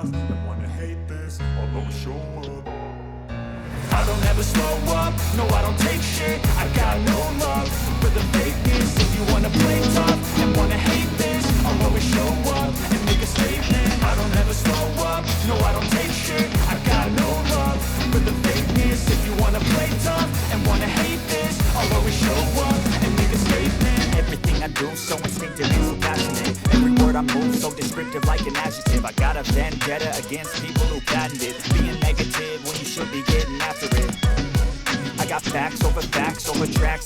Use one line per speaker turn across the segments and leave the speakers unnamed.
tough and wanna hate this, I'll always show up. I don't ever slow up, no I don't take shit. I got no love for the fakeness. If you wanna play tough and wanna hate this, I'll always show up and make a statement. I don't ever slow up, no I don't take shit. I got no love for the fakeness. If you wanna play tough and wanna hate this, I'll always show up and make a statement. Everything I do so instinctive and so passionate. Every word I move so descriptive like an adjective. I got a vendetta against people who patent it. Being negative when you should be getting after it. I got facts over tracks.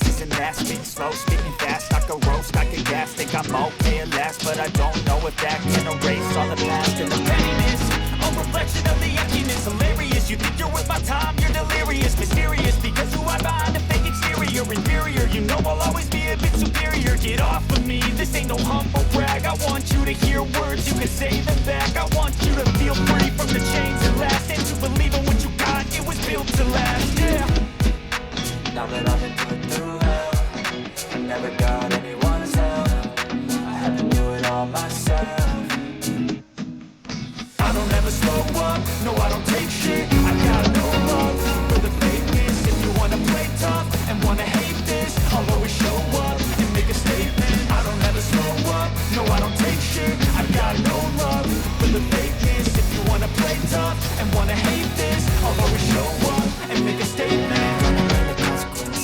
Isn't that speaking slow, speaking fast? I could roast, I could gas. Think I'm okay at last, but I don't know if that can erase all the past. And the pettiness, a reflection of the emptiness. Hilarious, you think you're worth my time, you're delirious. Mysterious, because who I behind a fake exterior. Inferior, you know I'll always be a bit superior. Get off of me, this ain't no humble brag. I want you to hear words, you can say them back. I want you to feel free from the chains that last, and to believe in what you got, it was built to last, yeah.
Now that I've been put through hell, I never got anyone's help. I had to do it all myself.
I don't ever slow up, no I don't take shit. I got no love for the fakeness. If you wanna play tough and wanna hate this, I'll always show up and make a statement. I don't ever slow up, no I don't take shit. I got no love for the fakeness. If you wanna play tough and wanna hate this, I'll always show up and make a statement.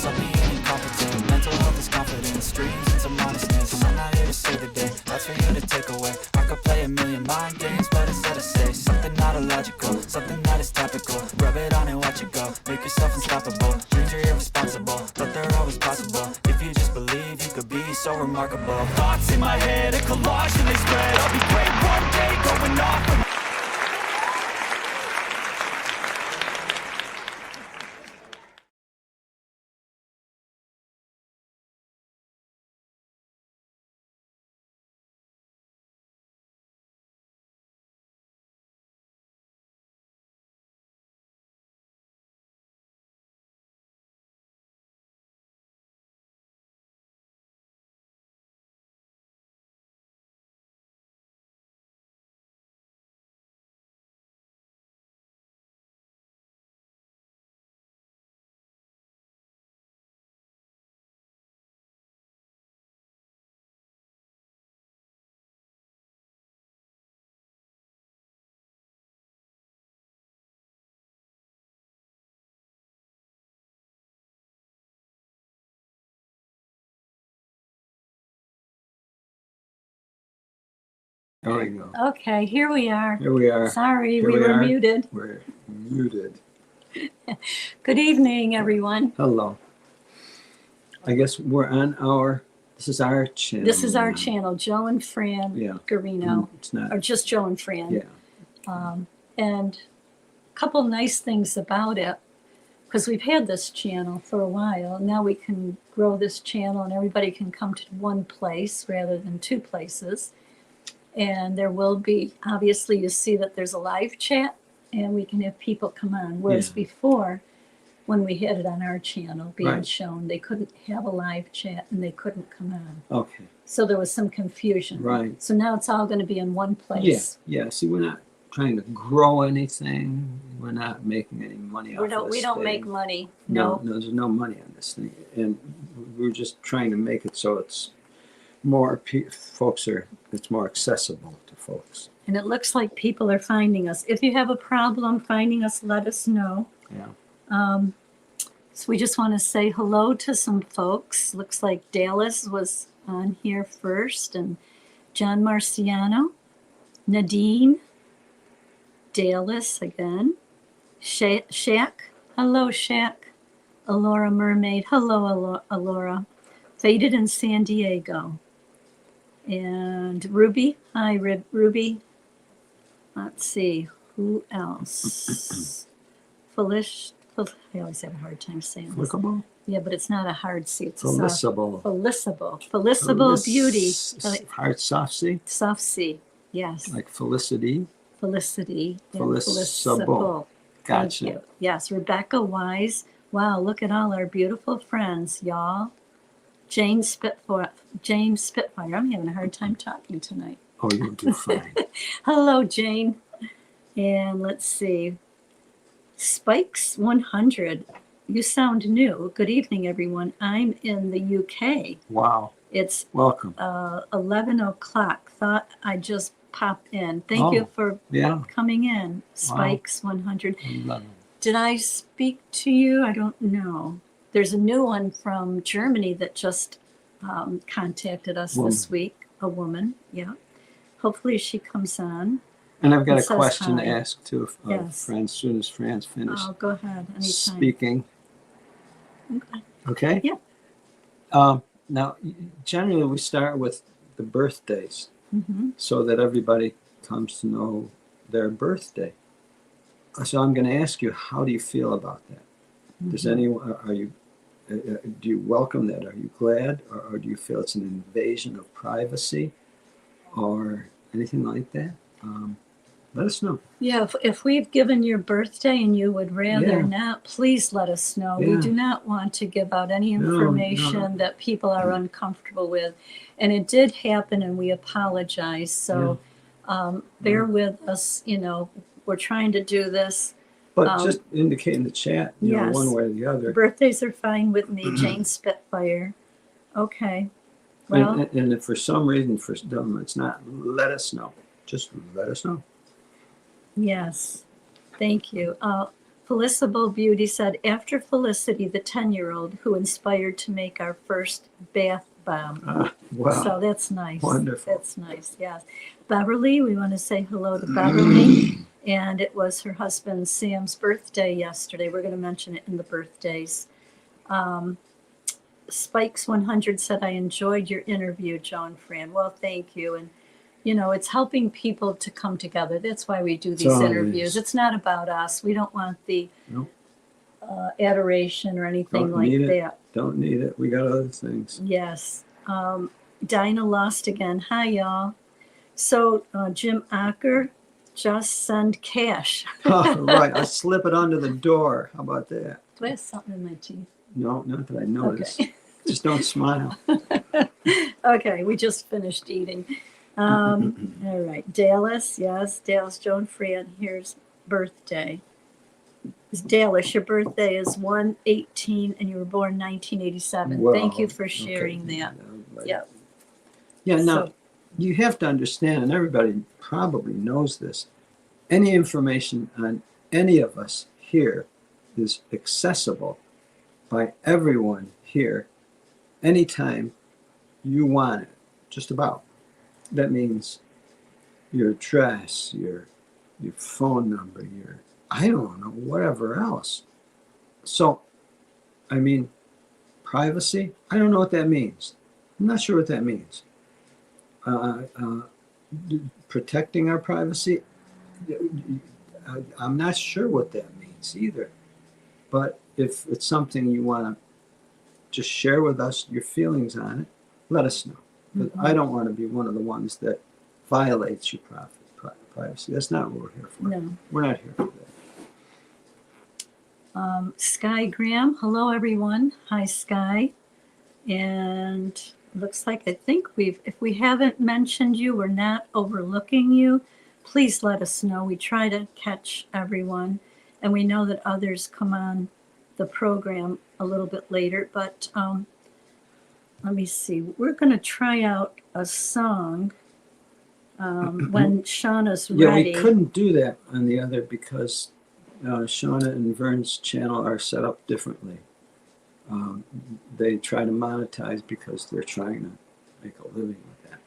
Of being incompetent. Mental health is confidence, dreams and some honestness. I'm not here to save the day, that's for you to take away. I could play a million mind games, but instead I say something not illogical, something that is topical. Rub it on and watch it go, make yourself unstoppable. Dreams are irresponsible, but they're always possible. If you just believe, you could be so remarkable.
Thoughts in my head, a collage and they spread. I'll be great one day, going off.
There we go.
Okay, here we are.
Here we are.
Sorry,
Here
we were
are.
muted.
We're muted.
Good evening, everyone.
Hello. I guess we're on this is our channel.
This is our channel, Joe and Fran
Yeah.
Garino,
It's not.
or just Joe and Fran.
Yeah.
And a couple nice things about it, because we've had this channel for a while. Now we can grow this channel and everybody can come to one place rather than two places. And there will be, obviously, you see that there's a live chat and we can have people come on. Whereas
Yeah.
before, when we had it on our channel being
Right.
shown, they couldn't have a live chat and they couldn't come on.
Okay.
So there was some confusion.
Right.
So now it's all going to be in one place.
Yeah. See, we're not trying to grow anything. We're not making any money off of this
We don't
thing.
make money.
No, there's no money on this thing. And we're just trying to make it so it's more it's more accessible to folks.
And it looks like people are finding us. If you have a problem finding us, let us know.
Yeah.
So we just want to say hello to some folks. Looks like Dallas was on here first, and John Marciano, Nadine, Dallas again, Shaq. Hello, Shaq. Alora Mermaid. Hello, Alora. Faded in San Diego. And Ruby. Hi, Ruby. Let's see. Who else? I always have a hard time saying this.
Clickable?
Yeah, but it's not a hard C. It's
Felicitable.
Felicitable beauty.
Hard soft C?
Soft C. Yes.
Like Felicity?
Felicity. and
Felicitable. Gotcha.
Thank you. Yes, Rebecca Wise. Wow, look at all our beautiful friends, y'all. James Spitfire. I'm having a hard time talking tonight.
Oh, you'll do fine.
Hello, Jane. And let's see. Spikes 100. You sound new. Good evening, everyone. I'm in the UK.
Wow.
It's
Welcome.
11 o'clock. Thought I'd just pop in. Thank you for
Yeah.
coming in. Spikes 100.
11.
Did I speak to you? I don't know. There's a new one from Germany that just contacted us this week. A woman, yeah. Hopefully she comes on.
And I've got a
says
question to
hi.
ask too,
Yes.
Fran, as soon as Fran's finished
Oh, go ahead, anytime.
speaking.
Okay.
Okay?
Yeah.
Now, generally we start with the birthdays
Mm-hmm.
so that everybody comes to know their birthday. So I'm going to ask you, how do you feel about that? Does anyone, are you, do you welcome that? Are you glad? Or do you feel it's an invasion of privacy or anything like that? Let us know.
Yeah, if we've given your birthday and you would rather
Yeah.
not, please let us know. We
Yeah.
do not want to give out any
No,
information that people are uncomfortable with. And it did happen and we apologize. So bear with us. You know, we're trying to do this.
But just indicate in the chat, you know,
yes.
one way or the other.
Birthdays are fine with me. Jane Spitfire. Okay. Well,
And if for some reason, for them, it's not, let us know. Just let us know.
yes. Thank you. Felicitable Beauty said, after Felicity, the 10-year-old who inspired to make our first bath bomb.
Wow.
So that's nice.
Wonderful.
That's nice, yes. Beverly, we want to say hello to Beverly. And it was her husband Sam's birthday yesterday. We're going to mention it in the birthdays. Spikes 100 said, I enjoyed your interview, Joe Fran. Well, thank you. And, you know, it's helping people to come together. That's why we do these
all it
interviews.
is.
It's not about us. We don't want the
Nope.
adoration or anything
Don't
like
need it.
that.
Don't need it. We got other things.
Yes. Dinah lost again. Hi, y'all. So, Jim Acker, just send cash.
Right. I'll slip it under the door. How about that?
Do I have something in my teeth?
No, not that I noticed.
Okay.
Just don't smile.
Okay, we just finished eating. All right. Dallas, yes. Dallas Joan Fran, here's birthday. Dallas, your birthday is 1/18 and you were born 1987.
Well,
Thank you for sharing
okay.
that.
Right.
Yeah.
Yeah, now,
So-
you have to understand, and everybody probably knows this, any information on any of us here is accessible by everyone here anytime you want it, just about. That means your address, your phone number, your, I don't know, whatever else. So, I mean, privacy, I don't know what that means. I'm not sure what that means. Protecting our privacy, I'm not sure what that means either. But if it's something you want to just share with us your feelings on it, let us know. But I don't want to be one of the ones that violates your privacy. That's not what we're here for.
No.
We're not here for that.
Sky Graham, hello everyone. Hi, Sky. And looks like I think if we haven't mentioned you, we're not overlooking you. Please let us know. We try to catch everyone, and we know that others come on the program a little bit later. But let me see. We're going to try out a song when Shauna's
Yeah,
ready.
we couldn't do that on the other because Shauna and Vern's channel are set up differently. They try to monetize because they're trying to make a living with that.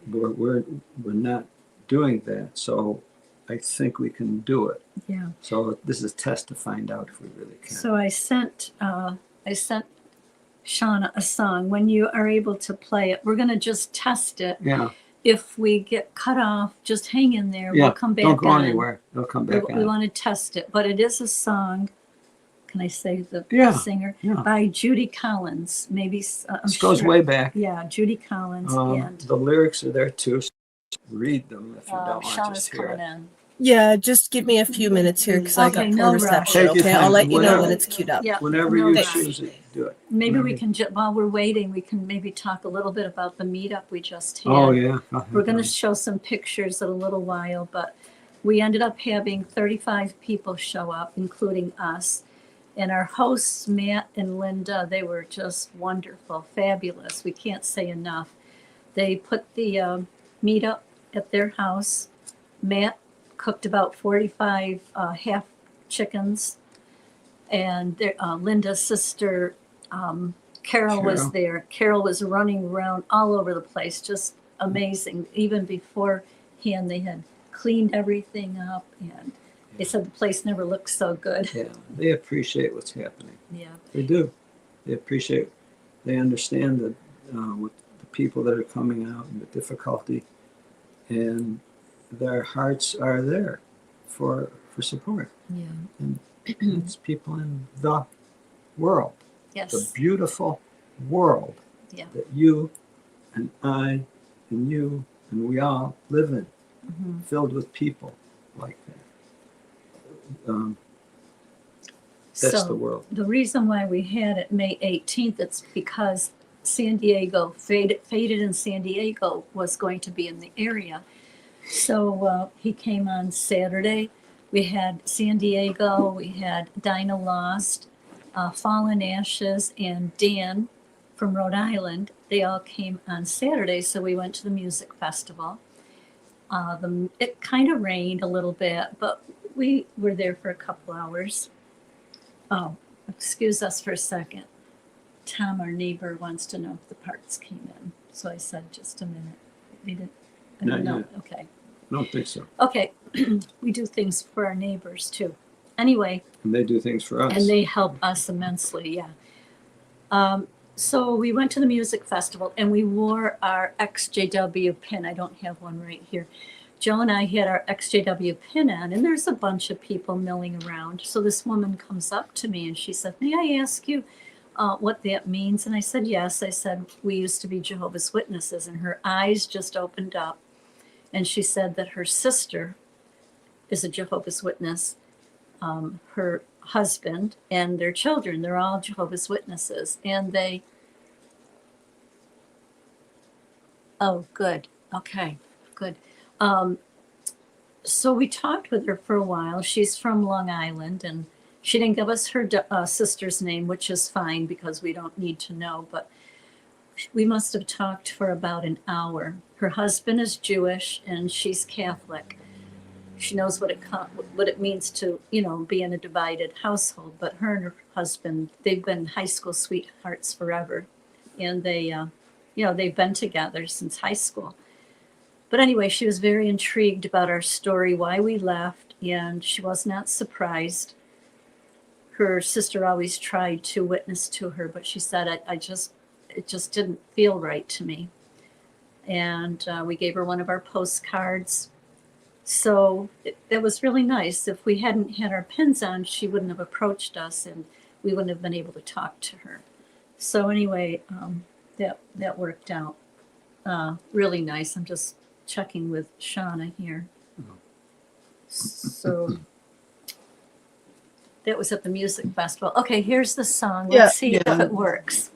But we're not doing that, so I think we can do it.
Yeah.
So this is a test to find out if we really can.
So I sent Shauna a song. When you are able to play it, we're going to just test it.
Yeah.
If we get cut off, just hang in there.
Yeah.
We'll come back
Don't go
on.
anywhere. They'll come back
We
on.
want to test it, but it is a song. Can I say the
Yeah,
singer?
yeah.
By Judy Collins. Maybe I'm
This goes
sure.
way back.
Yeah, Judy Collins and
The lyrics are there too. So read them if you don't want to
Shauna's
just hear
coming
it.
in.
Yeah, just give me a few minutes here because I
Okay,
got
no
poor
rush.
reception.
Take your
Okay,
time.
I'll let you know
Whenever-
when it's queued up.
Yeah,
Whenever
no
you
rush.
choose it, do it.
Maybe we
Whenever.
can, while we're waiting, we can maybe talk a little bit about the meetup we just had.
Oh, yeah.
We're going to show some pictures in a little while, but we ended up having 35 people show up, including us. And our hosts, Matt and Linda, they were just wonderful, fabulous. We can't say enough. They put the meat up at their house. Matt cooked about 45 half chickens. And Linda's sister, Carol was there. Carol was running around all over the place, just amazing. Even beforehand, they had cleaned everything up, and they said the place never looked so good.
Yeah, they appreciate what's happening.
Yeah.
They do. They appreciate. They understand that with the people that are coming out and the difficulty, and their hearts are there for support.
Yeah.
And it's people in the world,
Yes.
the beautiful world
Yeah.
that you and I and you and we all live in, filled with people like that. That's the world.
The reason why we had it May 18th, it's because San Diego, Faded in San Diego was going to be in the area. So he came on Saturday. We had San Diego, we had Dinah Lost, Fallen Ashes, and Dan from Rhode Island. They all came on Saturday, so we went to the music festival. It kind of rained a little bit, but we were there for a couple hours. Oh, excuse us for a second. Tom, our neighbor, wants to know if the parts came in. So I said, just a minute. They didn't. I
Not
don't know.
yet.
Okay.
I don't think so.
Okay. We do things for our neighbors too. Anyway,
And they do things for us.
and they help us immensely, yeah. So we went to the music festival and we wore our ExJW pin. I don't have one right here. Joe and I had our ExJW pin on, and there's a bunch of people milling around. So this woman comes up to me and she said, "May I ask you what that means?" And I said, "Yes." I said, "We used to be Jehovah's Witnesses." And her eyes just opened up. And she said that her sister is a Jehovah's Witness. Her husband and their children, they're all Jehovah's Witnesses. And they, oh, good. Okay, good. So we talked with her for a while. She's from Long Island, and she didn't give us her sister's name, which is fine because we don't need to know. But we must have talked for about an hour. Her husband is Jewish, and she's Catholic. She knows what it means to, be in a divided household. But her and her husband, they've been high school sweethearts forever, and they, they've been together since high school. But anyway, she was very intrigued about our story, why we left, and she was not surprised. Her sister always tried to witness to her, but she said, it just didn't feel right to me. And we gave her one of our postcards. So that was really nice. If we hadn't had our pins on, she wouldn't have approached us, and we wouldn't have been able to talk to her. So anyway, that worked out really nice. I'm just checking with Shauna here. So that was at the music festival. Okay, here's the song. Let's see if it works.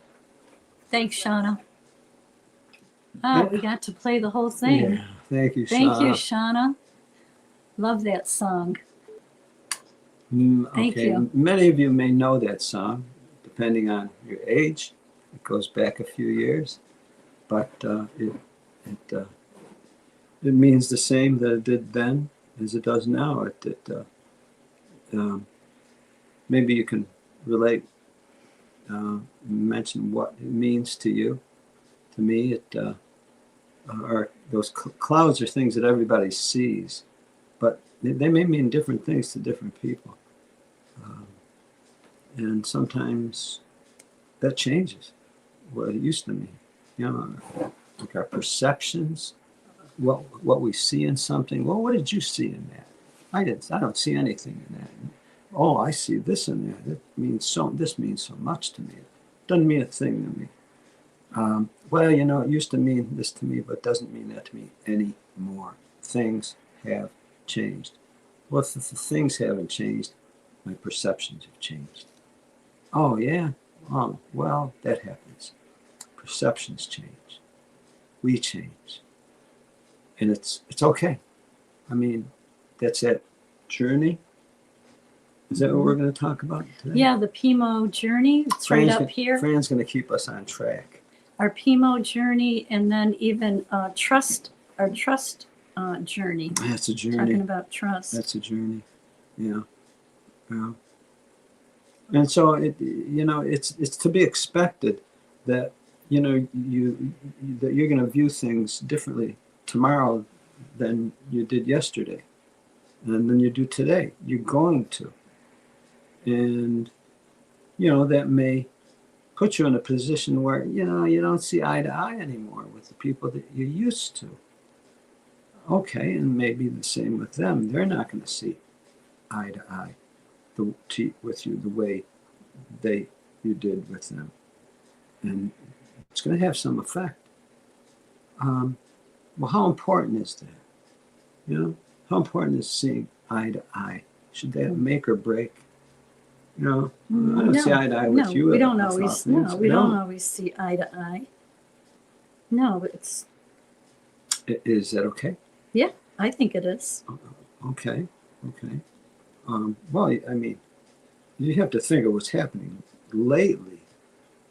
Thanks, Shauna. Oh, we got to play the whole thing.
Yeah, thank you, Shauna.
Thank you, Shauna. Love that song. Thank you.
Many of you may know that song, depending on your age. It goes back a few years, but it means the same that it did then as it does now. Maybe you can relate, mention what it means to you. To me, those clouds are things that everybody sees, but they may mean different things to different people. And sometimes that changes what it used to mean. Like our perceptions, what we see in something. Well, what did you see in that? I don't see anything in that. Oh, I see this in there. This means so much to me. It doesn't mean a thing to me. Well, it used to mean this to me, but doesn't mean that to me anymore. Things have changed. Well, if the things haven't changed, my perceptions have changed. Oh, yeah? Oh, well, that happens. Perceptions change. We change. And it's okay. I mean, that's that journey. Is that what we're going to talk about today?
Yeah, the PIMO journey. It's right up here.
Fran's going to keep us on track.
Our PIMO journey, and then even trust. Our trust journey.
That's a journey.
Talking about trust.
That's a journey. Yeah. Yeah. And so it's to be expected that that you're going to view things differently tomorrow than you did yesterday, and than you do today. You're going to, and that may put you in a position where you don't see eye to eye anymore with the people that you're used to. Okay, and maybe the same with them. They're not going to see eye to eye with you the way you did with them, and it's going to have some effect. Well, how important is that? How important is seeing eye to eye? Should that make or break? I don't see eye to eye with you.
We don't always. No, we don't always see eye to eye. No, it's.
Is that okay?
Yeah, I think it is.
Okay. Well, I mean, you have to think of what's happening lately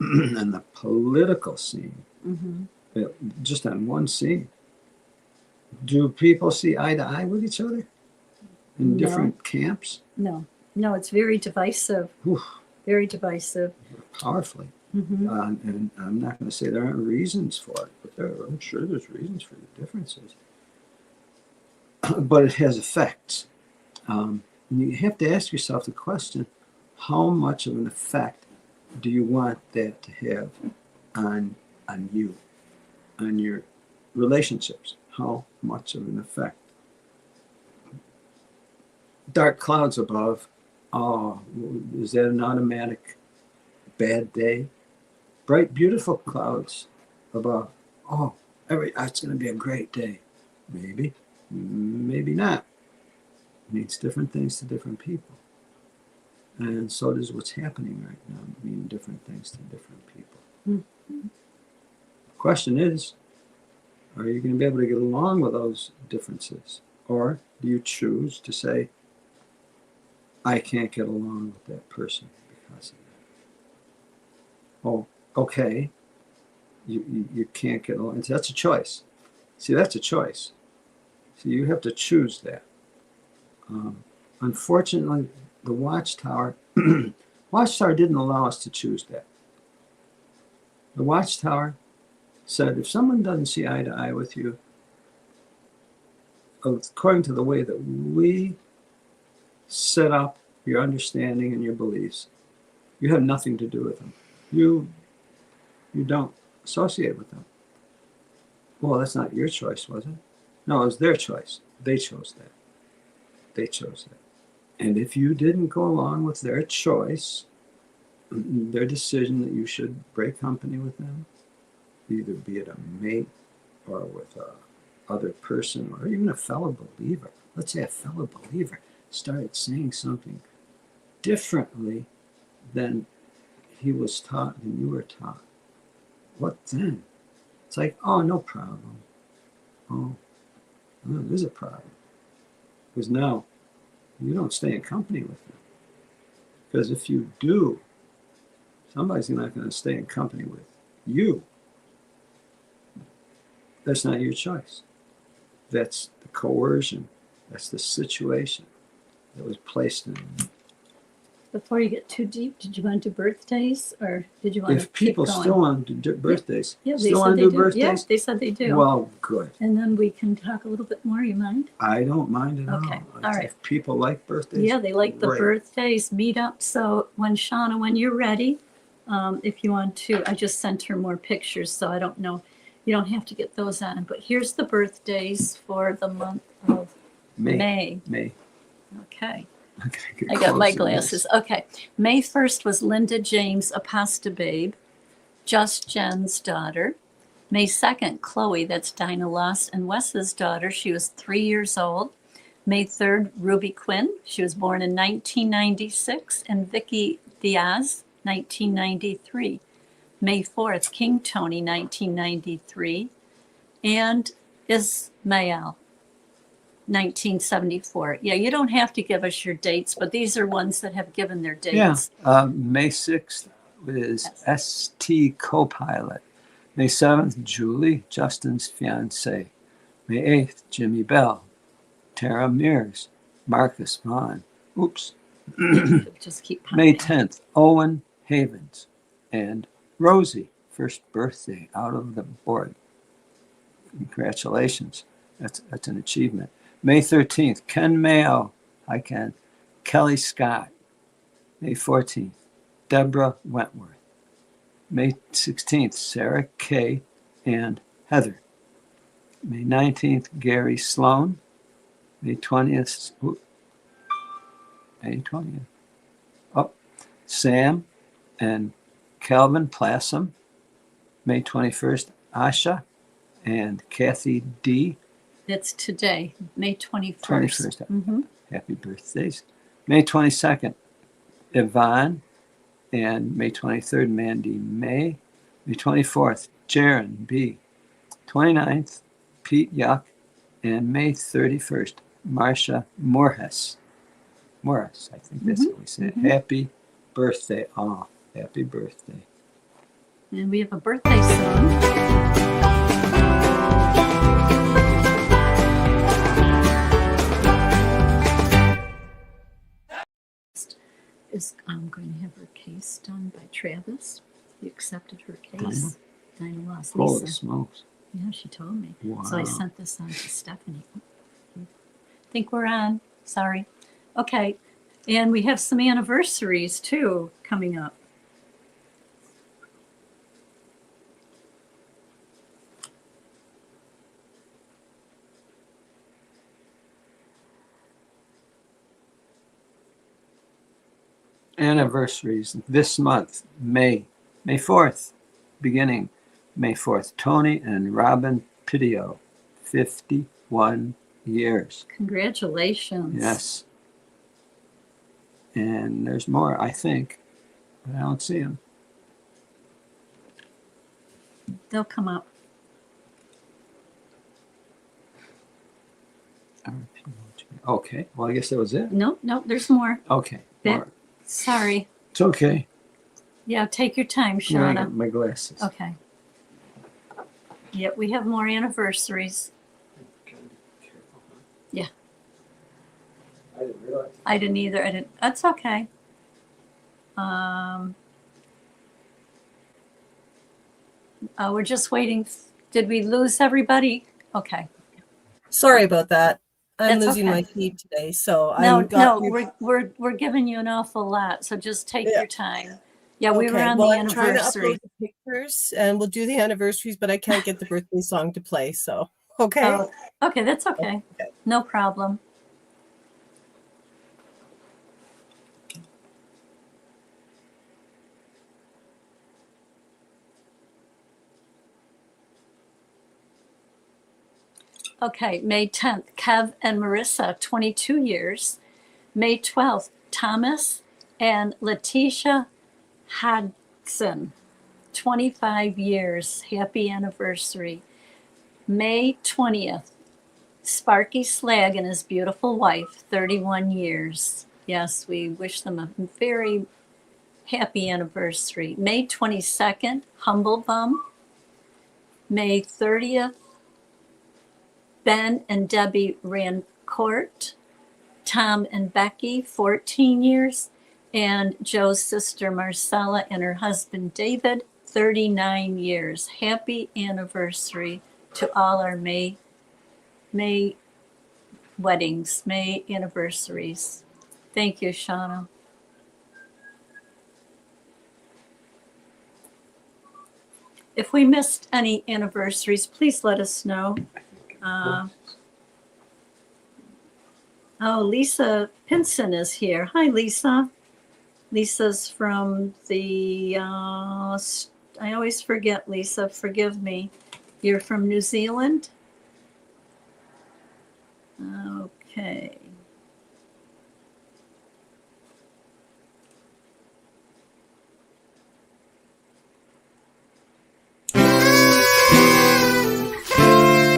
on the political scene. Mm-hmm. Just on one scene. Do people see eye to eye with each other in different camps?
No, it's very divisive.
Oof.
Very divisive.
Powerfully.
Mm-hmm.
And I'm not going to say there aren't reasons for it, but I'm sure there's reasons for the differences. But it has effects. You have to ask yourself the question, how much of an effect do you want that to have on you, on your relationships? How much of an effect? Dark clouds above, is that an automatic bad day? Bright, beautiful clouds above, it's going to be a great day. Maybe, maybe not. It means different things to different people. And so does what's happening right now mean different things to different people. Mm-hmm. The question is, are you going to be able to get along with those differences? Or do you choose to say, I can't get along with that person because of that? Oh, okay. You can't get along. That's a choice. See, that's a choice. So you have to choose that. Unfortunately, the Watchtower didn't allow us to choose that. The Watchtower said, if someone doesn't see eye to eye with you, according to the way that we set up your understanding and your beliefs, you have nothing to do with them. You don't associate with them. Well, that's not your choice, was it? No, it was their choice. They chose that. And if you didn't go along with their choice, their decision that you should break company with them, either be it a mate or with a other person or even a fellow believer. Let's say a fellow believer started saying something differently than he was taught and you were taught. What then? It's like, no problem. There's a problem. Because now you don't stay in company with them. Because if you do, somebody's not going to stay in company with you. That's not your choice. That's the coercion. That's the situation that was placed in you.
Before you get too deep, did you want to do birthdays, or did you want to
If people
keep going?
still want to do birthdays,
Yeah,
still want to do birthdays?
Yeah, they said they do.
Well, good.
And then we can talk a little bit more, you mind?
I don't mind at
Okay,
all.
all right.
If people like birthdays,
Yeah, they like the
great.
birthdays, meet up. So when Shauna, when you're ready, if you want to, I just sent her more pictures, so I don't know. You don't have to get those on. But here's the birthdays for the month of May. Okay. I got my glasses. Okay. May 1st was Linda James, Apasta Babe, Just Jen's daughter. May 2nd, Chloe, that's Dinah Lost and Wes's daughter. She was 3 years old. May 3rd, Ruby Quinn. She was born in 1996. And Vicky Diaz, 1993. May 4th, King Tony, 1993. And Ismael, 1974. Yeah, you don't have to give us your dates, but these are ones that have given their
Yeah.
dates.
May 6th is ST Copilot. May 7th, Julie, Justin's fiance. May 8th, Jimmy Bell, Tara Mears, Marcus Vaughn. Oops.
Just keep
May
popping.
10th, Owen Havens and Rosie, first birthday out of the board. Congratulations. That's an achievement. May 13th, Ken Mayo. Hi, Ken. Kelly Scott. May 14th, Deborah Wentworth. May 16th, Sarah Kay and Heather. May 19th, Gary Sloan. May 20th, Sam and Calvin Plassam. May 21st, Asha and Kathy D.
That's today, May 21st.
21st.
Mm-hmm.
Happy birthdays. May 22nd, Yvonne. And May 23rd, Mandy May. May 24th, Jaron B. 29th, Pete Yuck. And May 31st, Marcia Morris. Morris, I think that's what we say. Happy birthday. Oh, happy birthday.
And we have a birthday song. I'm going to have her case done by Travis. He accepted her case. Dinah lost
Holy
Lisa.
smokes.
Yeah, she told me.
Wow.
So I sent this on to Stephanie. Think we're on. Sorry. Okay. And we have some anniversaries too coming up.
Anniversaries this month, May 4th, beginning May 4th, Tony and Robin Pidio, 51 years.
Congratulations.
Yes. And there's more, I think, but I don't see them.
They'll come up.
Okay, well, I guess that was it.
No, there's more.
Okay, more.
Sorry.
It's okay.
Yeah, take your time,
Now I got
Shauna.
my glasses.
Okay. Yep, we have more anniversaries. Yeah.
I didn't realize.
I didn't either. That's okay. We're just waiting. Did we lose everybody? Okay.
Sorry about that. I'm
That's
losing
okay.
my feed today, so
We're giving you an awful lot, so just take your time. Yeah, we were on
well,
the
I'm trying to
anniversary.
upload the pictures, and we'll do the anniversaries, but I can't get the birthday song to play. So okay.
Oh, okay, that's okay.
Okay.
No problem. Okay, May 10th, Kev and Marissa, 22 years. May 12th, Thomas and Letitia Hodson, 25 years. Happy anniversary. May 20th, Sparky Slag and his beautiful wife, 31 years. Yes, we wish them a very happy anniversary. May 22nd, Humble Bum. May 30th, Ben and Debbie Rancourt, Tom and Becky, 14 years, and Joe's sister Marcella and her husband David, 39 years. Happy anniversary to all our May weddings, May anniversaries. Thank you, Shauna. If we missed any anniversaries, please let us know. Lisa Pinson is here. Hi, Lisa. Lisa's from the, I always forget, Lisa, forgive me. You're from New Zealand? Okay.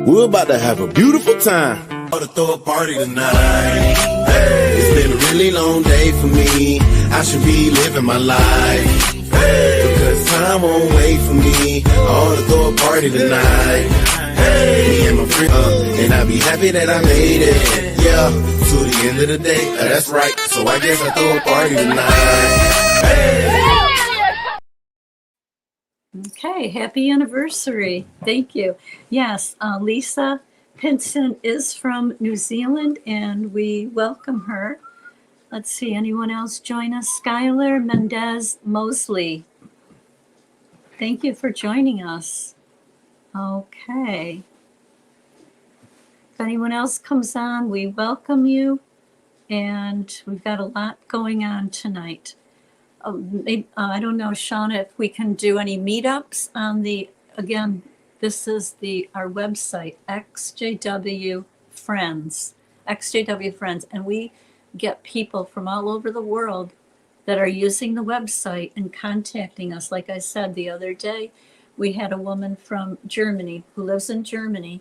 We're about to have a beautiful time. To throw a party tonight. Hey, it's been a really long day for me. I should be living my life. Hey, because time won't wait for me. I ought to throw a party tonight. Hey, me and my friend, and I'll be happy that I made it. Yeah, to the end of the day, that's right. So I guess I throw a party tonight. Hey.
Okay, happy anniversary. Thank you. Yes, Lisa Pinson is from New Zealand, and we welcome her. Let's see, anyone else join us? Skylar Mendez Mosley. Thank you for joining us. Okay. If anyone else comes on, we welcome you, and we've got a lot going on tonight. I don't know, Shauna, if we can do any meetups on the, again, this is our website, ExJWFriends, and we get people from all over the world that are using the website and contacting us. Like I said the other day, we had a woman from Germany who lives in Germany.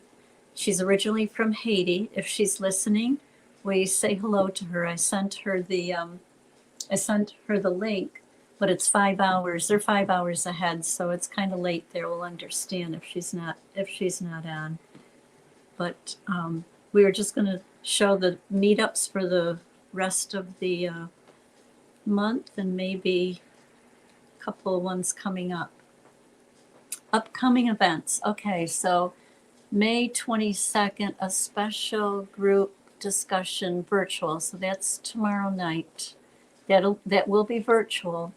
She's originally from Haiti. If she's listening, we say hello to her. I sent her the link, but it's 5 hours. They're 5 hours ahead, so it's kind of late there. We'll understand if she's not on. But we were just going to show the meetups for the rest of the month, and maybe a couple of ones coming up. Upcoming events. Okay, so May 22nd, a special group discussion virtual. So that's tomorrow night. That will be virtual.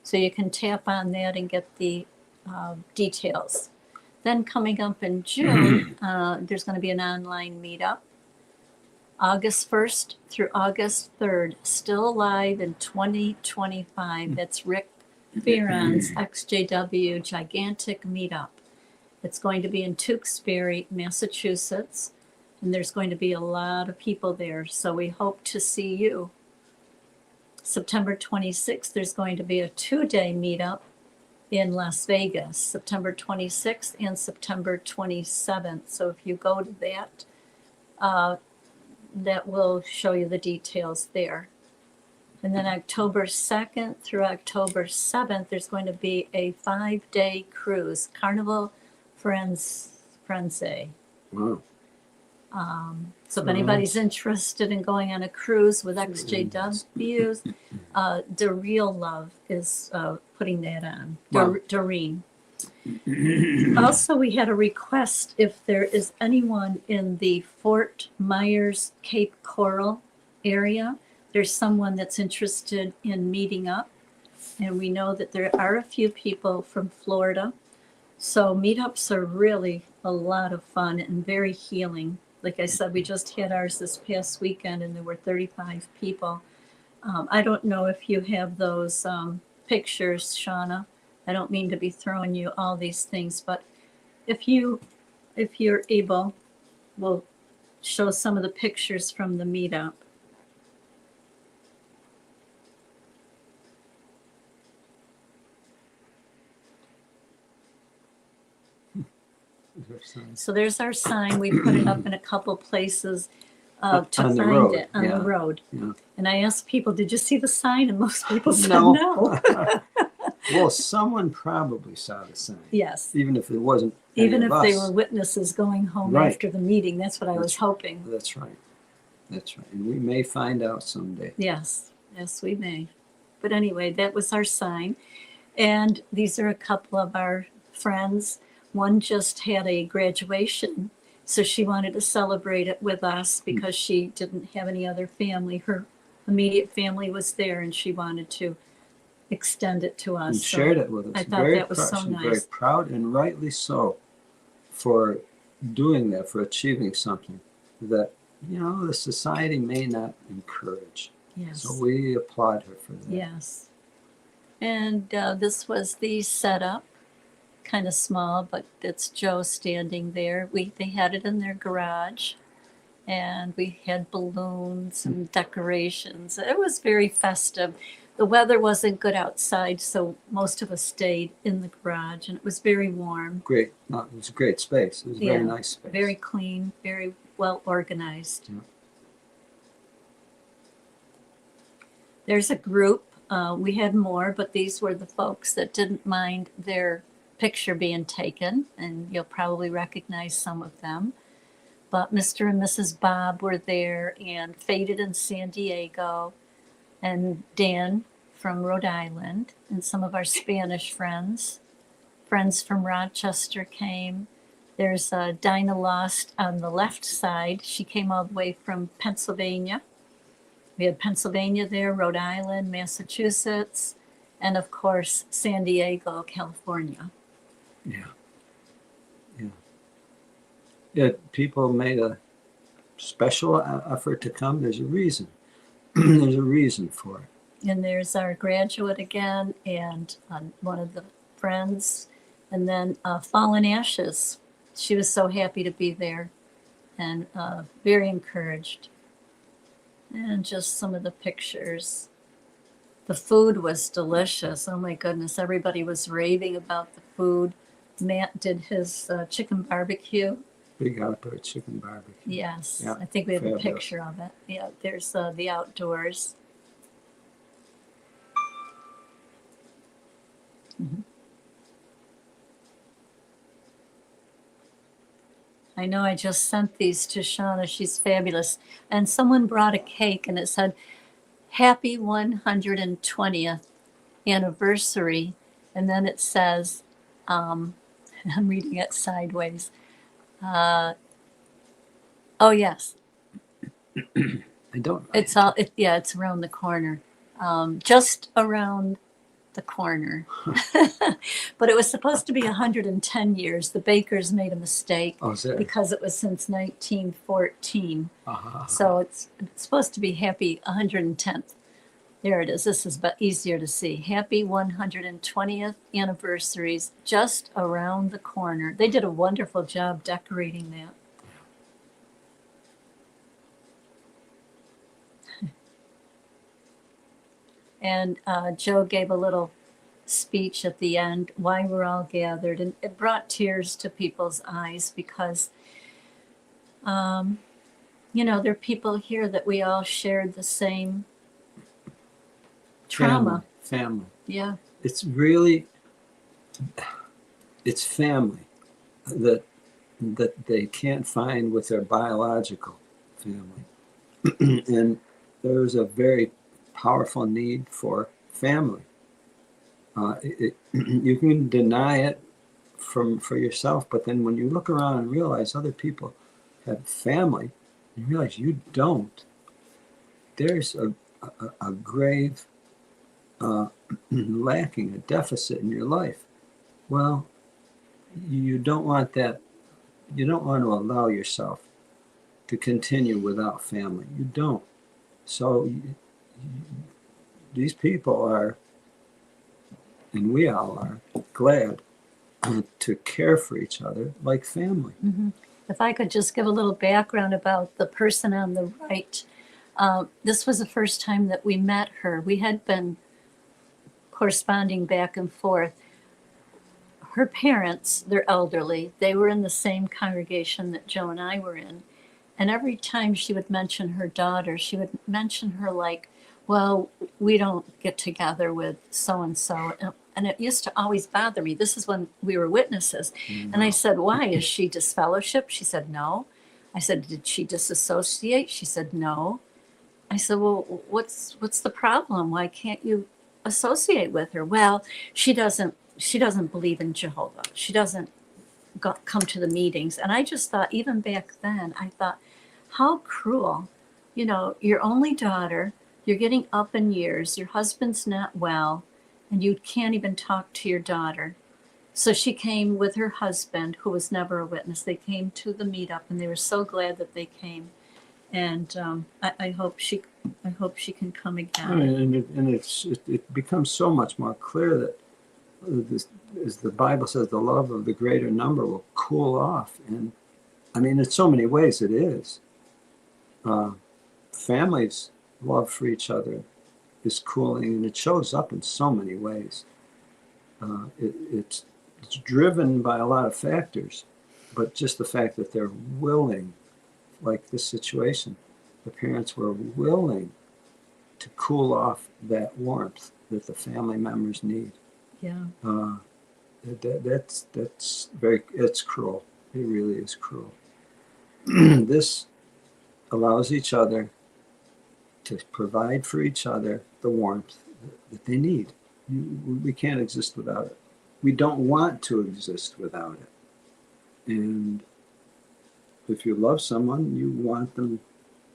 So you can tap on that and get the details. Then coming up in June, there's going to be an online meetup. August 1st through August 3rd, still alive in 2025. That's Rick Fearon's ExJW Gigantic Meetup. It's going to be in Tewksbury, Massachusetts, and there's going to be a lot of people there. So we hope to see you. September 26th, there's going to be a 2-day meetup in Las Vegas, September 26th and September 27th. So if you go to that, that will show you the details there. And then October 2nd through October 7th, there's going to be a 5-day cruise, Carnival Frenzy.
Wow.
So if anybody's interested in going on a cruise with ExJWs, The Real Love is putting that on.
Wow.
Doreen. Also, we had a request if there is anyone in the Fort Myers, Cape Coral area. There's someone that's interested in meeting up. And we know that there are a few people from Florida. So meetups are really a lot of fun and very healing. Like I said, we just had ours this past weekend and there were 35 people. I don't know if you have those pictures, Shauna. I don't mean to be throwing you all these things, but if you're able, we'll show some of the pictures from the meetup. So there's our sign. We put it up in a couple places to find it on the road. Yeah. And I asked people, did you see the sign? And most people said no.
Well, someone probably saw the sign.
Yes.
Even if it wasn't.
Even if they were witnesses going home after the meeting. That's what I was hoping.
That's right. That's right. And we may find out someday.
Yes. Yes, we may. But anyway, that was our sign. And these are a couple of our friends. One just had a graduation, so she wanted to celebrate it with us because she didn't have any other family. Her immediate family was there, and she wanted to extend it to us.
And shared it with us.
I thought that was so nice.
Very proud, and rightly so, for doing that, for achieving something that, the society may not encourage.
Yes.
So we applaud her for that.
Yes. And this was the setup. Kind of small, but it's Joe standing there. They had it in their garage, and we had balloons and decorations. It was very festive. The weather wasn't good outside, so most of us stayed in the garage, and it was very warm.
Great. No, it was a great space. It was a very nice space.
Very clean, very well organized.
Yeah.
There's a group. We had more, but these were the folks that didn't mind their picture being taken, and you'll probably recognize some of them. But Mr. and Mrs. Bob were there, and Faded in San Diego, and Dan from Rhode Island, and some of our Spanish friends. Friends from Rochester came. There's Dinah Lost on the left side. She came all the way from Pennsylvania. We had Pennsylvania there, Rhode Island, Massachusetts, and of course, San Diego, California.
Yeah. Yeah. Yeah, people made a special effort to come. There's a reason. There's a reason for it.
And there's our graduate again, and one of the friends, and then Fallen Ashes. She was so happy to be there and very encouraged. And just some of the pictures. The food was delicious. Oh my goodness, everybody was raving about the food. Matt did his chicken barbecue.
Big outdoor chicken barbecue.
Yes,
Yeah,
I think we have a
fabulous.
picture of it. Yeah, there's the outdoors. Mhm. I know I just sent these to Shauna. She's fabulous. And someone brought a cake and it said, Happy 120th anniversary. And then it says, I'm reading it sideways. Oh, yes.
I don't.
It's all, yeah, it's around the corner. Just around the corner. But it was supposed to be 110 years. The bakers made a mistake
Oh, is it?
because it was since 1914.
Uh-huh.
So it's supposed to be happy 110th. There it is. This is easier to see. Happy 120th anniversaries just around the corner. They did a wonderful job decorating that. And Joe gave a little speech at the end, why we're all gathered. And it brought tears to people's eyes because, you know, there are people here that we all shared the same trauma.
Family.
Yeah.
It's really, it's family that they can't find with their biological family. And there's a very powerful need for family. You can deny it for yourself, but then when you look around and realize other people have family, you realize you don't. There's a grave lacking, a deficit in your life. Well, you don't want that. You don't want to allow yourself to continue without family. You don't. So these people are, and we all are, glad to care for each other like family.
Mm-hmm. If I could just give a little background about the person on the right. This was the first time that we met her. We had been corresponding back and forth. Her parents, they're elderly. They were in the same congregation that Joe and I were in. And every time she would mention her daughter, she would mention her like, well, we don't get together with so-and-so. And it used to always bother me. This is when we were witnesses. Mm-hmm. And I said, why? Is she disfellowship? She said, no. I said, did she disassociate? She said, no. I said, well, what's the problem? Why can't you associate with her? Well, she doesn't believe in Jehovah. She doesn't come to the meetings. And I just thought, even back then, I thought, how cruel. You know, your only daughter, you're getting up in years, your husband's not well, and you can't even talk to your daughter. So she came with her husband, who was never a witness. They came to the meetup, and they were so glad that they came. And I hope she can come again.
And it becomes so much more clear that this, as the Bible says, the love of the greater number will cool off. And I mean, in so many ways it is. Families' love for each other is cooling, and it shows up in so many ways. It's driven by a lot of factors, but just the fact that they're willing like this situation, the parents were willing to cool off that warmth that the family members need.
Yeah.
That's it's cruel. It really is cruel. This allows each other to provide for each other the warmth that they need. We can't exist without it. We don't want to exist without it. And if you love someone, you want them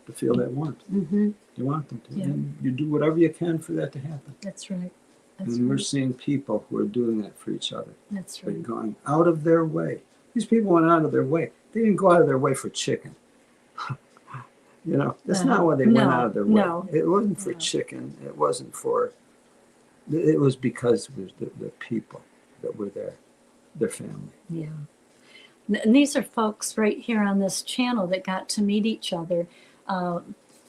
to feel that warmth.
Mm-hmm.
You want them to.
Yeah.
And you do whatever you can for that to happen.
That's right.
And we're seeing people who are doing that for each other.
That's
They're
right.
going out of their way. These people went out of their way. They didn't go out of their way for chicken. That's not why they went out of their way.
No.
It wasn't for chicken. It wasn't for. It was because of the people that were there, their family.
Yeah. And these are folks right here on this channel that got to meet each other.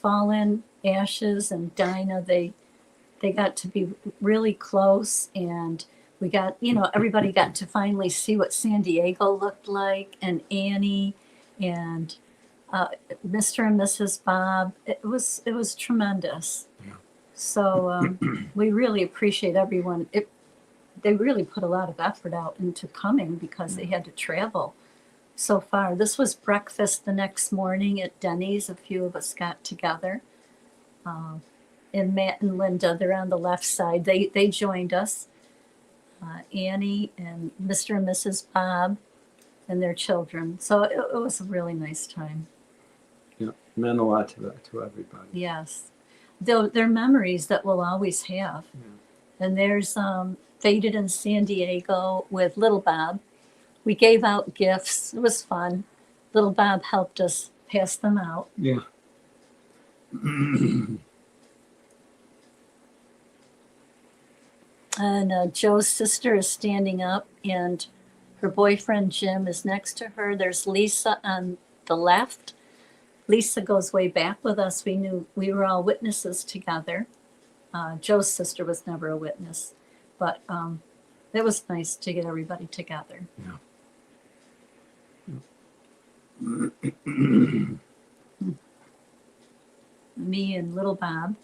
Fallen, Ashes, and Dinah, they got to be really close, and we got, everybody got to finally see what San Diego looked like, and Annie, and Mr. and Mrs. Bob. It was tremendous.
Yeah.
So we really appreciate everyone. They really put a lot of effort out into coming because they had to travel so far. This was breakfast the next morning at Denny's. A few of us got together. And Matt and Linda, they're on the left side. They joined us. Annie and Mr. and Mrs. Bob and their children. So it was a really nice time.
Yeah, meant a lot to everybody.
Yes. They're memories that we'll always have.
Yeah.
And there's Faded in San Diego with Little Bob. We gave out gifts. It was fun. Little Bob helped us pass them out.
Yeah.
And Joe's sister is standing up, and her boyfriend Jim is next to her. There's Lisa on the left. Lisa goes way back with us. We were all witnesses together. Joe's sister was never a witness, but it was nice to get everybody together.
Yeah.
Me and Little Bob.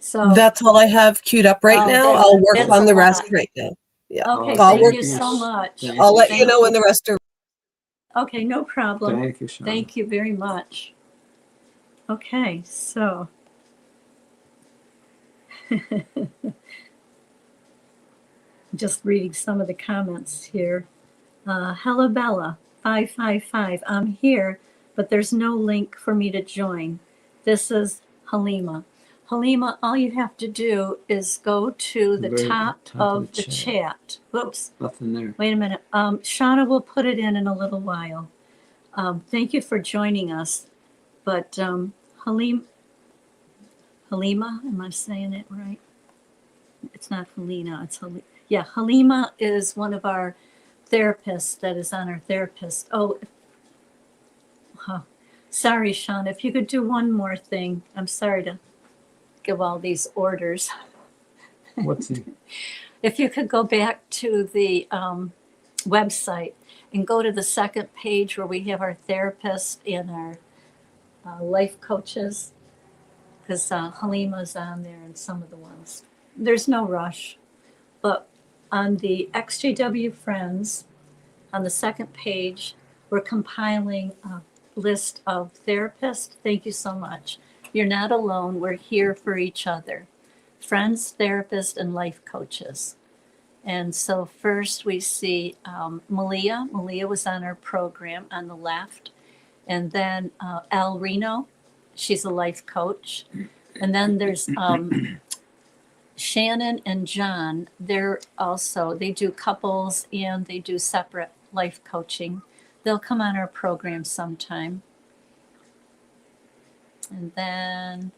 So
That's all I have queued up right now. I'll work
that's
on
a
the rest
lot.
right now. Yeah.
okay,
I'll
thank
work-
you so much.
Thank
I'll let
you.
you know when the rest are.
Okay, no problem.
Thank you, Sean.
Thank you very much. Okay, so just reading some of the comments here. Hello, Bella, 555. I'm here, but there's no link for me to join. This is Halima. Halima, all you have to do is go to the
Very
top
top
of the chat. Whoops.
Nothing there.
Wait a minute. Shauna will put it in a little while. Thank you for joining us. But Halima, am I saying it right? It's not Helena, it's Halima. Yeah, Halima is one of our therapists that is on our therapist. Sorry, Sean, if you could do one more thing. I'm sorry to give all these orders.
What's the?
If you could go back to the website and go to the second page where we have our therapist and our life coaches, because Halima's on there and some of the ones. There's no rush, but on the ExJWFriends, on the second page, we're compiling a list of therapists. Thank you so much. You're not alone. We're here for each other. Friends, therapists, and life coaches. And so first we see Malia. Malia was on our program on the left. And then Al Reno, she's a life coach. And then there's Shannon and John. They do couples and they do separate life coaching. They'll come on our program sometime. And then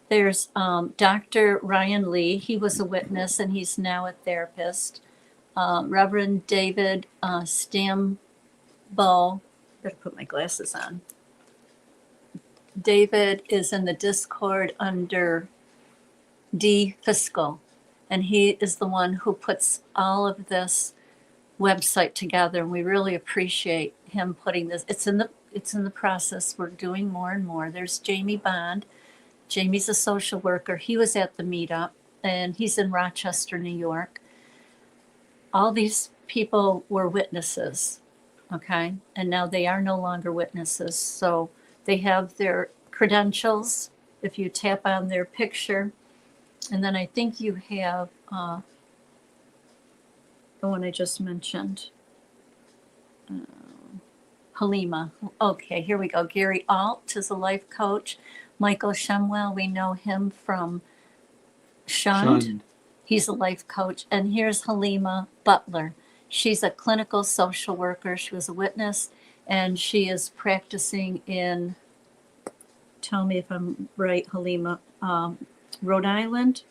there's Dr. Ryan Lee. He was a witness and he's now a therapist. Reverend David Stambo. Better put my glasses on. David is in the Discord under D Fiscal. And he is the one who puts all of this website together, and we really appreciate him putting this. It's in the process. We're doing more and more. There's Jamie Bond. Jamie's a social worker. He was at the meetup, and he's in Rochester, New York. All these people were witnesses, okay? And now they are no longer witnesses. So they have their credentials. If you tap on their picture, and then I think you have the one I just mentioned, Halima. Okay, here we go. Gary Alt is a life coach. Michael Shemwell, we know him from Shunned.
Shunned.
He's a life coach. And here's Halima Butler. She's a clinical social worker. She was a witness, and she is practicing in, tell me if I'm right, Halima, Rhode Island.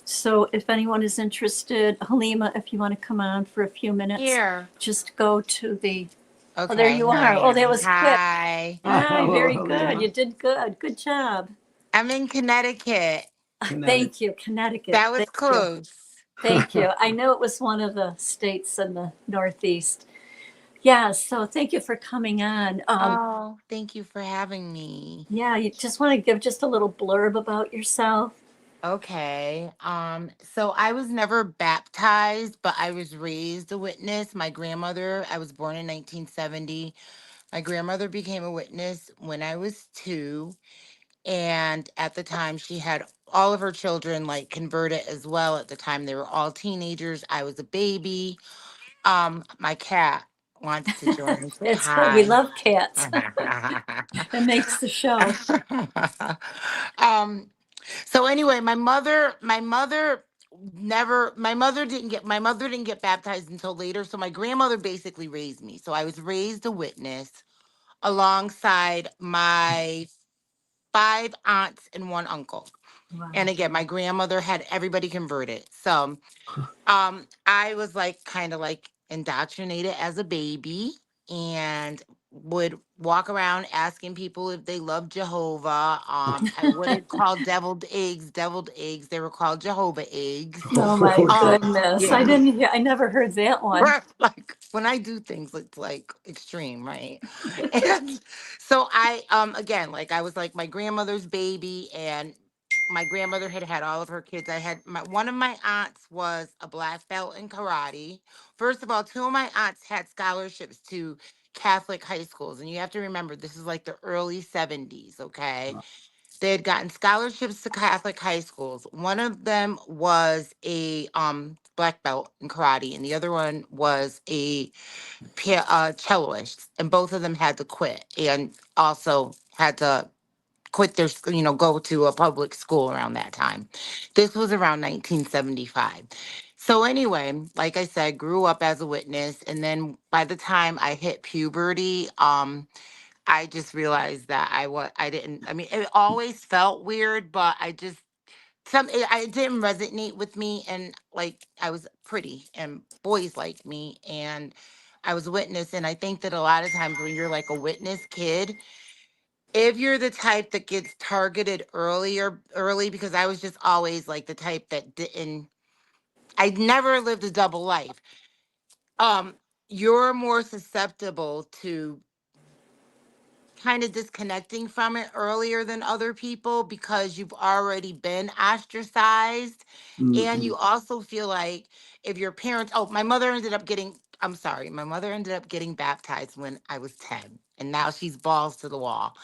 So if anyone is interested, Halima, if you want to come on for a few minutes,
Here.
just go to the,
Okay.
oh, there you are. Oh, that was quick.
Hi.
Hi, very
Oh,
good.
Halima.
You did good. Good job.
I'm in Connecticut.
Thank you, Connecticut.
That was
Thank you.
close.
Thank you. I know it was one of the states in the Northeast. Yeah, so thank you for coming on.
Oh, thank you for having me.
Yeah, you just want to give just a little blurb about yourself.
Okay. So I was never baptized, but I was raised a witness. My grandmother, I was born in 1970. My grandmother became a witness when I was 2. And at the time, she had all of her children like converted as well. At the time, they were all teenagers. I was a baby. My cat wants to join. Say
It's good. We
hi.
love cats. It makes the show.
um, so anyway, my mother didn't get baptized until later. So my grandmother basically raised me. So I was raised a witness alongside my 5 aunts and 1 uncle.
Wow.
And again, my grandmother had everybody converted. So I was like kind of like indoctrinated as a baby and would walk around asking people if they loved Jehovah. I wouldn't call deviled eggs deviled eggs. They were called Jehovah eggs.
Oh my goodness.
Yeah.
I never heard that one.
Like when I do things, it's like extreme, right? And so I again, like I was like my grandmother's baby, and my grandmother had had all of her kids. I had one of my aunts was a black belt in karate. First of all, 2 of my aunts had scholarships to Catholic high schools, and you have to remember this is like the early 70s, okay? They had gotten scholarships to Catholic high schools. One of them was a black belt in karate, and the other one was a celloist, and both of them had to quit, and also had to quit their, go to a public school around that time. This was around 1975. So anyway, like I said, grew up as a witness, and then by the time I hit puberty, I just realized that I didn't. I mean, it always felt weird, but I didn't resonate with me, and like I was pretty, and boys liked me, and I was a witness, and I think that a lot of times when you're like a witness kid, if you're the type that gets targeted early, because I was just always like the type that didn't. I never lived a double life. Um, you're more susceptible to kind of disconnecting from it earlier than other people because you've already been ostracized. And you also feel like if your parents, my mother ended up getting, I'm sorry, my mother ended up getting baptized when I was 10, and now she's balls to the wall.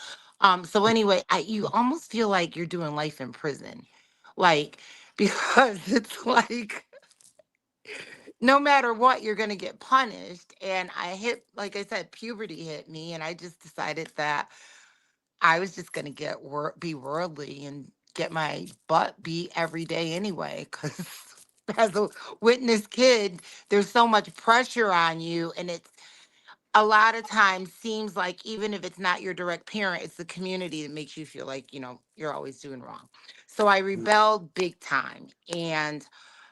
So anyway, you almost feel like you're doing life in prison. Like, because it's like, no matter what, you're going to get punished. And like I said, puberty hit me, and I just decided that I was just gonna be worldly and get my butt beat every day anyway. Because as a witness kid, there's so much pressure on you, and it's a lot of times seems like even if it's not your direct parent, it's the community that makes you feel like you're always doing wrong. So I rebelled big time, and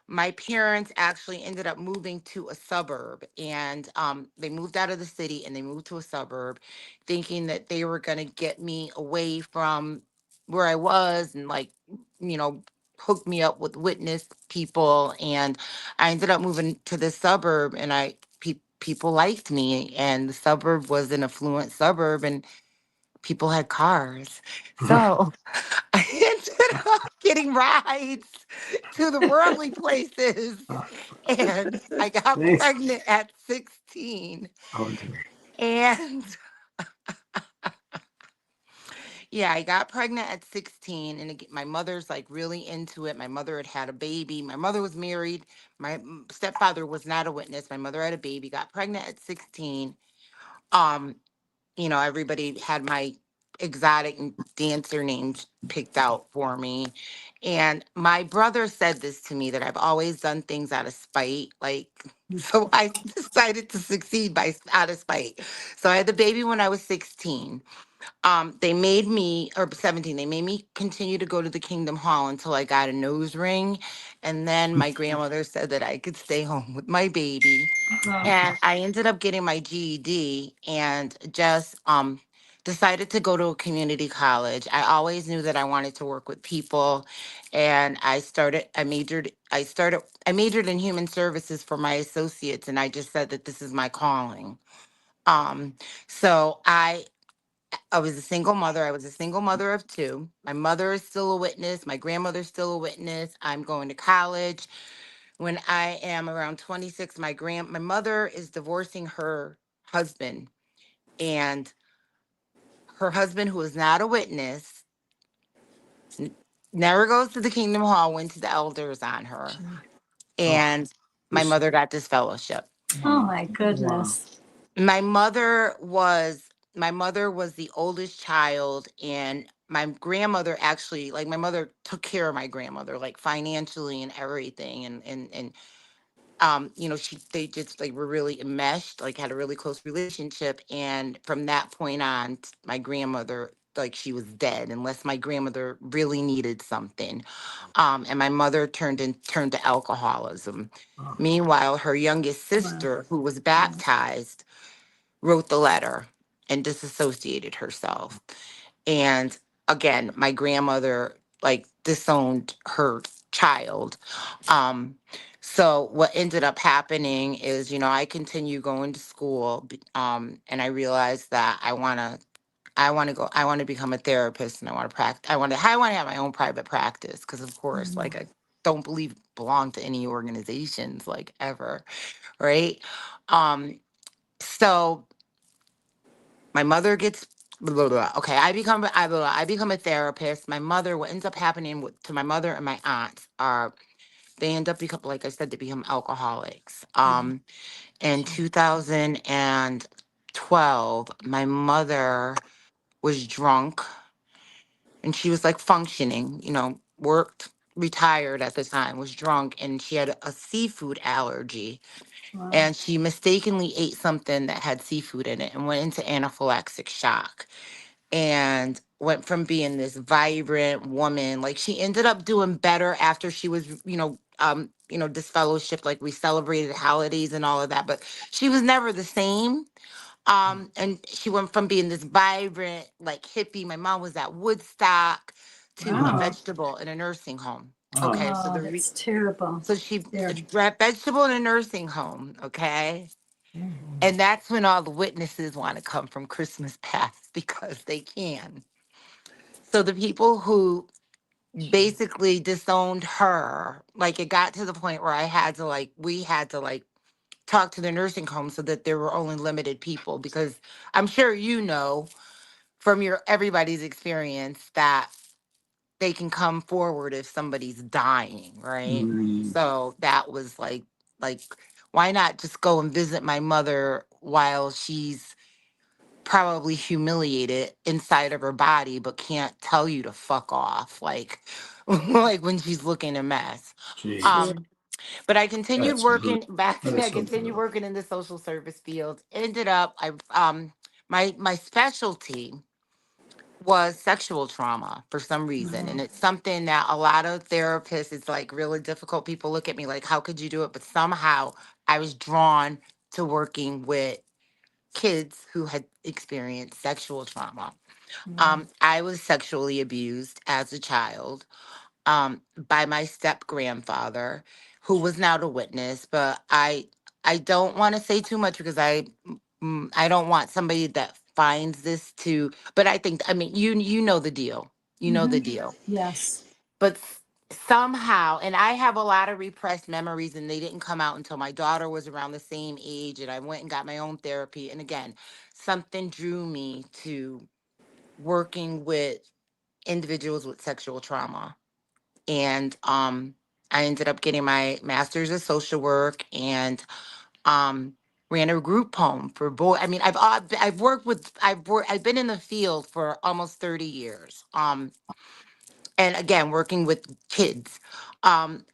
my parents actually ended up moving to a suburb, and they moved out of the city and they moved to a suburb thinking that they were going to get me away from where I was and like, you know, hooked me up with witness people. And I ended up moving to the suburb and people liked me. And the suburb was an affluent suburb and people had cars. So I ended up getting rides to the worldly places. And I got
Thanks.
pregnant at 16.
Oh dear.
And yeah, I got pregnant at 16, and my mother's like really into it. My mother had had a baby. My mother was married. My stepfather was not a witness. My mother had a baby, got pregnant at 16. Um, everybody had my exotic dancer names picked out for me. And my brother said this to me that I've always done things out of spite. Like, so I decided to succeed by out of spite. So I had the baby when I was 16. They made me, or 17, they made me continue to go to the Kingdom Hall until I got a nose ring. And then my grandmother said that I could stay home with my baby. And I ended up getting my GED and just decided to go to a community college. I always knew that I wanted to work with people. And I majored in human services for my associates. And I just said that this is my calling. Um, so I was a single mother. I was a single mother of two. My mother is still a witness. My grandmother's still a witness. I'm going to college. When I am around 26, my mother is divorcing her husband. And her husband, who is not a witness, n- never goes to the Kingdom Hall, went to the elders on her.
Oh,
And my
this.
mother got disfellowship.
Oh my
Wow.
goodness.
My mother was my mother was the oldest child, and my grandmother actually, like, my mother took care of my grandmother, like, financially and everything. And they just like were really enmeshed, like had a really close relationship. And from that point on, my grandmother, like, she was dead unless my grandmother really needed something. And my mother turned to alcoholism.
Oh,
Meanwhile, her youngest
Wow.
sister, who was baptized, wrote the letter and disassociated herself. And again, my grandmother like disowned her child. Um, so what ended up happening is, I continue going to school, and I realized that I want to become a therapist, and I want to practice. I want to have my own private practice because, of course, like, I don't belong to any organizations, like, ever, right? Um, so my mother gets blah, blah, blah. Okay, I become a therapist. My mother, what ends up happening to my mother and my aunts are they end up become, like I said, they become alcoholics. In 2012, my mother was drunk and she was like functioning, worked, retired at the time, was drunk, and she had a seafood allergy.
Wow.
And she mistakenly ate something that had seafood in it and went into anaphylactic shock and went from being this vibrant woman. Like, she ended up doing better after she was, disfellowship. Like, we celebrated holidays and all of that, but she was never the same. And she went from being this vibrant, like, hippie. My mom was at Woodstock to a
Wow.
vegetable in a nursing home.
oh,
Okay,
Oh, that's terrible.
so she
There.
vegetable in a nursing home. Okay, and that's when all the witnesses want to come from Christmas past because they can. So the people who basically disowned her, like, it got to the point where we had to like talk to the nursing home so that there were only limited people, because I'm sure from your everybody's experience that they can come forward if somebody's dying, right?
mm,
So that was like why not just go and visit my mother while she's probably humiliated inside of her body but can't tell you to fuck off, like like when she's looking a mess.
geez.
True.
um but I continued
That's brutal.
working back
That
I
is so
continued
brutal.
working in the social service field. Ended up I my specialty was sexual trauma for some reason. And it's something that a lot of therapists, it's like really difficult. People look at me like, how could you do it? But somehow I was drawn to working with kids who had experienced sexual trauma.
Wow.
I was sexually abused as a child by my step grandfather, who was now the witness. But I don't want to say too much because I don't want somebody that finds this to. But I think, I mean, you know the deal. You know the
Mhm.
deal.
Yes.
But somehow, and I have a lot of repressed memories, and they didn't come out until my daughter was around the same age, and I went and got my own therapy. And again, something drew me to working with individuals with sexual trauma. And I ended up getting my master's of social work, and um ran a group home for boy. I mean, I've been in the field for almost 30 years. And again, working with kids.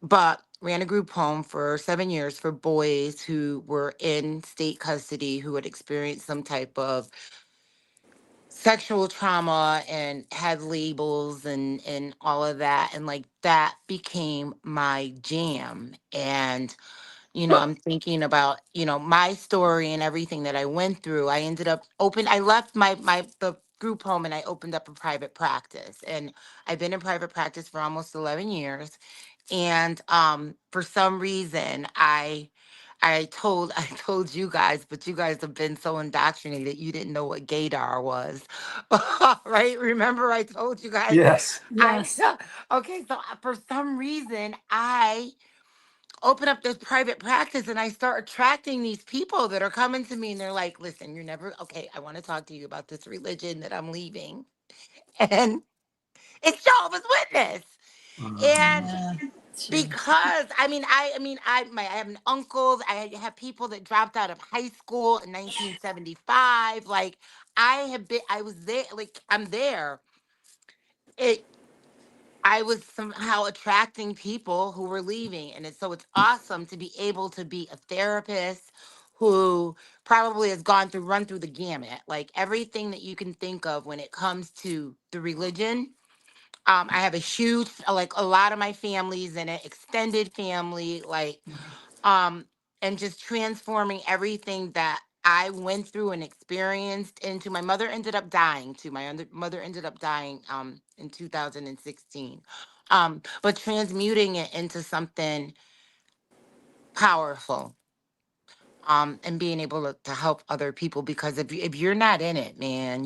But ran a group home for 7 years for boys who were in state custody, who had experienced some type of sexual trauma and had labels and all of that. And like that became my jam. And I'm thinking about, my story and everything that I went through. I ended up I left the group home, and I opened up a private practice. And I've been in private practice for almost 11 years. And for some reason, I told you guys, but you guys have been so indoctrinated you didn't know what gaydar was. Right? Remember I told you guys
Yes.
I
Yes.
okay, so for some reason I open up this private practice, and I start attracting these people that are coming to me, and they're like, listen, you're never okay. I want to talk to you about this religion that I'm leaving. And it's Jehovah's Witness. And
Yeah. Sure.
because I have an uncles, I have people that dropped out of high school in 1975. Like I was there, like I'm there. It I was somehow attracting people who were leaving. And it's awesome to be able to be a therapist who probably has run through the gamut, like everything that you can think of when it comes to the religion. I have a huge, like a lot of my family's in it, extended family, like, um, and just transforming everything that I went through and experienced into. My mother ended up dying too. Mother ended up dying in 2016. But transmuting it into something powerful, and being able to help other people, because if you're not in it, man,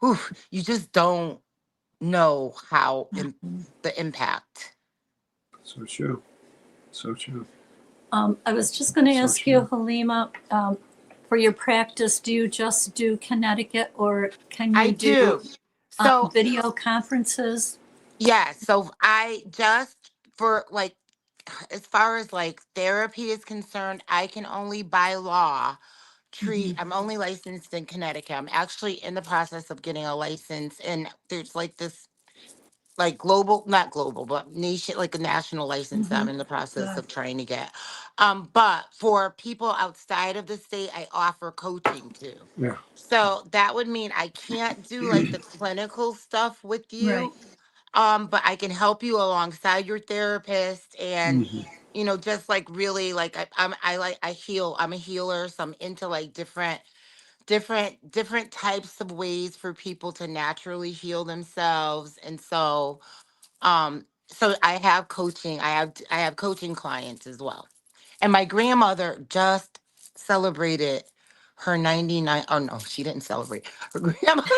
whew, you just don't know how the impact.
So true. So true.
I was just going to
So
ask you,
true.
Halima, for your practice, do you just do Connecticut, or can
I
you do
do. So
video conferences?
yeah, so I just for like as far as like therapy is concerned, I can only by law treat.
Mhm.
I'm only licensed in Connecticut. I'm actually in the process of getting a license, and there's like this like global, not global, but nation, like a national license that I'm
Mhm.
in the process
Good.
of trying to get. But for people outside of the state, I offer coaching too.
Yeah.
So that would mean I can't do like the clinical stuff with
Right.
you, but I can help you alongside your therapist. And
Hmm.
just like really like I heal. I'm a healer, so I'm into like different types of ways for people to naturally heal themselves. And so I have coaching. I have coaching clients as well. And my grandmother just celebrated her 99. Oh no, she didn't celebrate. Her grandmother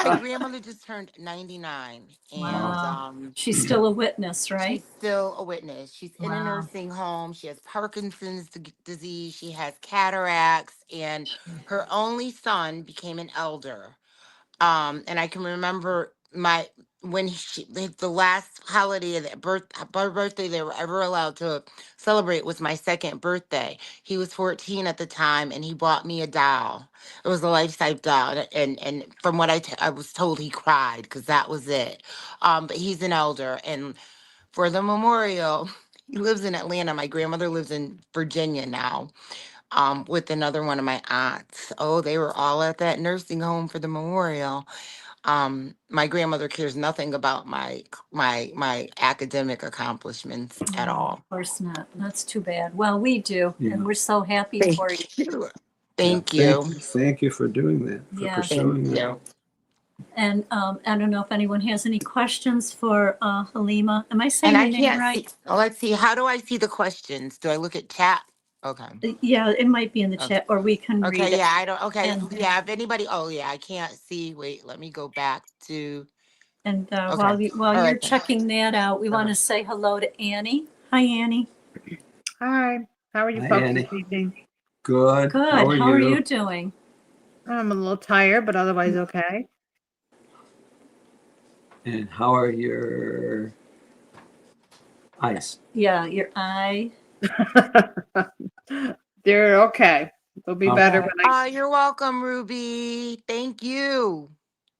my grandmother just turned 99.
Wow.
And
Wow. She's still a witness, right?
she's still a witness. She's in a
Wow.
nursing home. She has Parkinson's disease. She has cataracts, and her only son became an elder. And I can remember the last holiday that birthday they were ever allowed to celebrate was my second birthday. He was 14 at the time, and he bought me a doll. It was a life-size doll, and from what I was told, he cried because that was it. But he's an elder, and for the memorial, he lives in Atlanta. My grandmother lives in Virginia now, with another one of my aunts. Oh, they were all at that nursing home for the memorial. My grandmother cares nothing about my academic accomplishments at
No,
all.
of course not. That's too bad. Well, we do,
Yeah.
and we're so happy
Thank
for you.
you.
Yeah,
Thank you.
Thank you for doing that, for
Yeah.
pursuing
Thank
that.
you.
And I don't know if anyone has any questions for Halima. Am I saying
And
your
I
name
can't
right?
see. Oh, let's see. How do I see the questions? Do I look at chat? Okay.
Yeah, it might be in the
Okay.
chat, or we can read
Okay.
it.
Yeah. I don't. Okay.
And
Yeah. If anybody. Oh, yeah. I can't see. Wait. Let me go back to.
and
Okay.
while
All
you're
right. Then.
checking that out, we want to say hello to Annie. Hi, Annie.
Hi, how are you
Hi,
folks
Annie.
this evening?
Good.
Good.
How are you?
Doing?
I'm a little tired, but otherwise okay.
And how are your eyes?
Yeah, your eye.
They're okay. They'll be better
Okay.
when I.
You're welcome, Ruby. Thank you.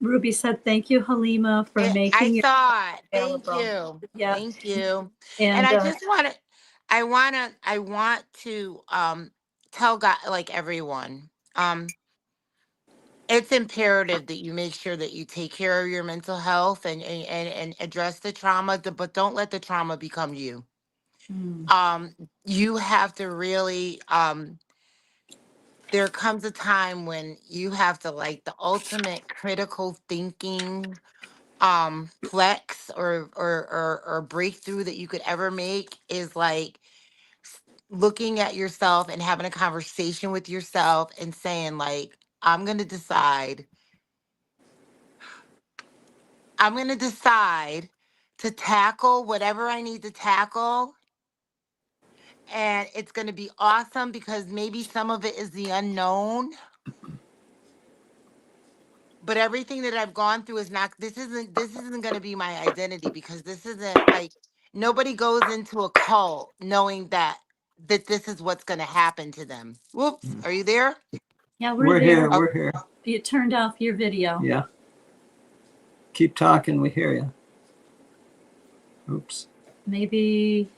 Ruby said, "Thank you, Halima, for
I
making your
saw it. Thank
available."
you.
Yeah,
Thank you. And
and
I just want to, I want to tell God, like everyone, it's imperative that you make sure that you take care of your mental health and address the trauma, but don't let the trauma become you. You have to really, there comes a time when you have to, like, the ultimate critical thinking flex or breakthrough that you could ever make is like looking at yourself and having a conversation with yourself and saying, like, I'm going to decide to tackle whatever I need to tackle, and it's going to be awesome because maybe some of it is the unknown, but everything that I've gone through is not, this isn't going to be my identity, because this isn't like, nobody goes into a cult knowing that this is what's going to happen to them. Whoops. Are you there?
yeah,
We're
there.
here. We're here.
You turned off your video.
Yeah. Keep talking. We hear you. Oops.
Maybe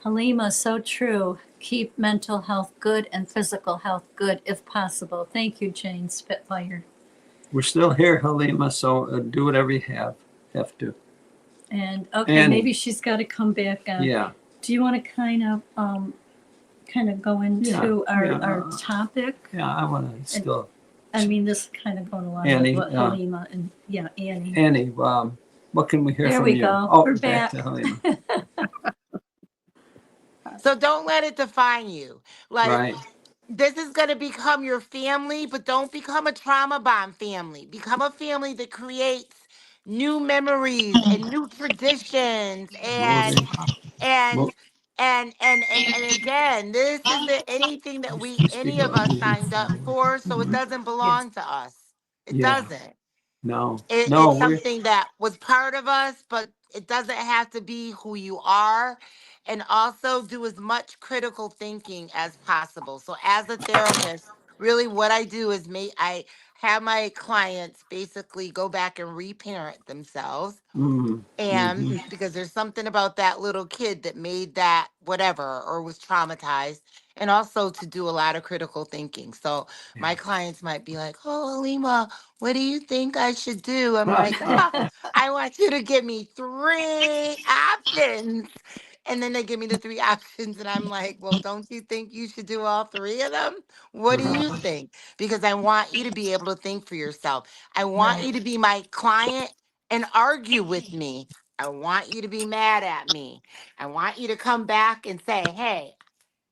Halima, so true. Keep mental health good and physical health good if possible. Thank you, Jane Spitfire.
We're still here, Halima, so do whatever you have to.
And okay,
Annie.
maybe she's got to come back on.
Yeah.
Do you want to kind of go into our topic?
Yeah, I want to still.
I mean, this is kind of going along
Annie,
with what Halima and Annie.
Annie, what can we hear
There
from
we
you?
go.
Oh,
We're
back
back.
to Halima.
So don't let it define you. Like,
Right.
this is going to become your family, but don't become a trauma bond family. Become a family that creates new memories and new traditions and
Moving.
and
Mo-
and again, this isn't anything that any of us signed up for, so it doesn't
Yes.
belong to us. It
Yeah.
doesn't.
No.
It's something that was part of us, but it doesn't have to be who you are. And also do as much critical thinking as possible. So as a therapist, really what I do is I have my clients basically go back and reparent themselves. And because there's something about that little kid that made that whatever or was traumatized, and also to do a lot of critical thinking. So my clients might be like, "Oh, Alima, what do you think I should do?" I'm like, I want you to give me 3 options. And then they give me the 3 options, and I'm like, well, don't you think you should do all 3 of them? What do you think? Because I want you to be able to think for yourself. I want you to be my client and argue with me. I want you to be mad at me. I want you to come back and say, hey,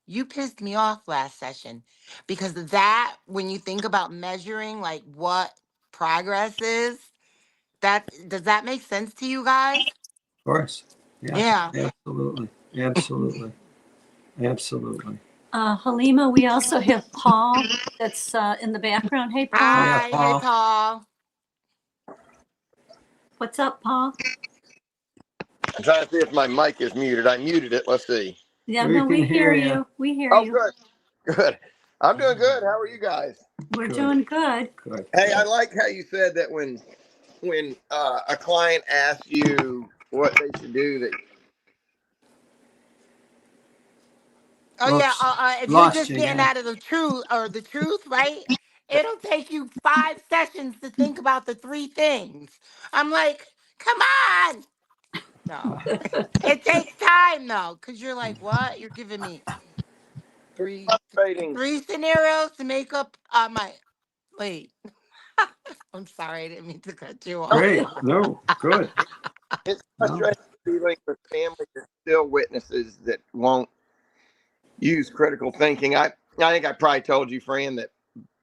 you pissed me off last session. Because that, when you think about measuring like what progress is, does that make sense to you guys?
Of course. Yeah.
Yeah.
Absolutely. Absolutely. Absolutely.
Halima, we also have Paul that's in the background. Hey, Paul.
Hi,
Paul.
hey, Paul.
What's up, Paul?
I'm trying to see if my mic is muted. I muted it. Let's see.
Yeah,
We
no, we
can
hear
hear
you. We hear
Oh,
you.
good. Good. I'm doing good. How are you guys?
We're
Good.
doing good.
Good.
Hey, I like how you said that when a client asks you what they should do, that
Oh yeah,
Oops.
if you're
Lost
just
you
getting
again.
out of the truth, right? it'll take you 5 sessions to think about the 3 things. I'm like, come on. No, it takes time though, because you're like, what? You're giving me three
Frustrating.
three scenarios to make up my. Wait, I'm sorry, I didn't mean to cut you off.
Great. No, good.
It's
No.
frustrating dealing with family that still witnesses that won't use critical thinking. I think I probably told you, Fran, that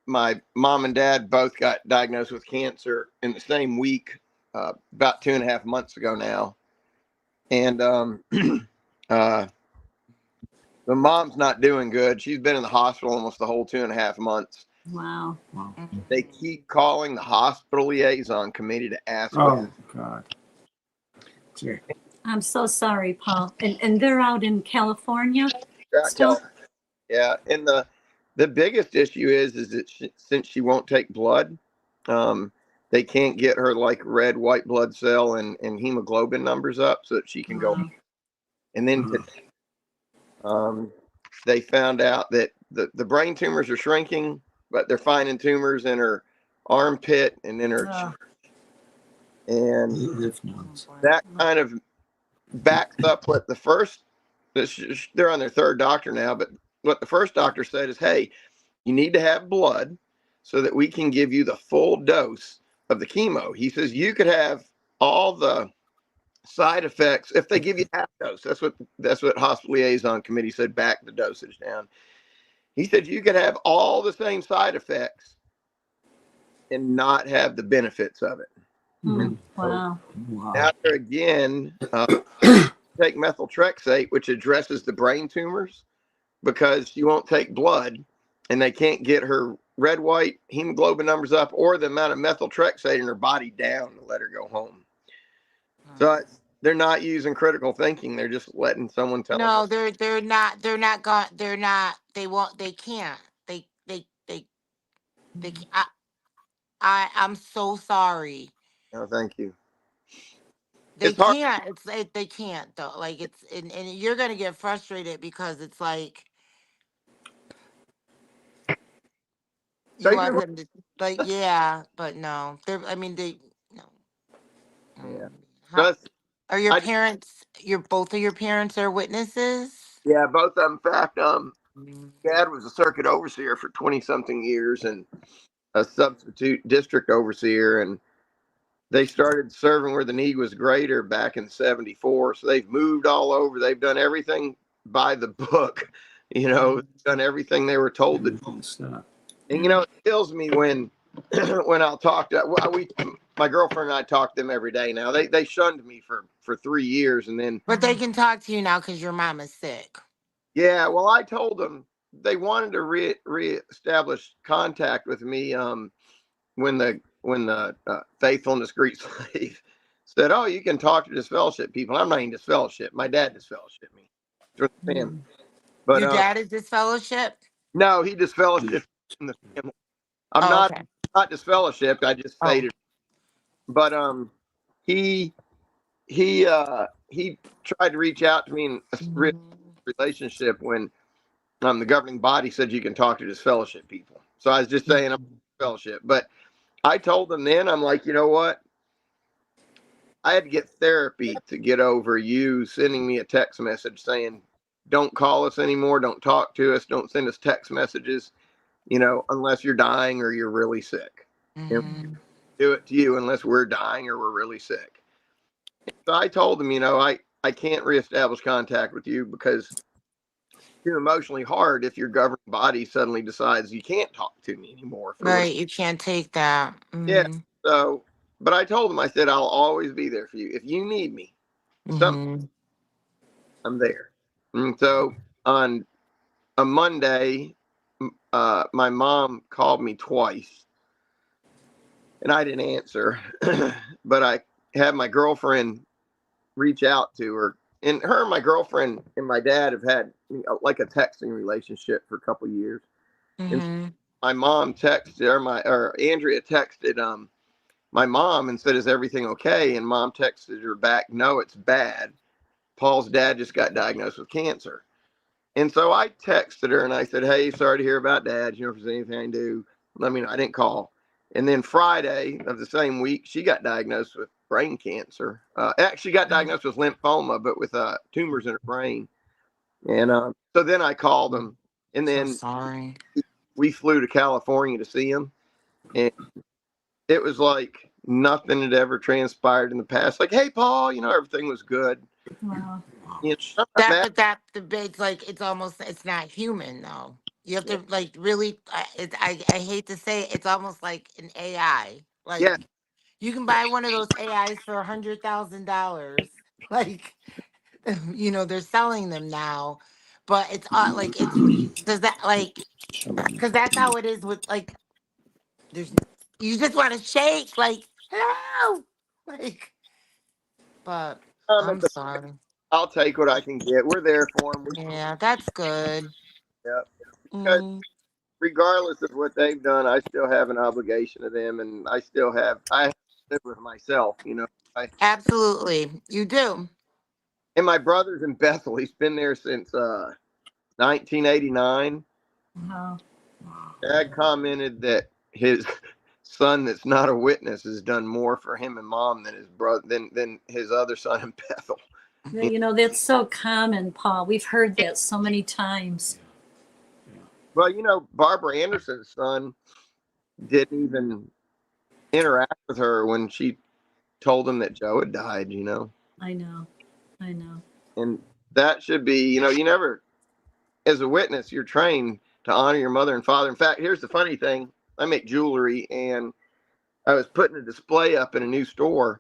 my mom and dad both got diagnosed with cancer in the same week, about 2.5 months ago now. And the mom's not doing good. She's been in the hospital almost the whole 2.5 months.
Wow.
Wow.
They keep calling the hospital liaison committee to ask.
Oh, God. Gee.
I'm so sorry, Paul. And they're out in California
what
still?
Yeah, and the biggest issue is that since she won't take blood, they can't get her like red, white blood cell and hemoglobin numbers up so that she can go.
Wow.
And then they found out that the brain tumors are shrinking, but they're finding tumors in her armpit and in her
Ugh.
and
Lymph nodes.
that kind of backs up what the first. They're on their third doctor now, but what the first doctor said is, hey, you need to have blood so that we can give you the full dose of the chemo. He says you could have all the side effects if they give you half dose. That's what hospital liaison committee said, back the dosage down. He said you could have all the same side effects and not have the benefits of it.
Mm. Wow.
Wow.
Now again, take methotrexate, which addresses the brain tumors, because she won't take blood and they can't get her red, white hemoglobin numbers up or the amount of methotrexate in her body down to let her go home. So they're not using critical thinking. They're just letting someone tell
No,
them.
they're not. They're not going. They're not. They won't. They can't. They. I'm so sorry.
No, thank you.
They
It's hard.
can't. They can't though. Like it's and you're gonna get frustrated because it's like you
Say
want
your
them to like yeah, but no. They're. I mean they no.
Yeah.
How,
That's,
are your
I,
parents? Both of your parents are witnesses.
yeah, both of them. In fact,
Mm.
Dad was a circuit overseer for 20 something years and a substitute district overseer. And they started serving where the need was greater back in 74. So they've moved all over. They've done everything by the book, done everything they were told to do.
Stop.
And, it kills me when, when I'll talk to, my girlfriend and I talk to them every day now. They shunned me for 3 years. And then,
But they can talk to you now because your mom is sick.
yeah, well, I told them they wanted to reestablish contact with me, when the faithfulness Greek slave said, "Oh, you can talk to disfellowship people." I'm not even disfellowship. My dad disfellowshipped me from the family, but
Your dad is disfellowship?
no, he disfellowshipped in the family. I'm
Oh,
not
okay.
disfellowshipped. I just faded. But he tried to reach out to me in a relationship when the governing body said you can talk to disfellowship people. So I was just saying I'm disfellowship, but I told them then, I'm like, you know what? I had to get therapy to get over you sending me a text message saying, don't call us anymore. Don't talk to us. Don't send us text messages, unless you're dying or you're really sick.
Mm-hmm.
Do it to you unless we're dying or we're really sick. So I told them, I can't reestablish contact with you because it's too emotionally hard if your governing body suddenly decides you can't talk to me anymore.
Right, you can't take that.
Yeah.
Mm-hmm.
So, but I told them, I said, I'll always be there for you. If you need me,
Mm-hmm.
I'm there. And so on a Monday, my mom called me twice and I didn't answer, but I had my girlfriend reach out to her, and her and my girlfriend and my dad have had like a texting relationship for a couple of years. And
Mm-hmm.
my mom texted or Andrea texted, my mom and said, is everything okay? And mom texted her back, no, it's bad. Paul's dad just got diagnosed with cancer. And so I texted her and I said, hey, sorry to hear about dad. If there's anything I can do. Let me know. I didn't call. And then Friday of the same week, she got diagnosed with brain cancer. Actually, got diagnosed with lymphoma, but with tumors in her brain. And so then I called them, and
So
then
sorry.
we flew to California to see him. And it was like nothing had ever transpired in the past. Like, hey, Paul, everything was good.
Wow.
I'm not mad.
But that debate's like it's not human though. You have to like really. I hate to say it, it's almost like an AI.
Yeah,
Like you can buy one of those AIs for $100,000. Like they're selling them now, but it's like it's does that like because that's how it is with like there's you just want to shake like hello like but
at
I'm
the,
sorry.
I'll take what I can get. We're there for him.
Yeah, that's good.
Yeah. Because
Mm,
regardless of what they've done, I still have an obligation to them, and I have to live with myself.
absolutely, you do.
And my brother's in Bethel. He's been there since 1989.
Wow.
Dad commented that his son, that's not a witness, has done more for him and mom than his brother than his other son in Bethel.
That's so common, Paul. We've heard that so many times.
Well, Barbara Anderson's son didn't even interact with her when she told him that Joe had died.
I know. I know.
And that should be, you never, as a witness, you're trained to honor your mother and father. In fact, here's the funny thing. I make jewelry, and I was putting a display up in a new store,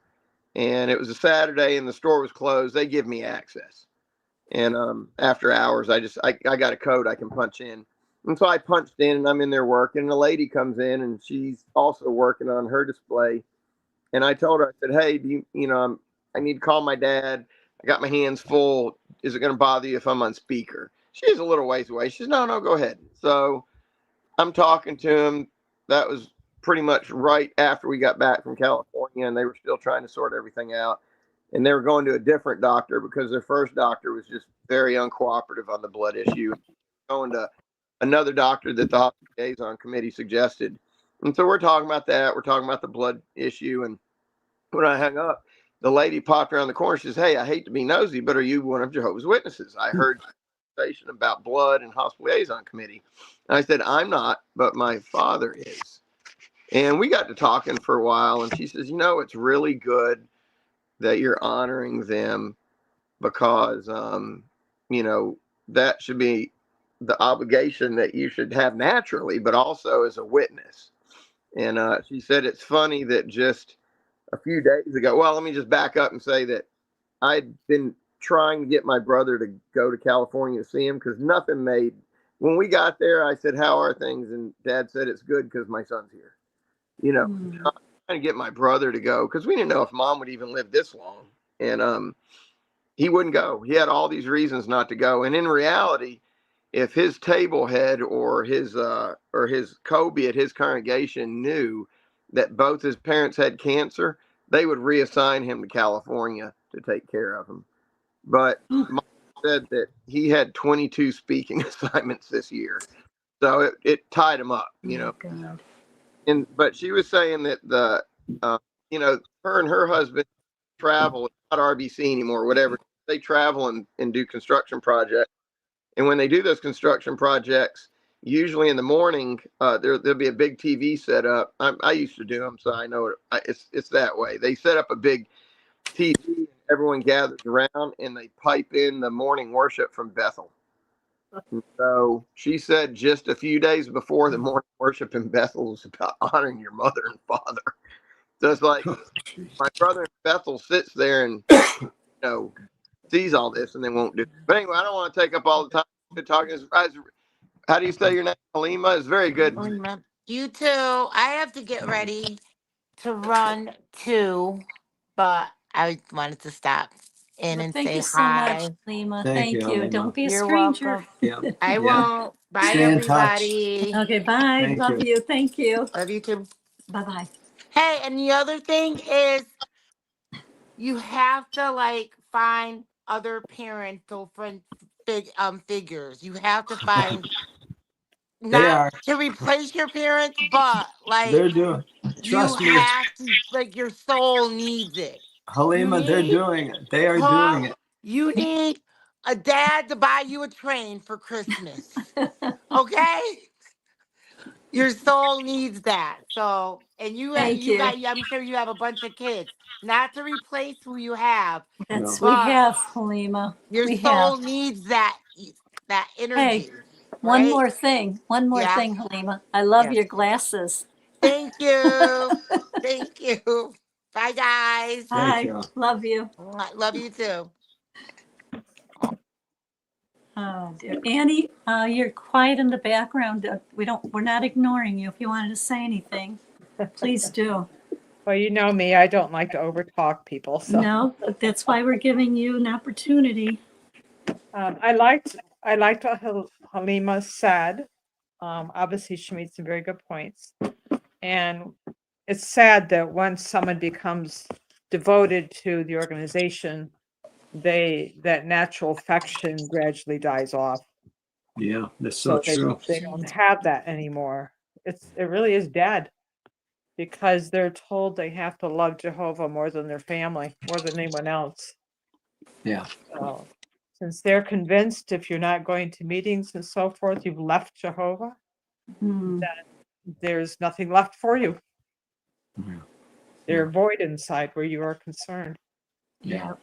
and it was a Saturday and the store was closed. They give me access. And after hours, I got a code I can punch in. And so I punched in, and I'm in there working. And a lady comes in, and she's also working on her display. And I told her, I said, hey, I need to call my dad. I got my hands full. Is it going to bother you if I'm on speaker? She's a little ways away. She says, no, go ahead. So I'm talking to him. That was pretty much right after we got back from California, and they were still trying to sort everything out. And they were going to a different doctor because their first doctor was just very uncooperative on the blood issue. Going to another doctor that the hospital liaison committee suggested. And so we're talking about that. We're talking about the blood issue. And when I hung up, the lady popped around the corner. She says, hey, I hate to be nosy, but are you one of Jehovah's Witnesses? I heard conversation about blood and hospital liaison committee. And I said, I'm not, but my father is. And we got to talking for a while. And she says, it's really good that you're honoring them because, that should be the obligation that you should have naturally, but also as a witness. And she said, it's funny that just a few days ago, well, let me just back up and say that I'd been trying to get my brother to go to California to see him because nothing made. When we got there, I said, how are things? And Dad said, it's good because my son's here. I'm trying to get my brother to go because we didn't know if mom would even live this long. And he wouldn't go. He had all these reasons not to go. And in reality, if his table head or his Kobe at his congregation knew that both his parents had cancer, they would reassign him to California to take care of him. But mom said that he had 22 speaking assignments this year, so it tied him up,
God.
But she was saying that her and her husband travel, not RBC anymore, whatever. They travel and do construction projects. And when they do those construction projects, usually in the morning, there'll be a big TV set up. I used to do them, so I know it's that way. They set up a big TV, and everyone gathers around, and they pipe in the morning worship from Bethel. And so she said just a few days before the morning worship in Bethel was about honoring your mother and father. So it's like my brother in Bethel sits there and sees all this and they won't do it. But anyway, I don't want to take up all the time. Good talking. How do you say your name? Halima is very good.
You too. I have to get ready to run too, but I wanted to stop in
Well,
and
thank
say
you so much,
hi.
Lima.
Thank
Thank
you,
you.
Lima.
Don't be a
You're
stranger.
welcome. I
Yeah.
won't. Bye,
Stay in touch.
everybody.
Okay, bye.
Thank
Love
you.
you. Thank you.
Love you too.
Bye-bye.
Hey, and the other thing is you have to like find other parental figures. You have to find not to replace your parents, but
They're
like
doing.
you
Trust me,
have to, like your soul needs it. You
Halima. They're
need,
doing it. They are
huh?
doing it.
You need a dad to buy you a train for Christmas. Okay? Your soul needs that. So, and
Thank
you
you.
got, I'm sure you have a bunch of kids. Not to replace who you have,
No.
We
but
have, Halima.
your
We have.
soul needs that
Hey,
energy,
one
right?
more thing. One more
Yeah.
thing, Halima. I love
Yes.
your glasses.
Thank you. Thank you. Bye, guys.
Thank
Hi.
you.
Love you.
Love you too.
Oh dear. Annie, you're quiet in the background. We're not ignoring you. If you wanted to say anything, please do.
Well, you know me, I don't like to overtalk people. So
No, but that's why we're giving you an opportunity.
I liked what Halima said. Obviously, she made some very good points. And it's sad that once someone becomes devoted to the organization, that natural affection gradually dies off.
Yeah, that's so true.
They don't have that anymore. It really is dead because they're told they have to love Jehovah more than their family, more than anyone else.
Yeah.
So, since they're convinced if you're not going to meetings and so forth, you've left Jehovah,
Hmm.
there's nothing left for you.
Yeah.
They're void inside where you are concerned.
Yeah.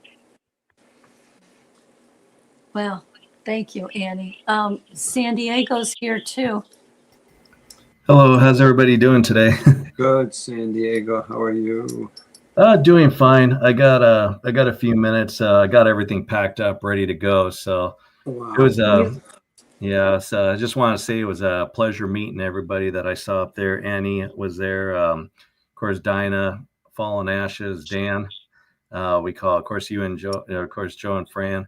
Well, thank you, Annie. San Diego's here too.
Hello, how's everybody doing today?
Good, San Diego. How are you?
Doing fine. I got a few minutes. I got everything packed up, ready to go. So
Wow.
it was yeah. So I just want to say it was a pleasure meeting everybody that I saw up there. Annie was there. Of course, Dinah, Fallen Ashes, Dan. We call, of course, you and Joe. Of course, Joe and Fran.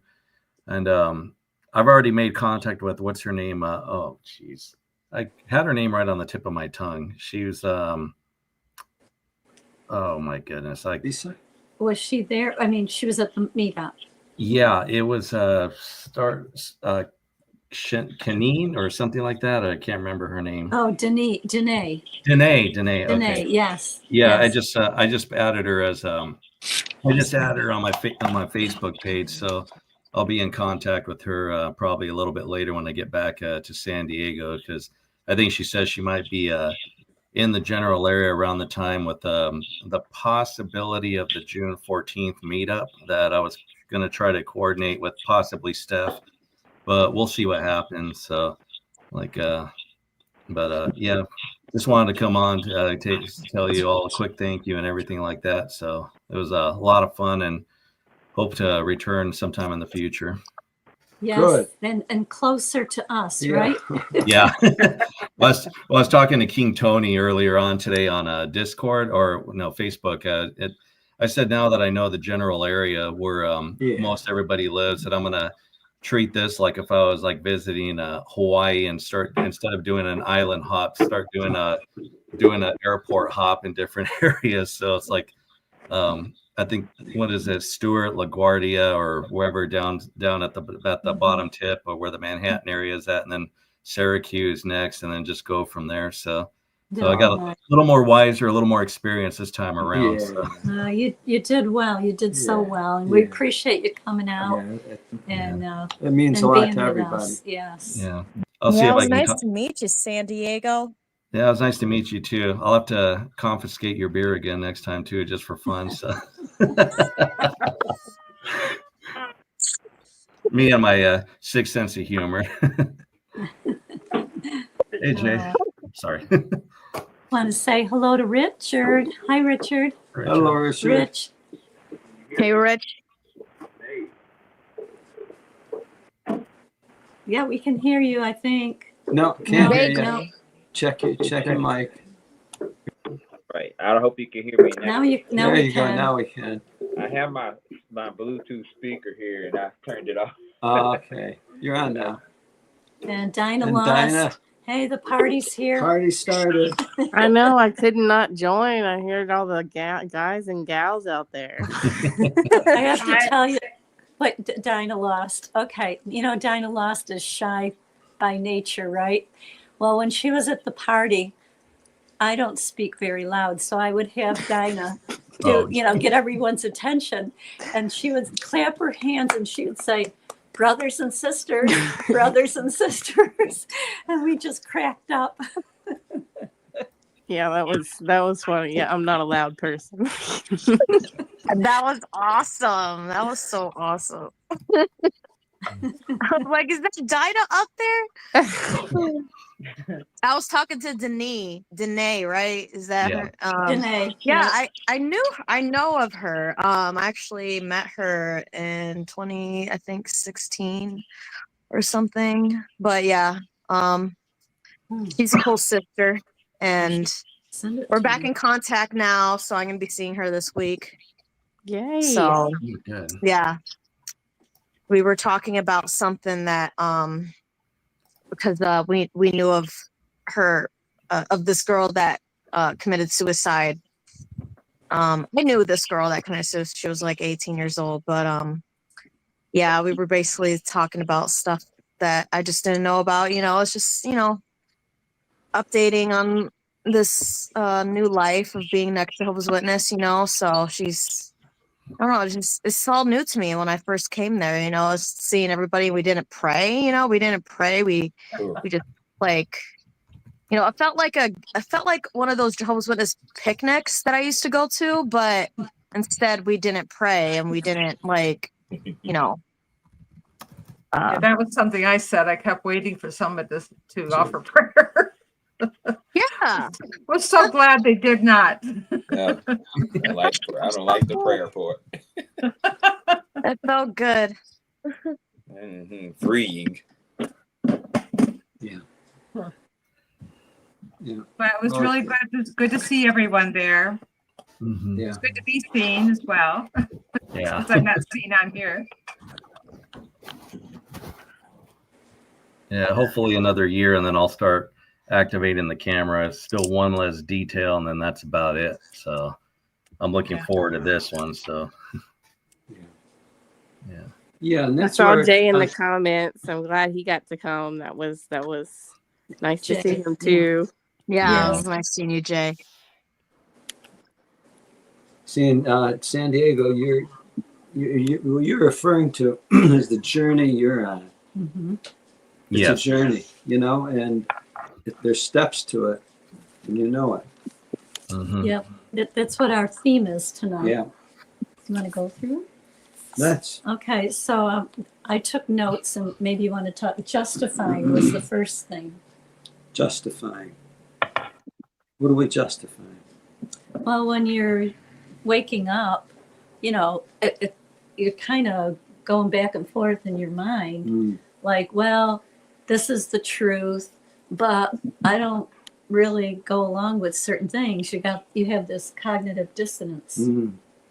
And I've already made contact with what's her name. Oh, geez. I had her name right on the tip of my tongue. She was, oh my goodness.
Lisa?
Was she there? I mean, she was at the meetup.
Yeah, it was Kaneen or something like that. I can't remember her name.
Oh, Danae.
Danae. Okay.
Yes.
Yeah,
Yes.
I just added her as I just added her on my Facebook page. So I'll be in contact with her probably a little bit later when I get back to San Diego, because I think she says she might be in the general area around the time with the possibility of the June 14th meetup that I was going to try to coordinate with possibly Steph, but we'll see what happens. So yeah, just wanted to come on to tell you all a quick thank you and everything like that. So it was a lot of fun and hope to return sometime in the future.
Yes.
Good.
And closer to us,
Yeah.
right?
Yeah. I was talking to King Tony earlier on today on Discord or no Facebook. I said now that I know the general area where most everybody lives, that I'm gonna treat this like if I was like visiting Hawaii and start, instead of doing an island hop, start doing an airport hop in different areas. So it's like I think, what is it, Stuart, LaGuardia, or wherever down at the bottom tip of where the Manhattan area is at, and then Syracuse next, and then just go from there. So I got a little more wiser, a little more experience this time around.
Yeah.
So.
You did well. You did so well, and we appreciate you coming out and
it means
and
a lot
being
to
with
everybody.
us. Yes.
Yeah. I'll see if
Well,
I
it was
can.
nice to meet you, San Diego.
Yeah, it was nice to meet you too. I'll have to confiscate your beer again next time too, just for fun. So me and my sixth sense of humor. Hey Jay, sorry.
Want to say hello to Richard? Hi, Richard.
Hello, Richard.
Rich.
Hey, Rich.
Yeah, we can hear you, I think.
No, can't hear you.
No.
Check your mic.
Right. I hope you can hear me now.
Now
there
we
you
can.
go. Now we can.
I have my Bluetooth speaker here and I turned it off.
Okay, you're on now.
And Dinah
And
lost.
Dinah.
Hey, the party's here.
Party started.
I know. I could not join. I heard all the guys and gals out there.
I have to tell you what Dinah lost. Okay. You know, Dinah lost is shy by nature, right? Well, when she was at the party, I don't speak very loud, so I would have Dinah do, get everyone's attention. And she would clap her hands and she would say, brothers and sisters, brothers and sisters. And we just cracked up.
Yeah, that was funny. Yeah, I'm not a loud person.
That was awesome. That was so awesome. I was like, is that Dinah up there? I was talking to Danae, right? Is that her?
Danae.
Yeah, I know of her. I actually met her in 2016 or something. But yeah, she's a cool sister, and we're back in contact now. So I'm gonna be seeing her this week.
Yay!
So
Good.
yeah, we were talking about something that because we knew of her of this girl that committed suicide. I knew this girl that committed suicide. She was like 18 years old, but yeah, we were basically talking about stuff that I just didn't know about. It's just updating on this new life of being next to Jehovah's Witness. So she's, I don't know, it's all new to me when I first came there. It's seeing everybody. We didn't pray. We didn't pray. We just like. I felt like one of those Jehovah's Witness picnics that I used to go to, but instead we didn't pray and we didn't
Yeah, that was something I said. I kept waiting for someone to offer prayer.
Yeah.
We're so glad they did not.
No, I don't like the prayer part.
That felt good.
Freeing.
Yeah.
But it was really good. It's good to see everyone there.
Mm-hmm.
It's good to be seen as well.
Yeah.
Since I'm not seen on here.
Yeah, hopefully another year, and then I'll start activating the camera. It's still one less detail, and then that's about it. So I'm looking forward to this one. So
yeah, and
I
that's
saw
where
Jay in the comments. I'm glad he got to come. That was nice to see him too.
Yeah, it was nice seeing you, Jay.
seeing San Diego. You're referring to as the journey you're on.
Mm-hmm.
It's a journey, and there's steps to it, and you know it.
Mm-hmm.
Yep. That's what our theme is tonight.
Yeah.
You want to go through?
Let's.
Okay, so I took notes, and maybe you want to talk. Justifying was the first thing.
Justifying. What are we justifying?
Well, when you're waking up, you're kind of going back and forth in your mind. Like, well, this is the truth, but I don't really go along with certain things. You have this cognitive dissonance.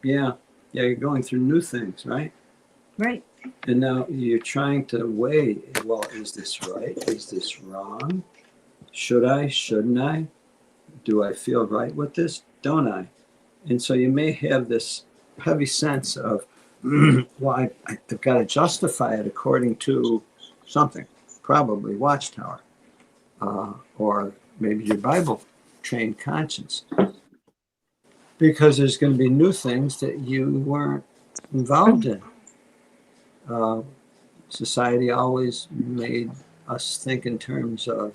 Yeah, you're going through new things, right?
Right.
And now you're trying to weigh, well, is this right? Is this wrong? Should I? Shouldn't I? Do I feel right with this? Don't I? And so you may have this heavy sense of, well, I've got to justify it according to something, probably Watchtower, or maybe your Bible-trained conscience. Because there's going to be new things that you weren't involved in. Society always made us think in terms of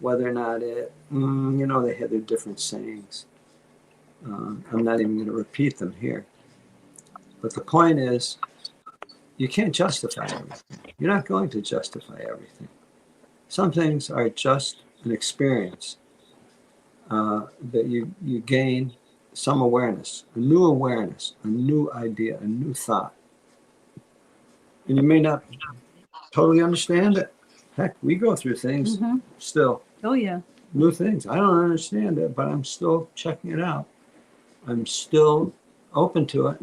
whether or not it, they had their different sayings. I'm not even going to repeat them here. But the point is, you can't justify everything. You're not going to justify everything. Some things are just an experience that you gain some awareness, a new idea, a new thought. And you may not totally understand it. Heck, we go through things still.
Oh, yeah.
New things. I don't understand it, but I'm still checking it out. I'm still open to it.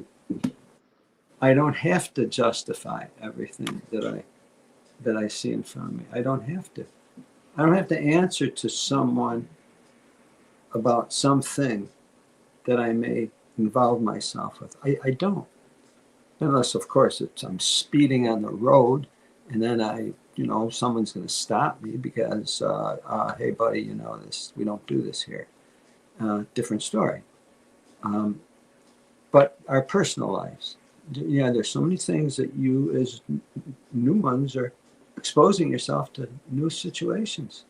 I don't have to justify everything that I see in front of me. I don't have to. I don't have to answer to someone about something that I may involve myself with. I don't. Unless, of course, I'm speeding on the road and then I, someone's going to stop me because, hey, buddy, we don't do this here. Different story. But our personal lives, there's so many things that you, as new ones, are exposing yourself to new situations.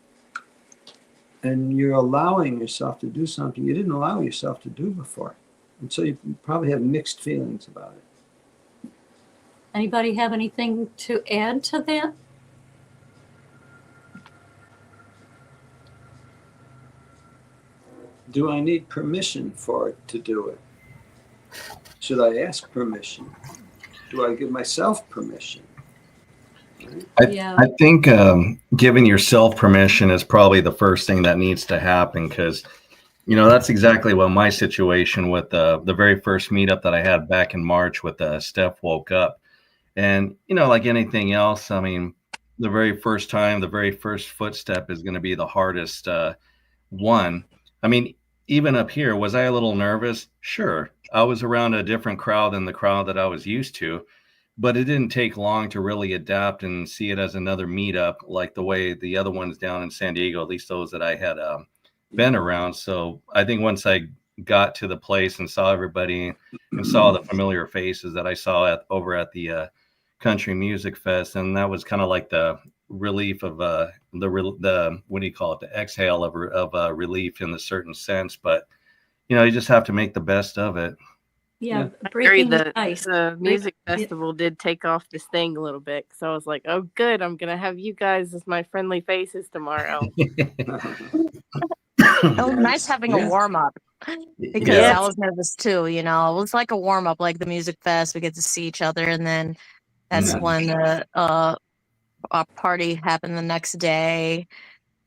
And you're allowing yourself to do something you didn't allow yourself to do before. And so you probably have mixed feelings about it.
Anybody have anything to add to that?
Do I need permission for it to do it? Should I ask permission? Do I give myself permission?
I think giving yourself permission is probably the first thing that needs to happen, because that's exactly what my situation with the very first meetup that I had back in March with Steph Woke Up. And like anything else, I mean, the very first time, the very first footstep is going to be the hardest one. I mean, even up here, was I a little nervous? Sure. I was around a different crowd than the crowd that I was used to. But it didn't take long to really adapt and see it as another meetup, like the way the other ones down in San Diego, at least those that I had been around. So I think once I got to the place and saw everybody and saw the familiar faces that I saw over at the Country Music Fest, and that was kind of like the relief of the what do you call it, the exhale of relief in a certain sense. But you just have to make the best of it.
Yeah,
the music festival did take off this thing a little bit. So I was like, oh, good. I'm going to have you guys as my friendly faces tomorrow.
It was nice having a warm up because I was nervous too. It was like a warm up, like the music fest. We get to see each other. And then that's when the party happened the next day.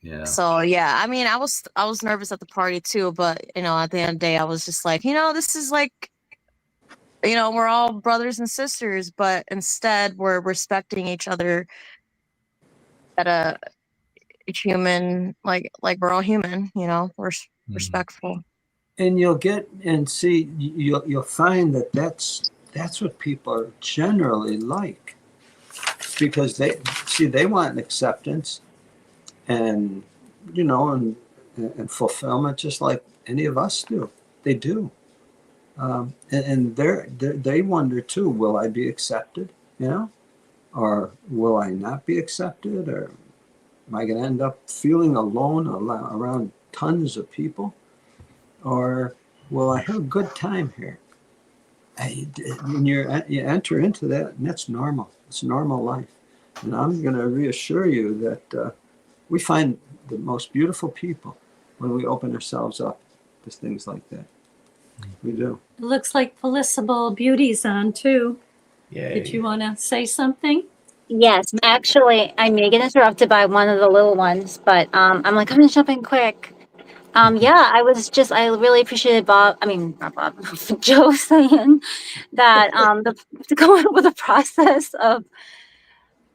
Yeah. So I mean, I was nervous at the party too. But, at the end of the day, I was just like, this is like, we're all brothers and sisters, but instead we're respecting each other at human, like we're all human, we're respectful.
And you'll find that that's what people are generally like, because they want acceptance and, and fulfillment, just like any of us do. They do. And they wonder too, will I be accepted, or will I not be accepted, or am I going to end up feeling alone around tons of people, or will I have a good time here? When you enter into that, and that's normal. It's normal life. And I'm going to reassure you that we find the most beautiful people when we open ourselves up to things like that. We do.
It looks like Felicitable Beauty's on too.
Yay.
Did you want to say something?
Yes, actually, I may get interrupted by one of the little ones, but I'm like, I'm gonna jump in quick. I really appreciated Joe saying that to go up with the process of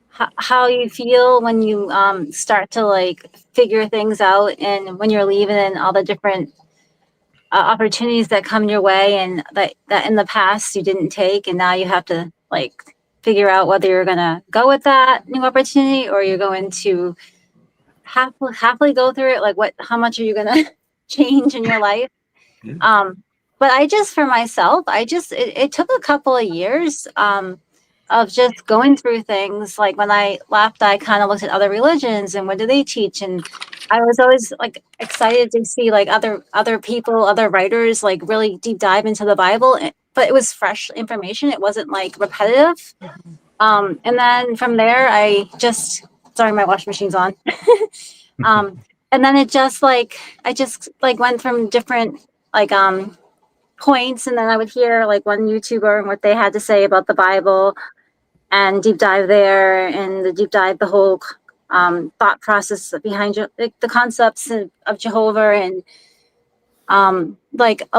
how you feel when you start to figure things out, and when you're leaving, and all the different opportunities that come your way, and that in the past you didn't take, and now you have to figure out whether you're going to go with that new opportunity, or you're going to happily go through it. How much are you going to change in your life? Yeah. But for myself, it took a couple of years of just going through things. Like when I left, I kind of looked at other religions and what do they teach, and I was always excited to see other people, other writers really deep dive into the Bible, but it was fresh information. It wasn't repetitive. And then from there, sorry, my washing machine's on. And then it just I went from different points, and then I would hear one YouTuber and what they had to say about the Bible, and deep dive there, and the deep dive the whole thought process behind the concepts of Jehovah, and a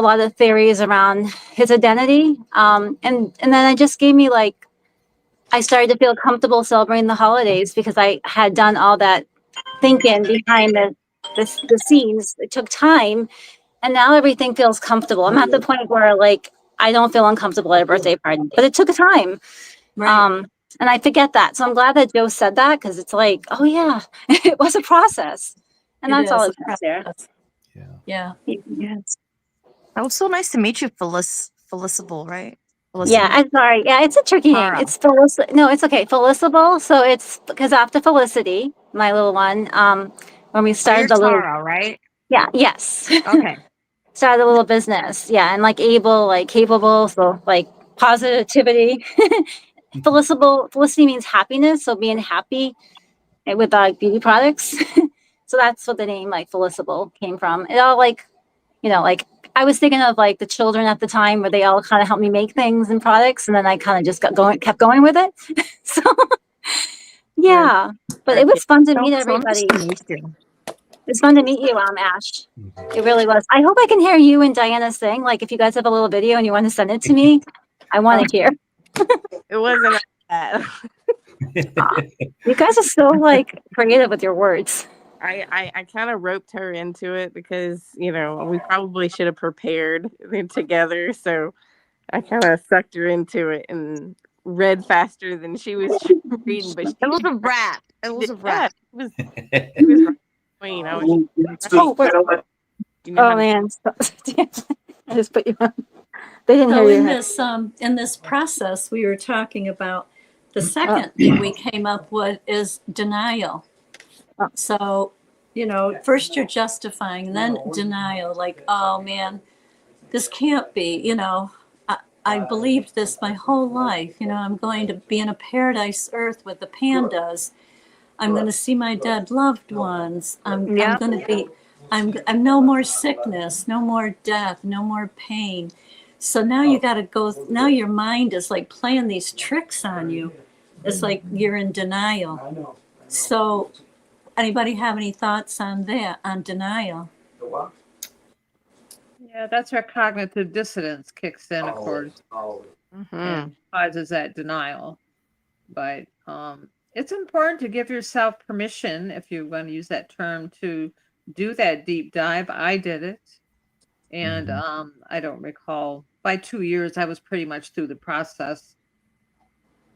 lot of theories around his identity, and then it just gave me I started to feel comfortable celebrating the holidays, because I had done all that thinking behind the scenes. It took time, and now everything feels comfortable. I'm at the point where I don't feel uncomfortable at a birthday party, but it took time.
Right.
And I forget that. So I'm glad that Joe said that, because it's like, oh yeah, it was a process. And that's all
is
it
a
is there.
process. Yeah.
Yes. That was so nice to meet you, Felicable, right?
Yeah, I'm sorry. Yeah, it's a tricky name.
Tara.
It's No, it's okay. Felicable. So it's because after Felicity, my little one, when we
Oh,
started
you're
the little,
Tara, right?
yeah, yes.
Okay.
Started a little business. Yeah. And like able, like capable. So like positivity. Felicity means happiness. So being happy with beauty products. So that's what the name like Felicable came from. It all like, like I was thinking of like the children at the time where they all kind of helped me make things and products. And then I kind of just kept going with it. So yeah, but it was fun to meet
So nice
everybody.
to meet you.
It's fun to meet you, Ash. It really was. I hope I can hear you and Diana sing. Like if you guys have a little video and you want to send it to me, I want to hear.
It wasn't like that.
You guys are so like creative with your words.
I kind of roped her into it because, we probably should have prepared together. So I kind of sucked her into it and read faster than she was reading. But
It was a rat. It was a rat.
It was right. Queen. I was.
Oh man, I just put you on. They didn't
So
hear
in
you.
this process, we were talking about the second thing we came up with is denial. So, first you're justifying, then denial, like, oh man, this can't be, I believed this my whole life, I'm going to be in a paradise earth with the pandas. I'm going to see my dead loved ones. I'm going to be, I'm no more sickness, no more death, no more pain. So now you got to go, now your mind is like playing these tricks on you. It's like you're in denial. So anybody have any thoughts on that, on denial?
Yeah, that's where cognitive dissonance kicks in, of course, and causes that denial. But it's important to give yourself permission, if you want to use that term, to do that deep dive. I did it. And I don't recall, by 2 years, I was pretty much through the process.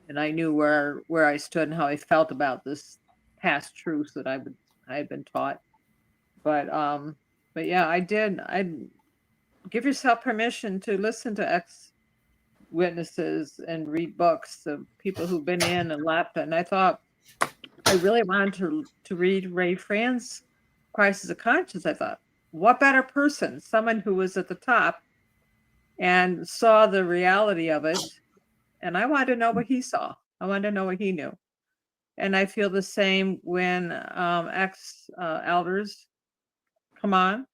And I knew where I stood and how I felt about this past truth that I had been taught. But yeah, I did. I give yourself permission to listen to ex-witnesses and read books of people who've been in and left. And I thought I really wanted to read Ray Fran's Crisis of Conscience. I thought, what better person? Someone who was at the top and saw the reality of it. And I wanted to know what he saw. I wanted to know what he knew. And I feel the same when ex-elders come on,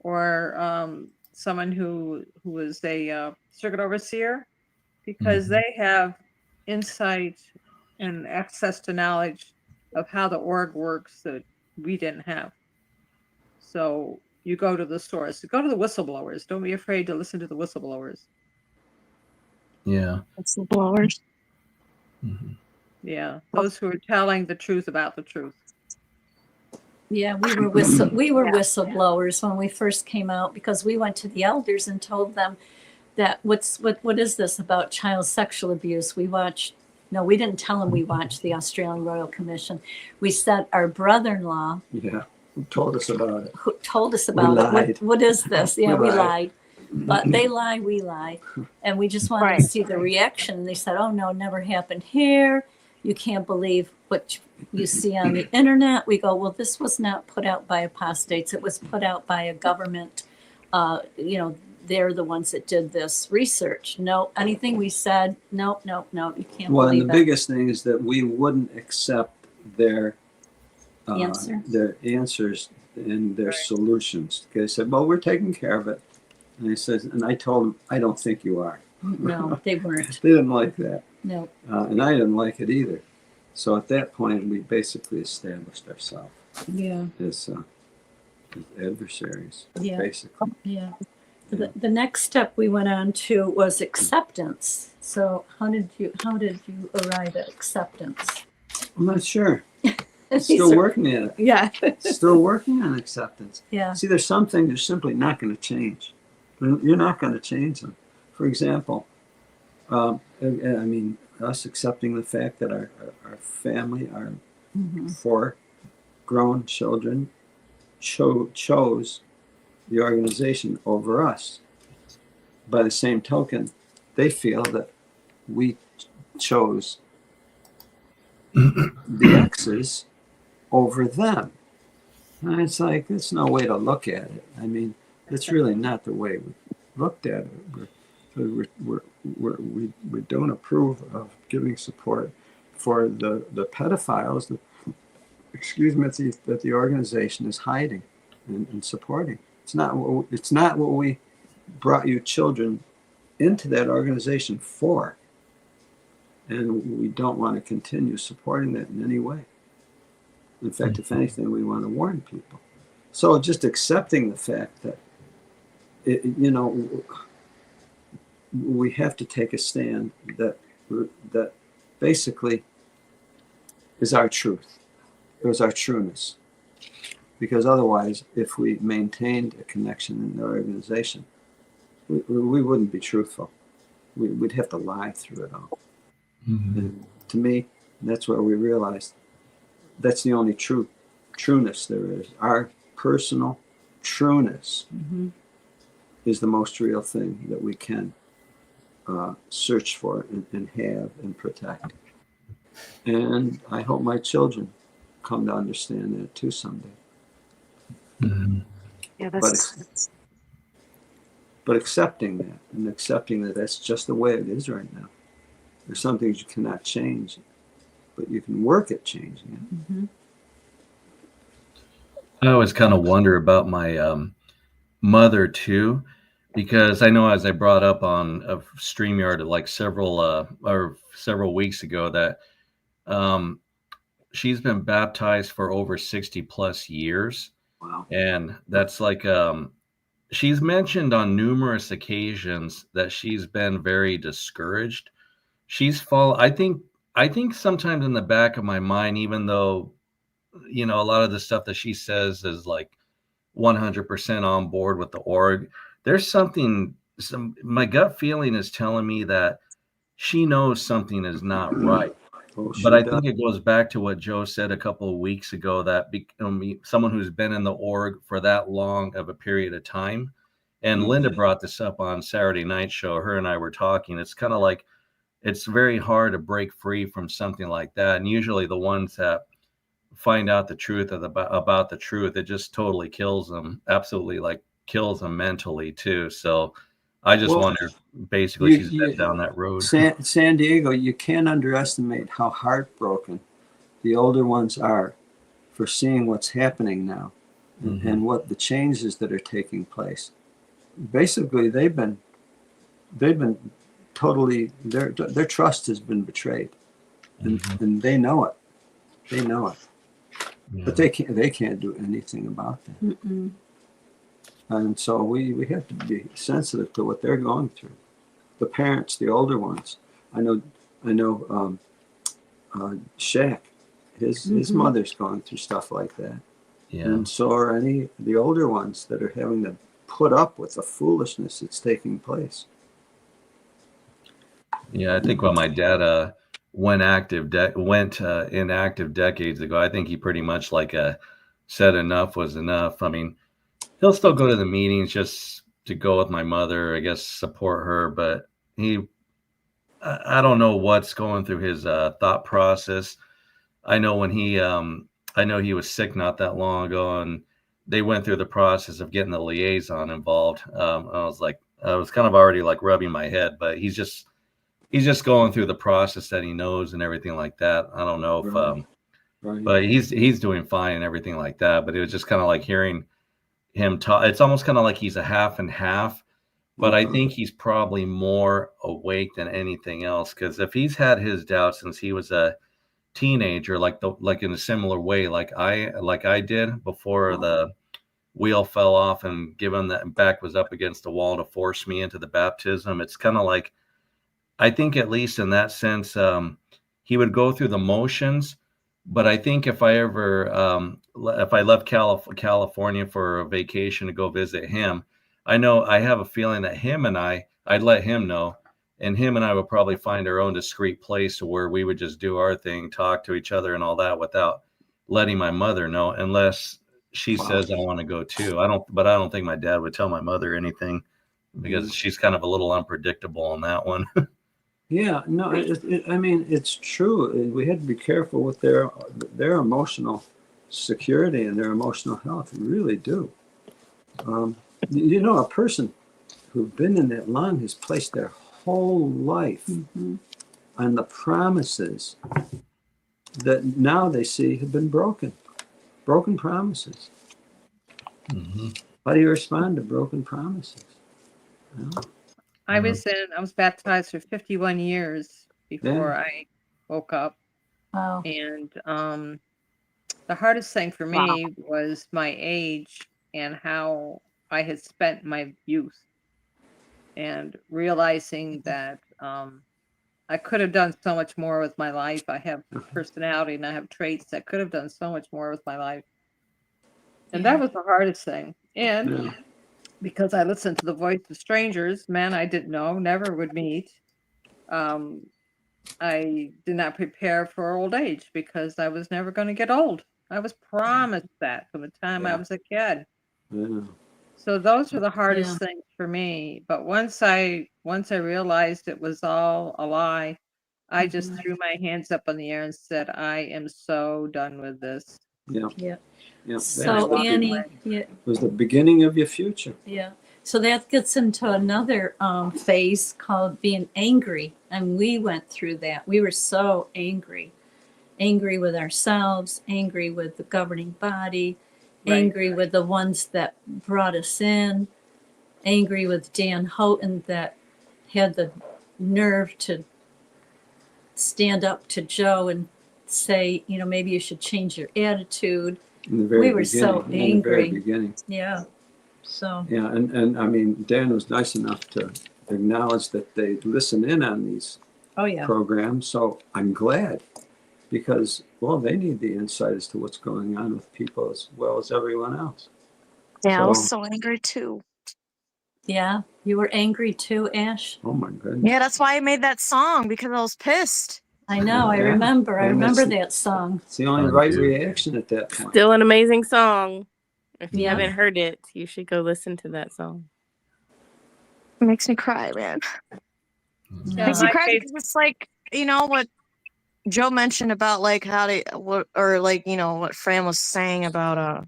or someone who was a circuit overseer, because they have insight and access to knowledge of how the org works that we didn't have. So you go to the source. Go to the whistleblowers. Don't be afraid to listen to the whistleblowers.
Yeah.
Whistleblowers.
Yeah, those who are telling the truth about the truth.
Yeah, we were whistleblowers when we first came out, because we went to the elders and told them that what is this about child sexual abuse? We didn't tell them we watched the Australian Royal Commission. We said our brother-in-law
who told us about it.
What is this? Yeah, we lied. But they lie, we lie. And we just wanted to see the reaction. And they said, oh no, never happened here. You can't believe what you see on the internet. We go, well, this was not put out by apostates. It was put out by a government. They're the ones that did this research. No, anything we said, no, you can't
Well,
believe
and the biggest thing is that we wouldn't accept their answers and their solutions. They said, well, we're taking care of it. And I told them, I don't think you are.
No, they weren't.
They didn't like that.
No.
And I didn't like it either. So at that point, we basically established ourselves as adversaries, basically.
Yeah. The next step we went on to was acceptance. So how did you arrive at acceptance?
I'm not sure. Still working at it.
Yeah.
Still working on acceptance.
Yeah.
See, there's some things you're simply not going to change. You're not going to change them. For example, us accepting the fact that our family, our
Mm-hmm.
4 grown children chose the organization over us. By the same token, they feel that we chose the X's over them. And it's like, it's no way to look at it. I mean, it's really not the way we looked at it. We don't approve of giving support for the pedophiles that the organization is hiding and supporting. It's not what we brought you children into that organization for. And we don't want to continue supporting that in any way. In fact, if anything, we want to warn people. So just accepting the fact that, we have to take a stand that basically is our truth. It was our trueness. Because otherwise, if we maintained a connection in the organization, we wouldn't be truthful. We'd have to lie through it all. Mm-hmm. And to me, that's where we realized that's the only trueness there is. Our personal trueness mm-hmm. is the most real thing that we can search for and have and protect. And I hope my children come to understand that too someday. Mm-hmm.
Yeah,
but accepting that and accepting that that's just the way it is right now. There's some things you cannot change, but you can work at changing it. Mm-hmm.
I always kind of wonder about my mother too, because I know as I brought up on a StreamYard like several weeks ago that she's been baptized for over 60 plus years.
Wow.
And that's like she's mentioned on numerous occasions that she's been very discouraged. I think sometimes in the back of my mind, even though, a lot of the stuff that she says is like 100% on board with the org, there's my gut feeling is telling me that she knows something is not right. But I think it goes back to what Joe said a couple of weeks ago, that someone who's been in the org for that long of a period of time, and Linda brought this up on Saturday Night Show. Her and I were talking. It's kind of like it's very hard to break free from something like that. And usually the ones that find out the truth about the truth, it just totally kills them. Absolutely, like kills them mentally too. So I just wonder, basically, she's been down that road.
San Diego, you can't underestimate how heartbroken the older ones are for seeing what's happening now mm-hmm. and what the changes that are taking place. Basically, they've been totally, their trust has been betrayed, mm-hmm. and they know it. They know it, yeah. But they can't do anything about that. Mm-mm. And so we have to be sensitive to what they're going through. The parents, the older ones. I know. Shaq, his mother's going through stuff like that.
Yeah.
And so are the older ones that are having to put up with the foolishness that's taking place.
Yeah, I think when my dad went inactive decades ago, I think he pretty much said enough was enough. I mean, he'll still go to the meetings just to go with my mother, I guess, support her. But I don't know what's going through his thought process. I know when he was sick not that long ago, and they went through the process of getting the liaison involved. I was kind of already rubbing my head, but he's just going through the process that he knows and everything like that. I don't know if,
right.
But he's doing fine and everything like that. But it was just kind of like hearing him talk. It's almost kind of like he's a half and half, but I think he's probably more awake than anything else. Because if he's had his doubts since he was a teenager, like in a similar way, like I did before the wheel fell off and given that back was up against the wall to force me into the baptism, it's kind of like, I think at least in that sense, he would go through the motions. But I think if I left California for a vacation to go visit him, I have a feeling that I'd let him know. and him and I would probably find our own discreet place where we would just do our thing, talk to each other and all that without letting my mother know, unless she says I want to go too. I don't think my dad would tell my mother anything, because she's kind of a little unpredictable on that one.
Yeah, no, I mean, it's true. We had to be careful with their emotional security and their emotional health. We really do. You know, a person who's been in that long has placed their whole life on the promises that now they see have been broken promises. How do you respond to broken promises? You know?
I was baptized for 51 years before I woke up.
Wow.
And the hardest thing for me was my age and how I had spent my youth, and realizing that I could have done so much more with my life. I have personality and I have traits. I could have done so much more with my life. And that was the hardest thing. And because I listened to the voice of strangers, men I didn't know, never would meet, I did not prepare for old age because I was never going to get old. I was promised that from the time I was a kid. So those were the hardest things for me. But once I realized it was all a lie, I just threw my hands up in the air and said, I am so done with this.
Yeah.
So Annie,
it was the beginning of your future.
Yeah. So that gets into another phase called being angry. And we went through that. We were so angry with ourselves, angry with the governing body, angry with the ones that brought us in, angry with Dan Houghton that had the nerve to stand up to Joe and say, you know, maybe you should change your attitude. We were so angry.
In the very beginning.
Yeah. So.
Yeah, and I mean, Dan was nice enough to acknowledge that they listen in on these programs. So I'm glad, because, well, they need the insight as to what's going on with people as well as everyone else.
Yeah, I was so angry too.
Yeah, you were angry too, Ash?
Oh my goodness.
Yeah, that's why I made that song, because I was pissed.
I know, I remember that song.
It's the only right reaction at that point.
Still an amazing song. If you haven't heard it, you should go listen to that song.
It makes me cry, man. It makes me cry because it's like, you know, what Joe mentioned about like how to, you know, what Fran was saying about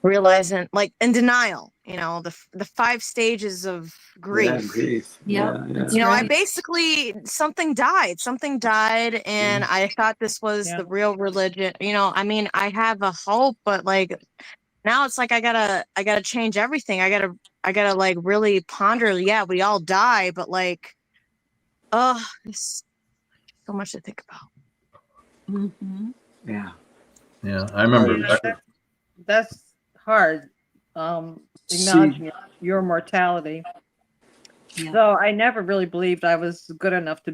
realizing, like, in denial, you know, the 5 stages of grief.
Yeah, grief. Yeah.
You know, I basically, something died, and I thought this was the real religion. You know, I mean, I have a hope, but like now it's like I gotta change everything. I gotta like really ponder. Yeah, we all die, but like, there's so much to think about.
Yeah,
I remember.
That's hard. Acknowledging your mortality. So I never really believed I was good enough to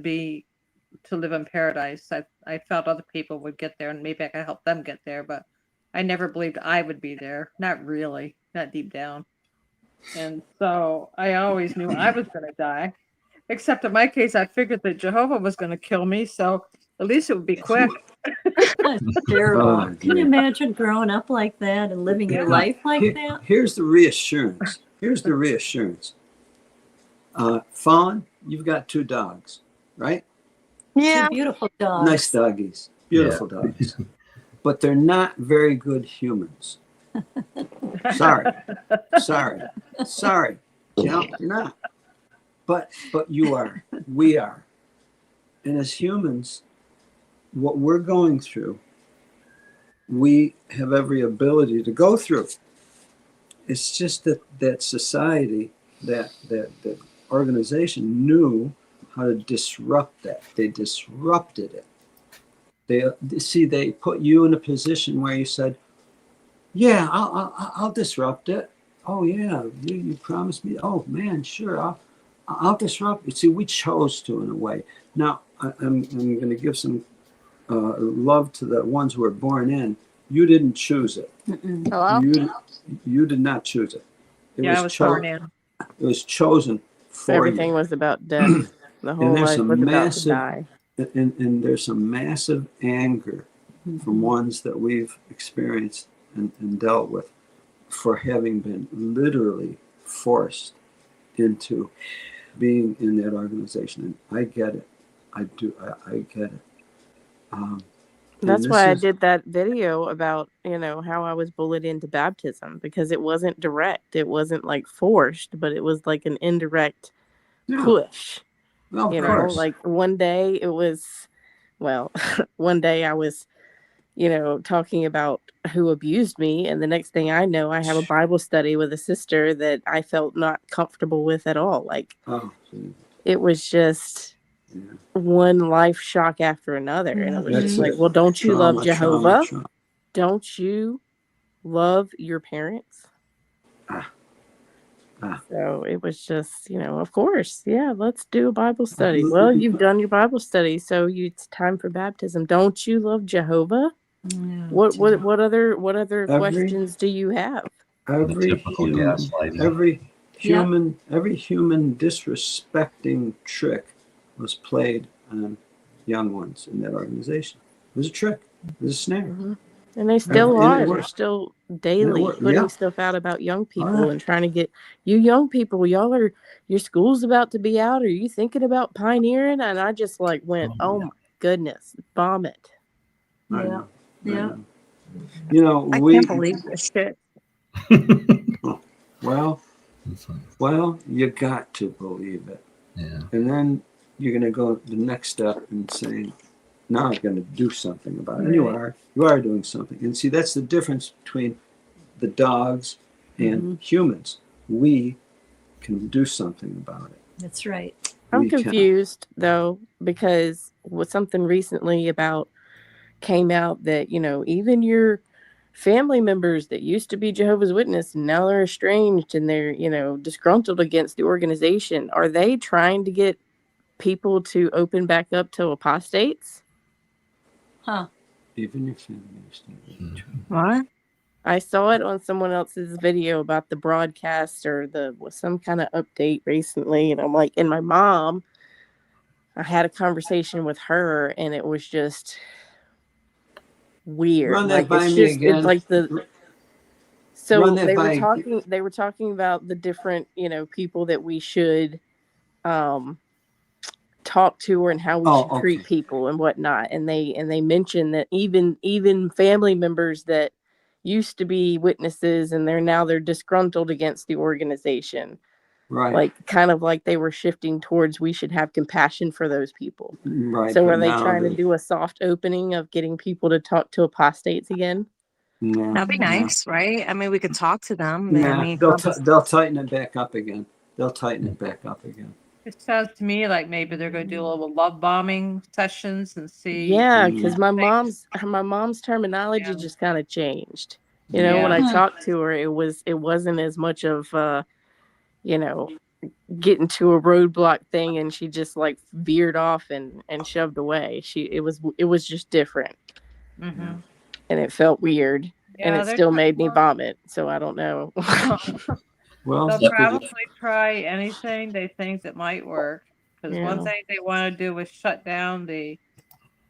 live in paradise. I felt other people would get there, and maybe I could help them get there, but I never believed I would be there. Not really, not deep down. And so I always knew I was going to die. Except in my case, I figured that Jehovah was going to kill me, so at least it would be quick.
That's terrible. Can you imagine growing up like that and living your life like that?
Here's the reassurance. Fawn, you've got 2 dogs, right?
Yeah.
2 beautiful dogs.
Nice doggies. Beautiful doggies. But they're not very good humans. Sorry. Yeah, you're not. But you are. We are. And as humans, what we're going through, we have every ability to go through. It's just that society, that organization knew how to disrupt that. They disrupted it. They put you in a position where you said, yeah, I'll disrupt it. Oh yeah, you promised me. Oh man, sure, I'll disrupt it. See, we chose to, in a way. Now I'm going to give some love to the ones who were born in. You didn't choose it.
Hello?
You did not choose it.
I was born in.
It was chosen for
everything
you.
was about death. The whole
there's
life
a
was about to
massive,
die.
and there's some massive anger from ones that we've experienced and dealt with for having been literally forced into being in that organization. And I get it. I do. I get it.
That's why I did that video about, how I was bullied into baptism, because it wasn't direct. It wasn't like forced, but it was like an indirect push.
Well, of course.
Like one day it was, one day I was, talking about who abused me. And the next thing I know, I have a Bible study with a sister that I felt not comfortable with at all. Like, it was just one life shock after another. And it was just like, well, don't you love Jehovah? Don't you love your parents? So it was just, of course, let's do a Bible study. Well, you've done your Bible study, so it's time for baptism. Don't you love Jehovah? What other questions do you have?
Every human disrespecting trick was played on young ones in that organization. It was a trick. It was a snare.
And they still are. They're still daily putting stuff out about young people and trying to get you young people. Your school's about to be out. Are you thinking about pioneering? And I just went, oh my goodness, vomit.
Yeah.
I
can't believe this shit.
Well, you got to believe it.
Yeah.
And then you're going to go the next step and say, now I'm going to do something about it. And you are doing something. And see, that's the difference between the dogs and humans. We can do something about it.
That's right.
I'm confused though, because with something recently came out that, even your family members that used to be Jehovah's Witness and now they're estranged and they're, disgruntled against the organization. Are they trying to get people to open back up to apostates?
Huh.
Even your family members.
What?
I saw it on someone else's video about the broadcast or some kind of update recently. And I'm like, and my mom, I had a conversation with her and it was just weird.
Run that by me again.
It's like they were talking about the different, people that we should talk to and how we should treat people and whatnot. And they mentioned that even family members that used to be witnesses and they're disgruntled against the organization.
Right.
Like kind of like they were shifting towards we should have compassion for those people.
Right.
So are they trying to do a soft opening of getting people to talk to apostates again?
No.
That'd be nice, right? I mean, we could talk to them.
Yeah, they'll tighten it back up again.
It sounds to me like maybe they're going to do a little love bombing sessions and see.
Yeah, because my mom's terminology just kind of changed. When I talked to her, it wasn't as much of getting to a roadblock thing, and she just veered off and shoved away. It was just different, and it felt weird, and it still made me vomit. So I don't know.
Well,
they'll probably try anything they think that might work. Because one thing they want to do is shut down the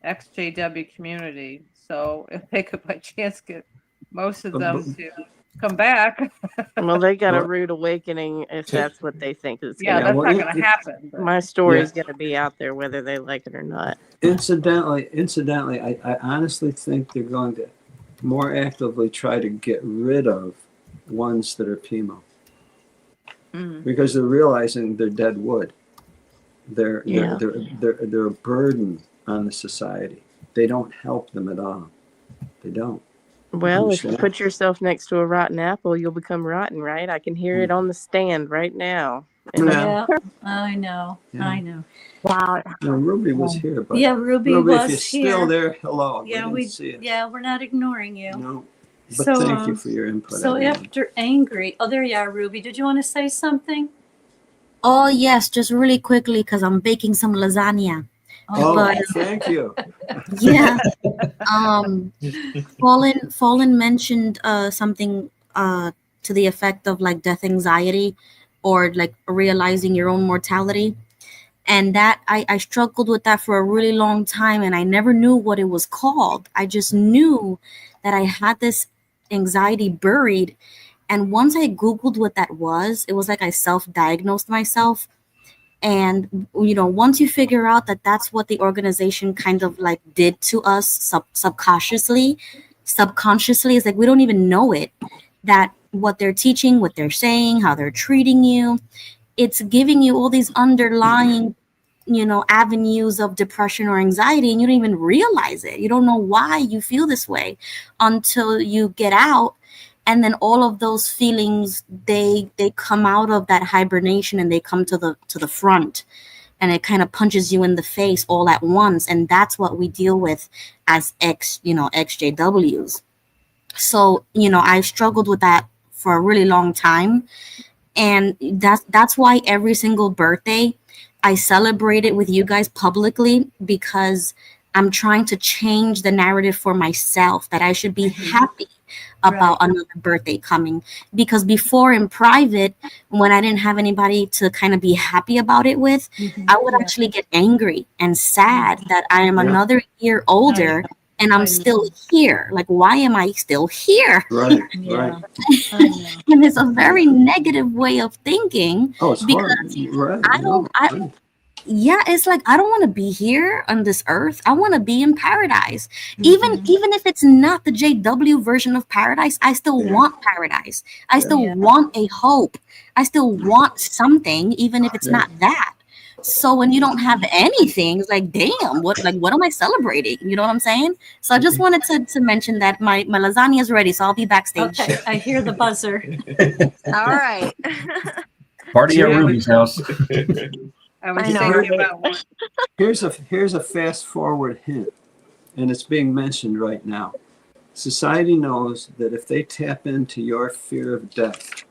ExJW community. So if they could by chance get most of them to come back.
Well, they got a rude awakening if that's what they think is going to
happen. That's not going to happen.
But my story is going to be out there whether they like it or not.
Incidentally, I honestly think they're going to more actively try to get rid of ones that are PIMO. Because they're realizing they're dead wood. They're a burden on the society. They don't help them at all. They don't.
Well, if you put yourself next to a rotten apple, you'll become rotten, right? I can hear it on the stand right now.
Yeah, I know. Yeah. I know.
Wow.
No, Ruby was here, but
Ruby was
if you're still there, hello.
Yeah, we see it. Yeah, we're not ignoring you.
No. But thank you for your input.
So after angry, there you are, Ruby. Did you want to say something?
Oh yes, just really quickly because I'm baking some lasagna.
Thank you.
Yeah. Fallen mentioned something to the effect of death anxiety, or like realizing your own mortality. And that I struggled with that for a really long time, and I never knew what it was called. I just knew that I had this anxiety buried. And once I Googled what that was, it was like I self-diagnosed myself. And once you figure out that that's what the organization kind of like did to us subconsciously, it's like we don't even know it, that what they're teaching, what they're saying, how they're treating you, it's giving you all these underlying avenues of depression or anxiety, and you don't even realize it. You don't know why you feel this way until you get out, and then all of those feelings, they come out of that hibernation and they come to the front, and it kind of punches you in the face all at once. And that's what we deal with as XJWs. So I struggled with that for a really long time, and that's why every single birthday I celebrate it with you guys publicly, because I'm trying to change the narrative for myself that I should be happy about another birthday coming. Because before, in private, when I didn't have anybody to kind of be happy about it with, I would actually get angry and sad that I am another year older and I'm still here. Like, why am I still here?
Right.
And it's a very negative way of thinking.
Oh, it's
because
horrible. Right.
Yeah, it's like I don't want to be here on this earth. I want to be in paradise. Even if it's not the JW version of paradise, I still want paradise. I still want a hope. I still want something, even if it's not that. So when you don't have anything, it's like, damn, what am I celebrating? You know what I'm saying? So I just wanted to mention that my lasagna is ready, so I'll be backstage.
Okay, I hear the buzzer.
All right.
Party at Ruby's house.
I was thinking about one.
Here's a fast forward hint, and it's being mentioned right now. Society knows that if they tap into your fear of death,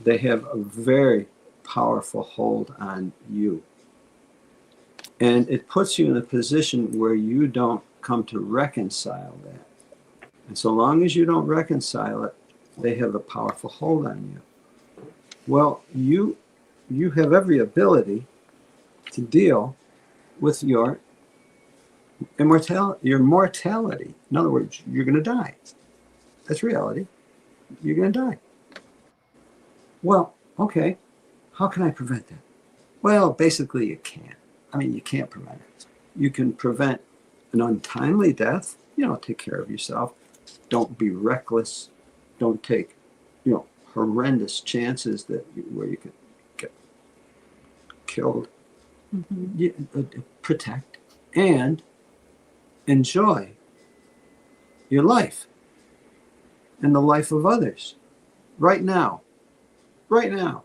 they have a very powerful hold on you. And it puts you in a position where you don't come to reconcile that. And so long as you don't reconcile it, they have a powerful hold on you. Well, you have every ability to deal with your mortality. In other words, you're going to die. That's reality. You're going to die. Well, okay. How can I prevent that? Well, basically you can't. I mean, you can't prevent it. You can prevent an untimely death. Take care of yourself. Don't be reckless. Don't take, horrendous chances where you could get killed. Protect and enjoy your life and the life of others right now. Right now,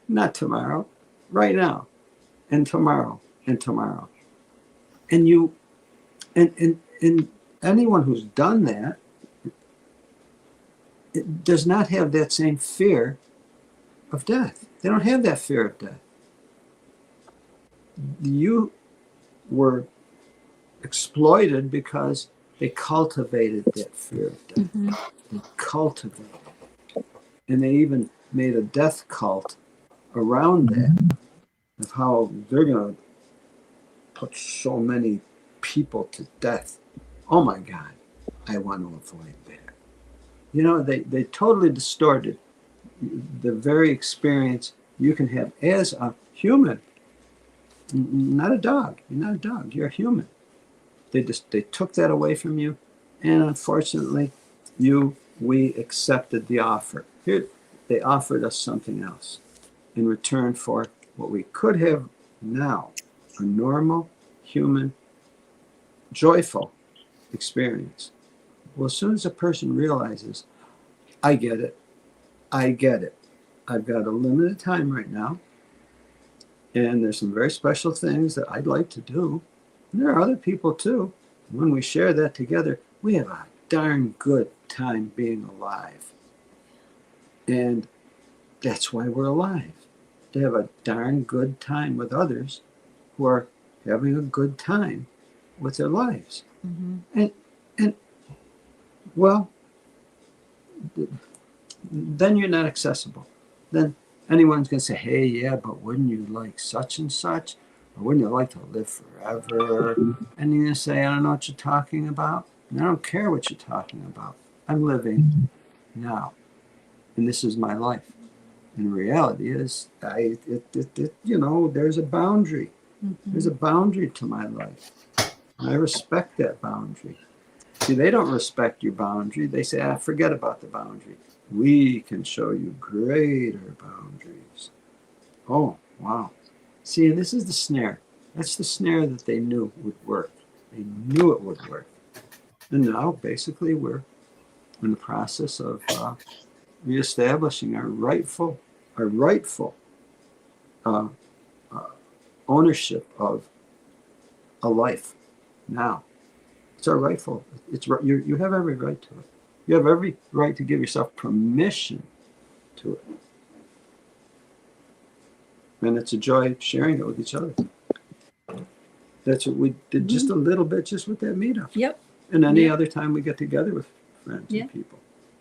not tomorrow, right now, and tomorrow, and tomorrow. And and anyone who's done that, it does not have that same fear of death. They don't have that fear of death. You were exploited because they cultivated that fear of death. They cultivated it. And they even made a death cult around that, of how they're going to put so many people to death. Oh my God, I want to avoid that. They totally distorted the very experience you can have as a human. Not a dog. You're not a dog. You're a human. They took that away from you, and unfortunately, we accepted the offer. Here, they offered us something else in return for what we could have now, a normal, human, joyful experience. Well, as soon as a person realizes, I get it. I've got a limited time right now, and there's some very special things that I'd like to do. And there are other people too. When we share that together, we have a darn good time being alive. And that's why we're alive. To have a darn good time with others who are having a good time with their lives. And well, then you're not accessible. then anyone's going to say, hey, yeah, but wouldn't you like such and such? Or wouldn't you like to live forever? And you're going to say, I don't know what you're talking about. And I don't care what you're talking about. I'm living now. And this is my life. And the reality is, you know, there's a boundary. There's a boundary to my life. And I respect that boundary. See, they don't respect your boundary. They say, forget about the boundary. We can show you greater boundaries. Oh, wow. See, and this is the snare. That's the snare that they knew would work. They knew it would work. And now, basically, we're in the process of reestablishing our rightful ownership of a life. Now, it's our rightful. It's you have every right to it. You have every right to give yourself permission to it. And it's a joy sharing it with each other. That's what we did just a little bit just with that meetup.
Yep.
And any other time we get together with friends and people.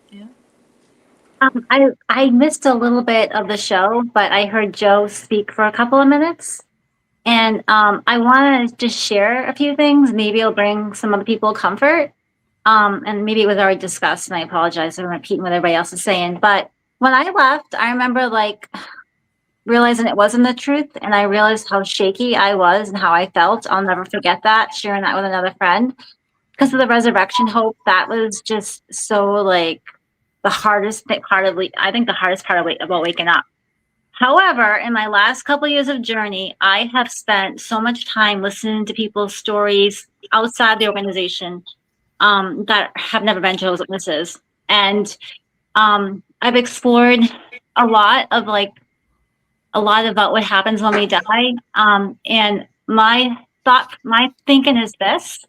Yeah.
I missed a little bit of the show, but I heard Joe speak for a couple of minutes. And I want to just share a few things. Maybe it'll bring some other people comfort. And maybe it was already discussed, and I apologize for repeating what everybody else is saying. But when I left, I remember like realizing it wasn't the truth. And I realized how shaky I was and how I felt. I'll never forget that, sharing that with another friend. Because of the resurrection hope, that was just so like the hardest part of, I think the hardest part about waking up. However, in my last couple of years of journey, I have spent so much time listening to people's stories outside the organization that have never been Jehovah's Witnesses. And I've explored a lot about what happens when we die. And my thinking is this,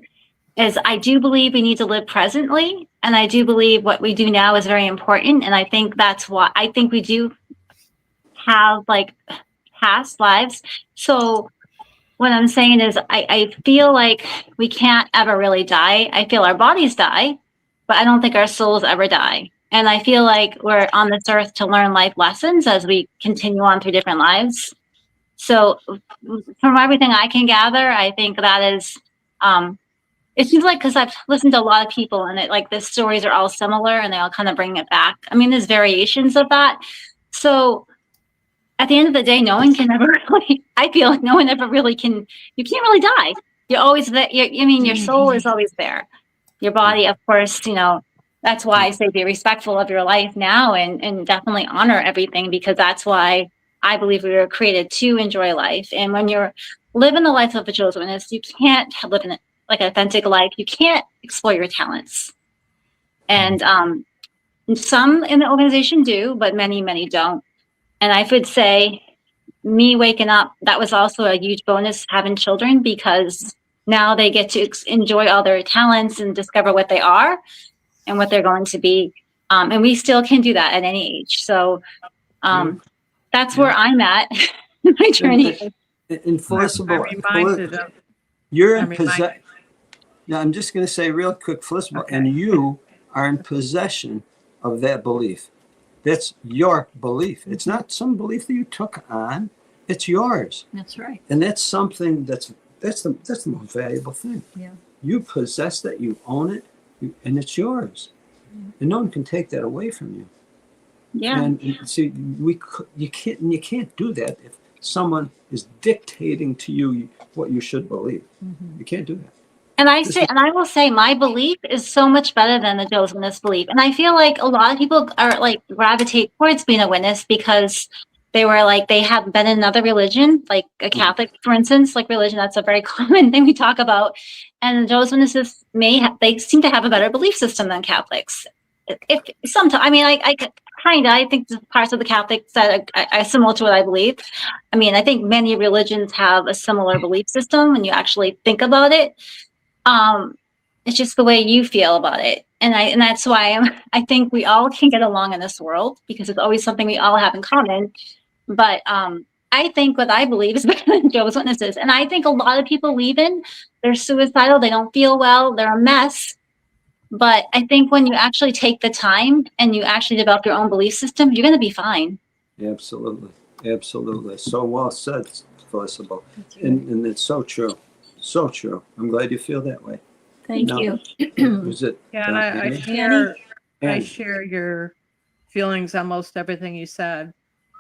is I do believe we need to live presently. And I do believe what we do now is very important. And I think that's why I think we do have like past lives. So what I'm saying is I feel like we can't ever really die. I feel our bodies die, but I don't think our souls ever die. And I feel like we're on this earth to learn life lessons as we continue on through different lives. So from everything I can gather, I think that is, it seems like, because I've listened to a lot of people and the stories are all similar and they all kind of bring it back. I mean, there's variations of that. So at the end of the day, no one can ever really, I feel like no one ever really can, you can't really die. You're always there. Your soul is always there. Your body, of course, that's why I say be respectful of your life now and definitely honor everything, because that's why I believe we were created to enjoy life. And when you're living the life of a Jehovah's Witness, you can't live in like an authentic life. You can't explore your talents. And some in the organization do, but many, many don't. And I would say me waking up, that was also a huge bonus, having children, because now they get to enjoy all their talents and discover what they are and what they're going to be. And we still can do that at any age. So that's where I'm at in my journey.
In Felicitable, you're in possession. Now, I'm just going to say real quick, Felicitable, and you are in possession of that belief. That's your belief. It's not some belief that you took on. It's yours.
That's right.
And that's something that's the most valuable thing.
Yeah.
You possess that. You own it, and it's yours. And no one can take that away from you.
Yeah.
And see, you can't do that if someone is dictating to you what you should believe.
Mm-hmm.
You can't do that.
And I will say my belief is so much better than the Jehovah's Witness belief. And I feel like a lot of people are gravitate towards being a witness because they have been in another religion, like a Catholic, for instance, religion. That's a very common thing we talk about. And the Jehovah's Witnesses they seem to have a better belief system than Catholics. If sometimes, I think the parts of the Catholics that are similar to what I believe. I mean, I think many religions have a similar belief system when you actually think about it. It's just the way you feel about it. And that's why I think we all can get along in this world, because it's always something we all have in common. But I think what I believe is better than Jehovah's Witnesses. And I think a lot of people leaving, they're suicidal, they don't feel well, they're a mess. But I think when you actually take the time and you actually develop your own belief system, you're going to be fine.
Absolutely. Absolutely. So well said, Felicity. And it's so true. So true. I'm glad you feel that way.
Thank
Now,
you.
Was it?
Yeah, and I
Annie?
share
Annie.
share your feelings on most everything you said.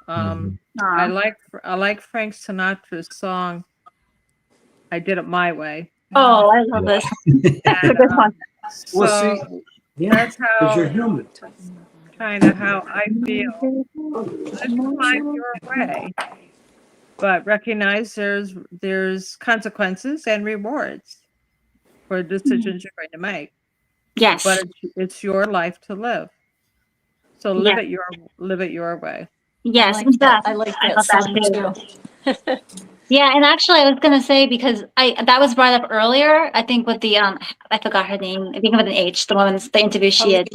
Mhm.
I like Frank Sinatra's song "I Did It My Way."
Oh, I love this. That's a good one.
Well, see,
So
yeah,
that's
because you're
how
human.
kind of how I feel. Just find your way, but recognize there's consequences and rewards for the decisions you're going to make.
Yes.
But it's your life to live. So
Yeah.
live it your way.
Yes,
I like
in
that.
fact,
I like
I
that
love that
song
too.
too.
Yeah, and actually, I was gonna say because that was brought up earlier. I think with the I forgot her name. I think with an H. The interview she had.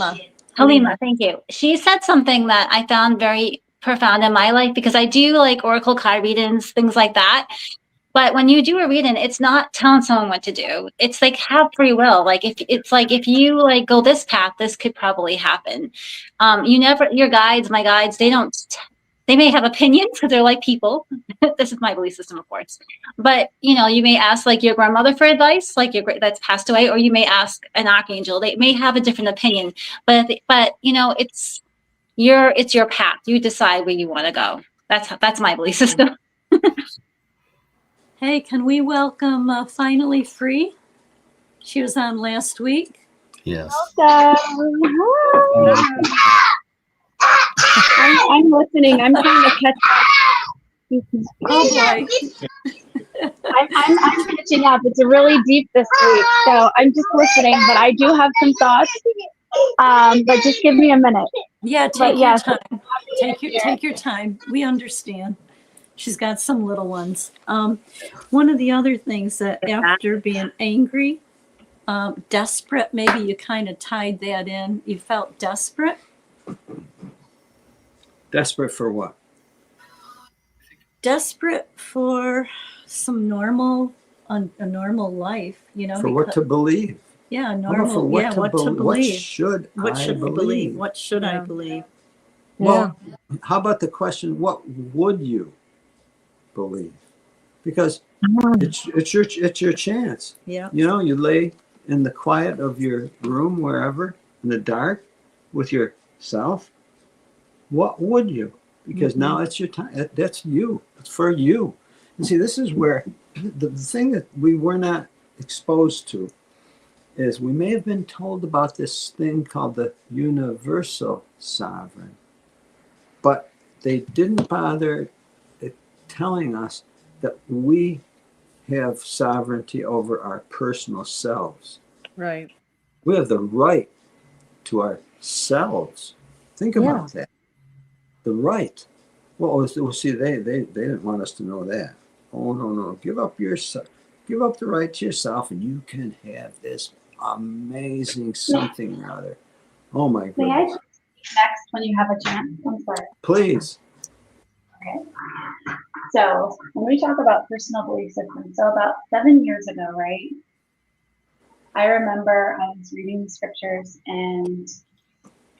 Halima, thank you. She said something that I found very profound in my life because I do like oracle card readings, things like that. But when you do a reading, it's not telling someone what to do. It's like have free will. Like if you like go this path, this could probably happen. You never your guides, my guides, they may have opinions because they're like people. This is my belief system, of course. But you may ask like your grandmother for advice, like that's passed away, or you may ask an archangel. They may have a different opinion, but it's your path. You decide where you want to go. That's my belief system.
Hey, can we welcome Finally Free? She was on last week.
Yes.
I'm listening. I'm trying to catch up.
Oh boy.
I'm catching up. It's really deep this week, so I'm just listening. But I do have some thoughts. But just give me a minute.
Yeah, take your time. Take your time. We understand. She's got some little ones. One of the other things that after being angry, desperate, maybe you kind of tied that in. You felt desperate.
Desperate for what?
Desperate for some normal, a normal life,
For what to believe.
Yeah,
How about
normal.
for what
Yeah,
to
what to
believe? What
believe?
should
What
I
should I
believe?
believe? What should I believe?
Well, how about the question, what would you believe? Because it's your chance.
Yeah.
You lay in the quiet of your room, wherever, in the dark, with yourself. What would you? Because now it's your time. That's you. It's for you. And see, this is where the thing that we were not exposed to is we may have been told about this thing called the universal sovereign, but they didn't bother telling us that we have sovereignty over our personal selves.
Right.
We have the right to ourselves. Think about that. The right. Well, see, they didn't want us to know that. Oh, no. Give up the right to yourself, and you can have this amazing something or other. Oh, my goodness.
May I speak next when you have a chance? I'm sorry.
Please.
Okay. So when we talk about personal belief systems, so about 7 years ago, right? I remember I was reading the scriptures and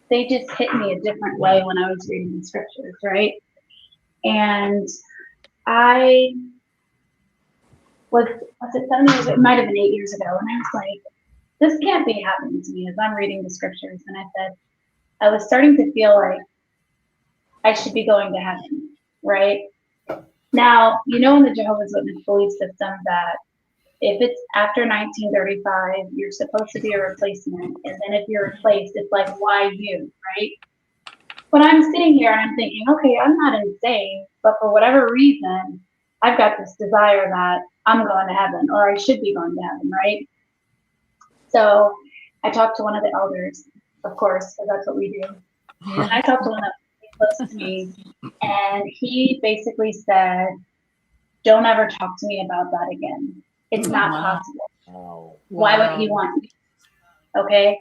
they just hit me a different way when I was reading the scriptures, right? And I was it 7 years? It might have been 8 years ago, and I was like, this can't be happening to me as I'm reading the scriptures. And I said, I was starting to feel like I should be going to heaven, right? Now, in the Jehovah's Witness belief system that if it's after 1935, you're supposed to be a replacement. And then if you're replaced, it's like, why you, right? But I'm sitting here and I'm thinking, okay, I'm not insane, but for whatever reason, I've got this desire that I'm going to heaven, or I should be going to heaven, right? So I talked to one of the elders, of course, because that's what we do. And I talked to one that was close to me, and he basically said, don't ever talk to me about that again. It's not possible.
Wow.
Why would he want me? Okay.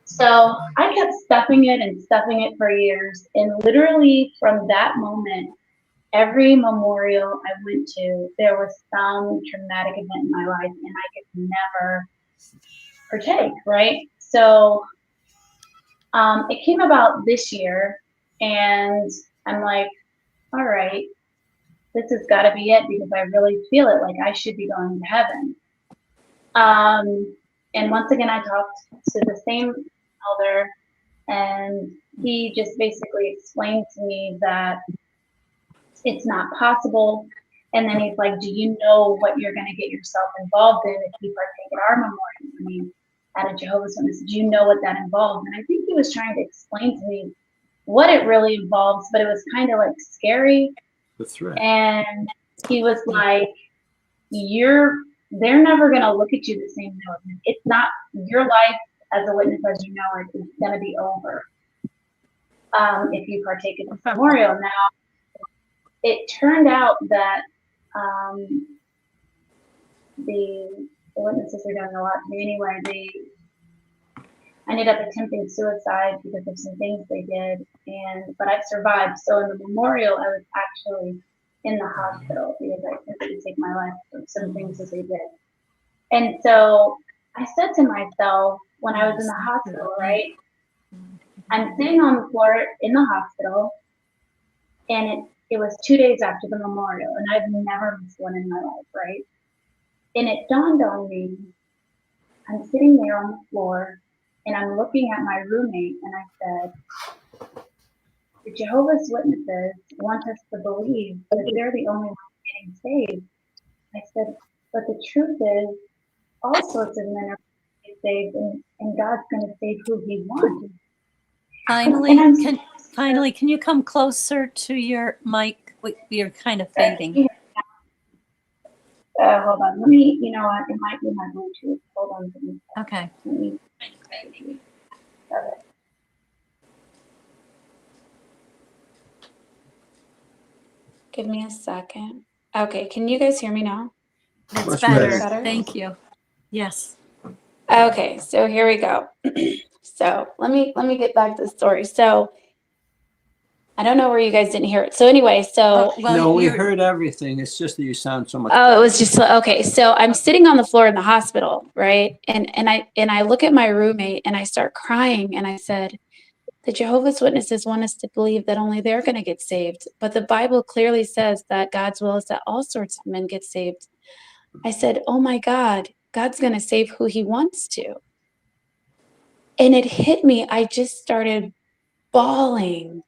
So I kept stuffing it for years. And literally from that moment, every memorial I went to, there was some traumatic event in my life and I could never partake, right? So it came about this year and I'm like, all right, this has got to be it because I really feel it. Like I should be going to heaven. And once again, I talked to the same elder, and he just basically explained to me that it's not possible. And then he's like, do you know what you're going to get yourself involved in if you partake at our memorial? I mean, at a Jehovah's Witness, do you know what that involves? And I think he was trying to explain to me what it really involves, but it was kind of like scary.
The threat.
And he was like, they're never going to look at you the same way. It's not your life as a witness as you know it is going to be over if you partake in this memorial. Now, it turned out that the witnesses are doing a lot to me anyway. They ended up attempting suicide because of some things they did, but I survived. So in the memorial, I was actually in the hospital because I attempted to take my life for some things that they did. And so I said to myself when I was in the hospital, right? I'm sitting on the floor in the hospital, and it was 2 days after the memorial, and I've never missed one in my life, right? And it dawned on me, I'm sitting there on the floor, and I'm looking at my roommate, and I said, the Jehovah's Witnesses want us to believe that they're the only ones getting saved. I said, but the truth is, all sorts of men are getting saved, and God's going to save who He wants.
Finally, can you come closer to your mic? You're kind of fading.
Hold on. Let me, you know what? It might be my Bluetooth. Hold on to me.
Okay.
Give me a second. Okay, can you guys hear me now?
That's better. Thank you. Yes.
Okay, so here we go. So let me get back to the story. So I don't know where you guys didn't hear it. So anyway,
no, we heard everything. It's just that you sound so much.
Oh, it was just okay. So I'm sitting on the floor in the hospital, right? And I look at my roommate and I start crying, and I said, the Jehovah's Witnesses want us to believe that only they're going to get saved. But the Bible clearly says that God's will is that all sorts of men get saved. I said, oh my God, God's going to save who He wants to. And it hit me. I just started bawling.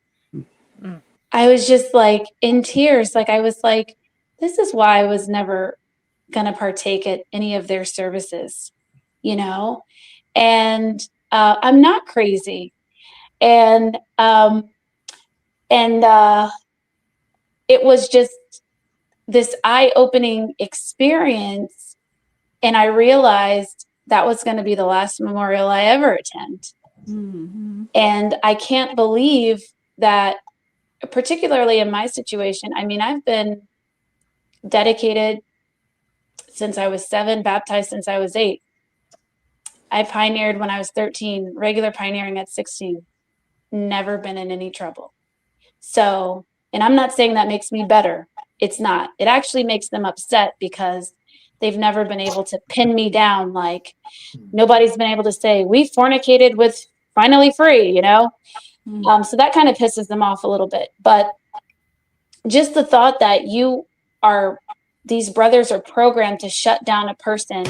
I was just like in tears. Like I was like, this is why I was never going to partake at any of their services, you know? And I'm not crazy. And it was just this eye-opening experience. And I realized that was going to be the last memorial I ever attend.
Mm-hmm.
And I can't believe that, particularly in my situation, I mean, I've been dedicated since I was 7, baptized since I was 8. I pioneered when I was 13, regular pioneering at 16, never been in any trouble. So, and I'm not saying that makes me better. It's not. It actually makes them upset because they've never been able to pin me down. Like nobody's been able to say, we fornicated with Finally Free, you know? So that kind of pisses them off a little bit. But just the thought that these brothers are programmed to shut down a person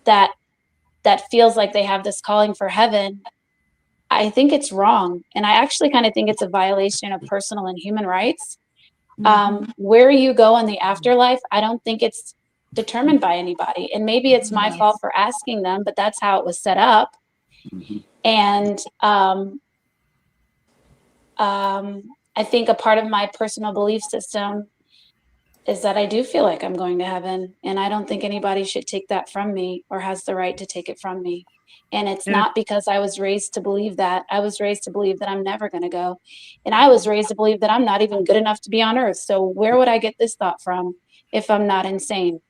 that feels like they have this calling for heaven, I think it's wrong. And I actually kind of think it's a violation of personal and human rights. Where you go in the afterlife, I don't think it's determined by anybody. And maybe it's my fault for asking them, but that's how it was set up. And I think a part of my personal belief system is that I do feel like I'm going to heaven, and I don't think anybody should take that from me or has the right to take it from me. And it's not because I was raised to believe that. I was raised to believe that I'm never going to go. And I was raised to believe that I'm not even good enough to be on earth. So where would I get this thought from if I'm not insane?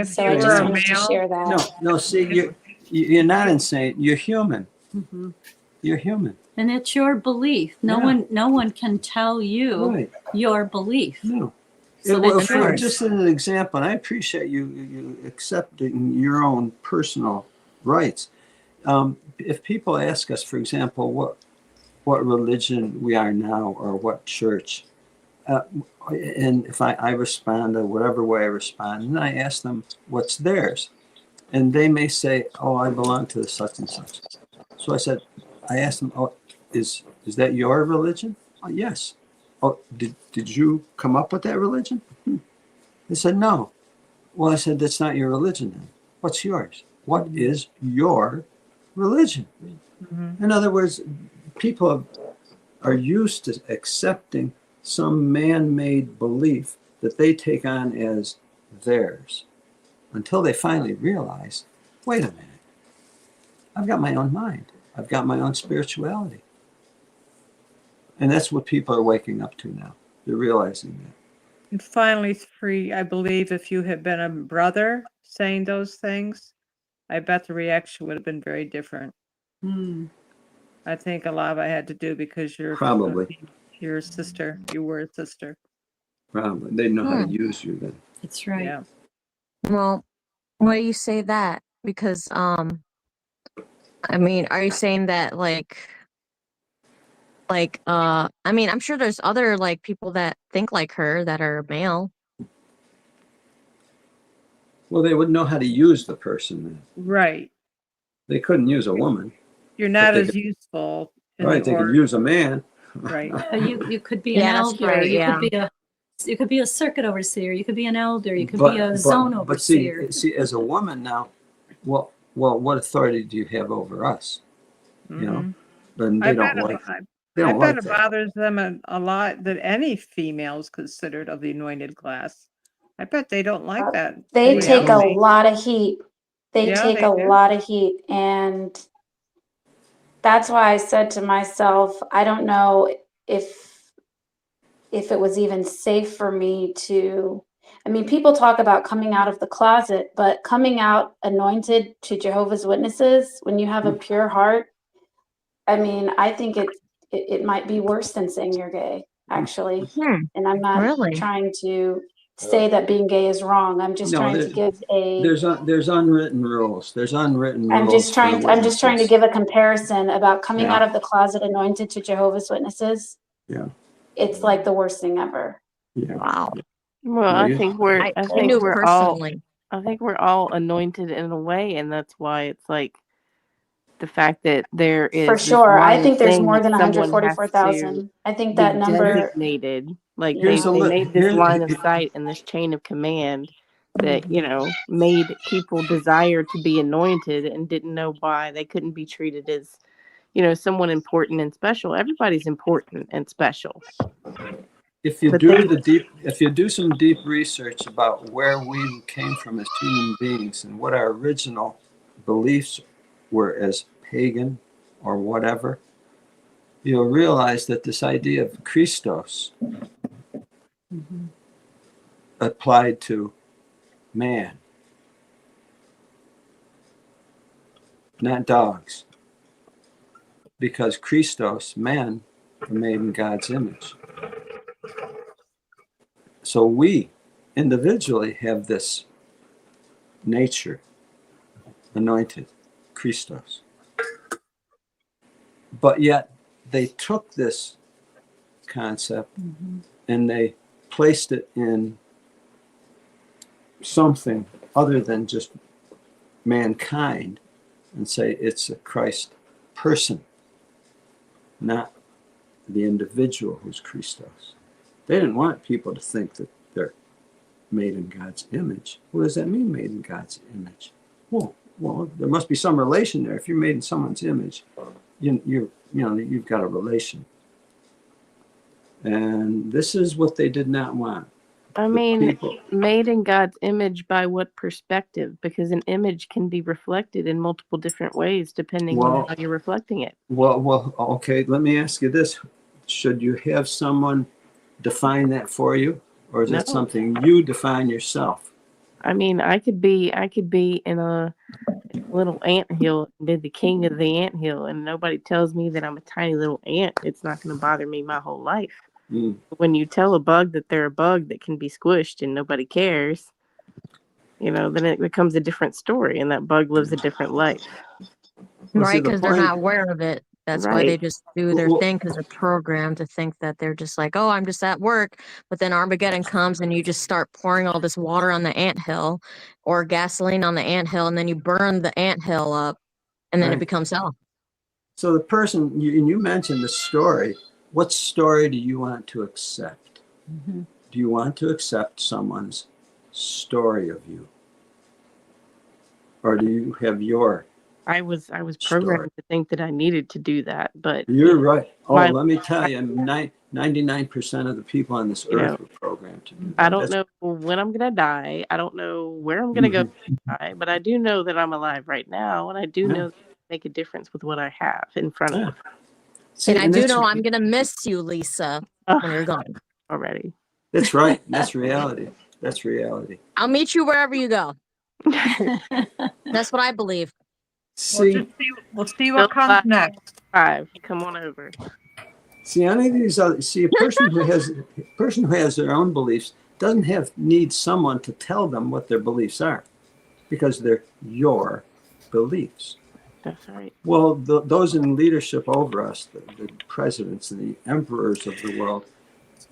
So I just wanted to share that.
No, see, you're not insane. You're human.
Mm-hmm.
You're human.
And it's your belief. No one can tell you your belief.
No.
So
just as an example, and I appreciate you accepting your own personal rights. If people ask us, for example, what religion we are now or what church, and if I respond or whatever way I respond, and I ask them what's theirs, and they may say, "Oh, I belong to the such and such." So I asked them, "Oh, is that your religion?" "Oh, yes." "Oh, did you come up with that religion?" They said, "No." Well, I said, "That's not your religion then. What's yours? What is your religion?" In other words, people are used to accepting some man-made belief that they take on as theirs until they finally realize, wait a minute, I've got my own mind. I've got my own spirituality. And that's what people are waking up to now. They're realizing that.
And finally, three, I believe if you had been a brother saying those things, I bet the reaction would have been very different. I think a lot of it had to do because you're a sister. You were a sister.
Probably. They know how to use you then.
That's right.
Yeah.
Well, why do you say that? Because I mean, are you saying that I mean, I'm sure there's other like people that think like her that are male.
Well, they would know how to use the person then.
Right.
They couldn't use a woman.
You're not as useful.
Right, they could use a man.
Right.
You could be an elder.
Right,
You could be a circuit overseer. You could be an elder. You could be a zone overseer.
But see, as a woman now, well, what authority do you have over us? You know, and they don't like.
I bet it bothers them a lot that any female is considered of the anointed class. I bet they don't like that.
They take a lot of heat. They take a lot of heat. And that's why I said to myself, I don't know if it was even safe for me to, I mean, people talk about coming out of the closet, but coming out anointed to Jehovah's Witnesses, when you have a pure heart, I mean, I think it might be worse than saying you're gay, actually. And I'm not trying to say that being gay is wrong. I'm just trying to give
there's unwritten rules. There's unwritten rules.
I'm just trying to give a comparison about coming out of the closet anointed to Jehovah's Witnesses.
Yeah.
It's like the worst thing ever.
Yeah.
Wow.
Well, I think we're all anointed in a way, and that's why it's like the fact that there is
for sure. I think there's more than 144,000. I think that number
designated. Like they made this line of sight and this chain of command that, you know, made people desire to be anointed and didn't know why they couldn't be treated as, you know, someone important and special. Everybody's important and special.
If you do some deep research about where we came from as human beings and what our original beliefs were as pagan or whatever, you'll realize that this idea of Christos applied to man, not dogs, because Christos, men, are made in God's image. So we individually have this nature, anointed, Christos. But yet they took this concept and they placed it in something other than just mankind and say it's a Christ person, not the individual who's Christos. They didn't want people to think that they're made in God's image. What does that mean, made in God's image? Well, there must be some relation there. If you're made in someone's image, you've got a relation. And this is what they did not want.
I mean, made in God's image by what perspective? Because an image can be reflected in multiple different ways depending on how you're reflecting it.
Well, okay, let me ask you this. Should you have someone define that for you? Or is that something you define yourself?
I mean, I could be in a little anthill and be the king of the anthill, and nobody tells me that I'm a tiny little ant. It's not going to bother me my whole life. When you tell a bug that they're a bug that can be squished and nobody cares, you know, then it becomes a different story, and that bug lives a different life.
Right, because they're not aware of it. That's why
Right.
they just do their thing, because they're programmed to think that they're just like, oh, I'm just at work. But then Armageddon comes and you just start pouring all this water on the anthill or gasoline on the anthill, and then you burn the anthill up, and then it
Right.
becomes hell.
So the person, you mentioned the story. What story do you want to accept?
Mm-hmm.
Do you want to accept someone's story of you? Or do you have your
I was programmed to think that I needed to do that, but
You're right. Oh,
my-
let me tell you, 99% of the people on this
You know,
earth were programmed to do that.
I don't know when I'm gonna die. I don't know where I'm gonna go die, but I do know that I'm alive right now, and I do know that I make a difference with what I have in front of me.
And I do know I'm going to miss you, Lisa, when you're gone.
Already.
That's right. That's reality. That's reality.
I'll meet you wherever you go. That's what I believe.
See,
we'll see what comes next.
5. Come on over.
See, any of these other, see, a person who has their own beliefs doesn't need someone to tell them what their beliefs are, because they're your beliefs.
That's right.
Well, those in leadership over us, the presidents and the emperors of the world,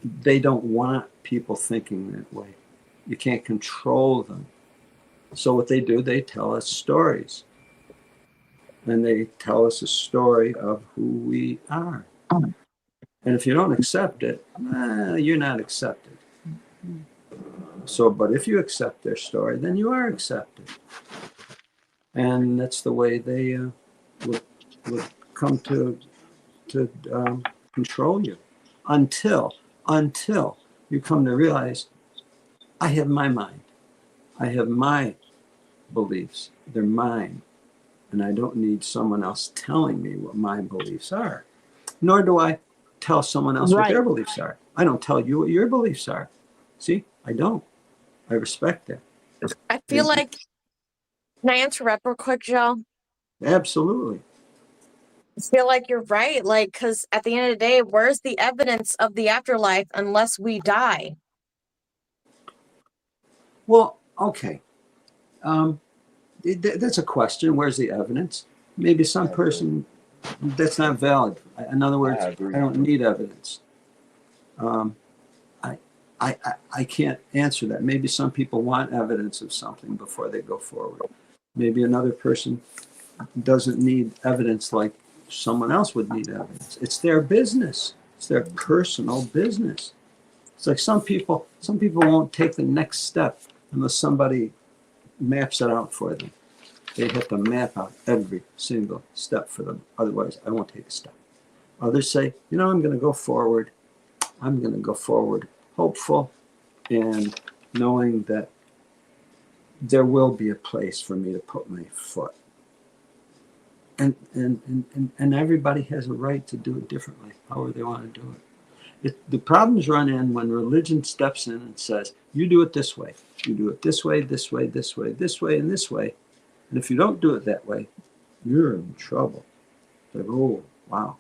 they don't want people thinking that way. You can't control them. So what they do, they tell us stories. And they tell us a story of who we are. And if you don't accept it, you're not accepted. So, but if you accept their story, then you are accepted. And that's the way they would come to control you, until you come to realize, I have my mind, I have my beliefs, they're mine, and I don't need someone else telling me what my beliefs are, nor do I tell someone else what their beliefs are. I don't tell you what your beliefs are. See, I don't. I respect that.
I feel like, can I interrupt real quick, Joe?
Absolutely.
I feel like you're right. Like, because at the end of the day, where's the evidence of the afterlife unless we die?
Well, okay. That's a question. Where's the evidence? Maybe some person, that's not valid. In other words, I don't need evidence. I can't answer that. Maybe some people want evidence of something before they go forward. Maybe another person doesn't need evidence like someone else would need evidence. It's their business. It's their personal business. It's like some people won't take the next step unless somebody maps it out for them. They have to map out every single step for them. Otherwise, I won't take a step. Others say, I'm going to go forward. I'm going to go forward hopeful and knowing that there will be a place for me to put my foot. And everybody has a right to do it differently, however they want to do it. The problems run in when religion steps in and says, you do it this way. You do it this way, this way, this way, this way, and this way. And if you don't do it that way, you're in trouble. Like, oh, wow.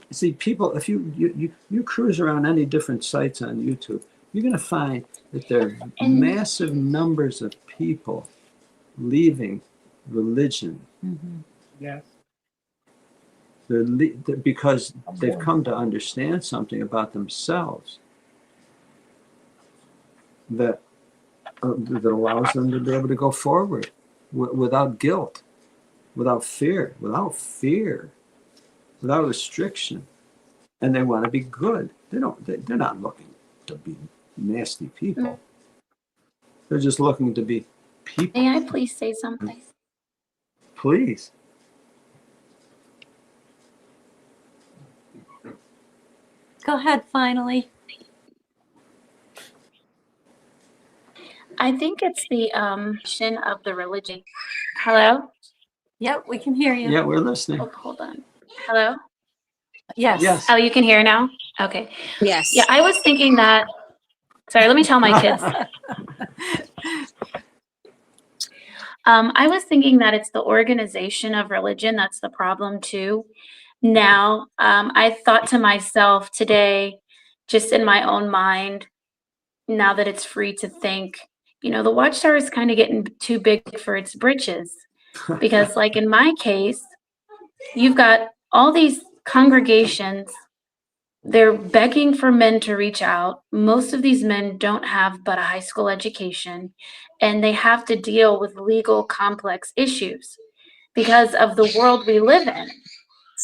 You see, people, if you cruise around any different sites on YouTube, you're going to find that there are massive numbers of people leaving religion.
Mm-hmm.
Yes.
Because they've come to understand something about themselves that allows them to be able to go forward without guilt, without fear, without restriction. And they want to be good. They're not looking to be nasty people. They're just looking to be people.
May I please say something?
Please.
Go ahead, finally.
I think it's the of the religion. Hello?
Yep, we can hear you.
Yeah, we're listening.
Oh, hold on. Hello?
Yes.
Yes.
Oh, you can hear now? Okay.
Yes.
Yeah, I was thinking that. Sorry, let me tell my kids. I was thinking that it's the organization of religion that's the problem too. Now, I thought to myself today, just in my own mind, now that it's free to think, the Watchtower is kind of getting too big for its britches. Because like in my case, you've got all these congregations, they're begging for men to reach out. Most of these men don't have but a high school education, and they have to deal with legal complex issues because of the world we live in.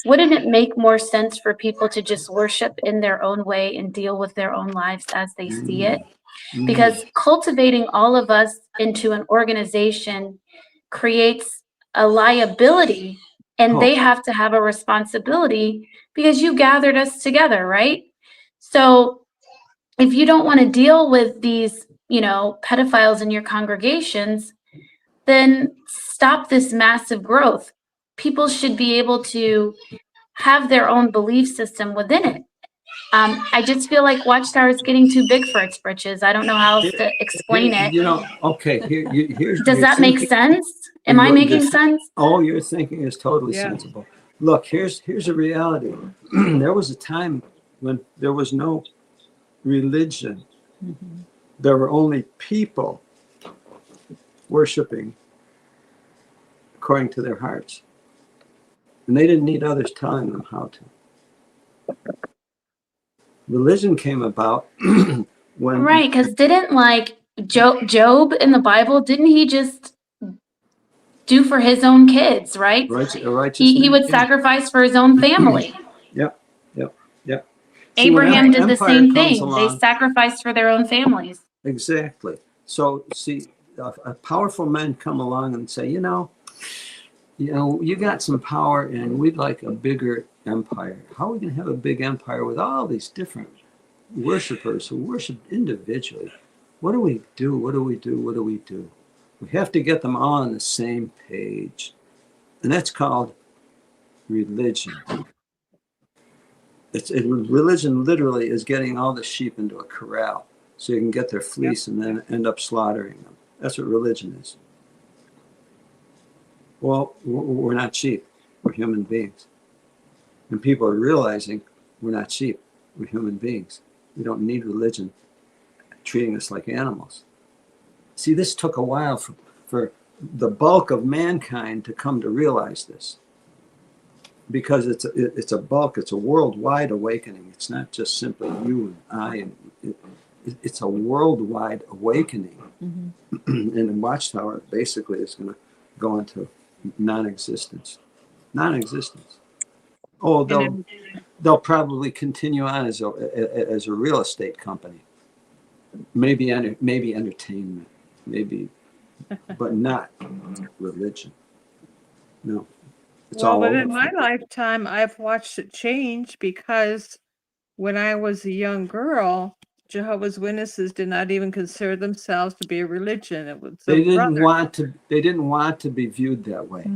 Wouldn't it make more sense for people to just worship in their own way and deal with their own lives as they see it? Because cultivating all of us into an organization creates a liability, and they have to have a responsibility because you gathered us together, right? So if you don't want to deal with these, pedophiles in your congregations, then stop this massive growth. People should be able to have their own belief system within it. I just feel like Watchtower is getting too big for its britches. I don't know how else to explain it.
Okay, here's.
Does that make sense? Am I making sense?
Oh, your thinking is totally sensible. Look, here's a reality. There was a time when there was no religion. There were only people worshiping according to their hearts. And they didn't need others telling them how to. Religion came about when...
Right, because didn't Job in the Bible, didn't he just do for his own kids, right? He would sacrifice for his own family.
Yep.
Abraham did the same thing. They sacrificed for their own families.
Exactly. So see, powerful men come along and say, you got some power and we'd like a bigger empire. How are we going to have a big empire with all these different worshipers who worship individually? What do we do? What do we do? What do we do? We have to get them all on the same page. And that's called religion. Religion literally is getting all the sheep into a corral so you can get their fleece and then end up slaughtering them. That's what religion is. Well, we're not sheep. We're human beings. And people are realizing we're not sheep. We're human beings. We don't need religion treating us like animals. See, this took a while for the bulk of mankind to come to realize this. Because it's a bulk, it's a worldwide awakening. It's not just simply you and I. It's a worldwide awakening. And the Watchtower basically is going to go into non-existence. Non-existence. Oh, they'll probably continue on as a real estate company. Maybe entertainment, maybe, but not religion. No.
But in my lifetime, I've watched it change because when I was a young girl, Jehovah's Witnesses did not even consider themselves to be a religion. It was
they didn't want to be viewed that way.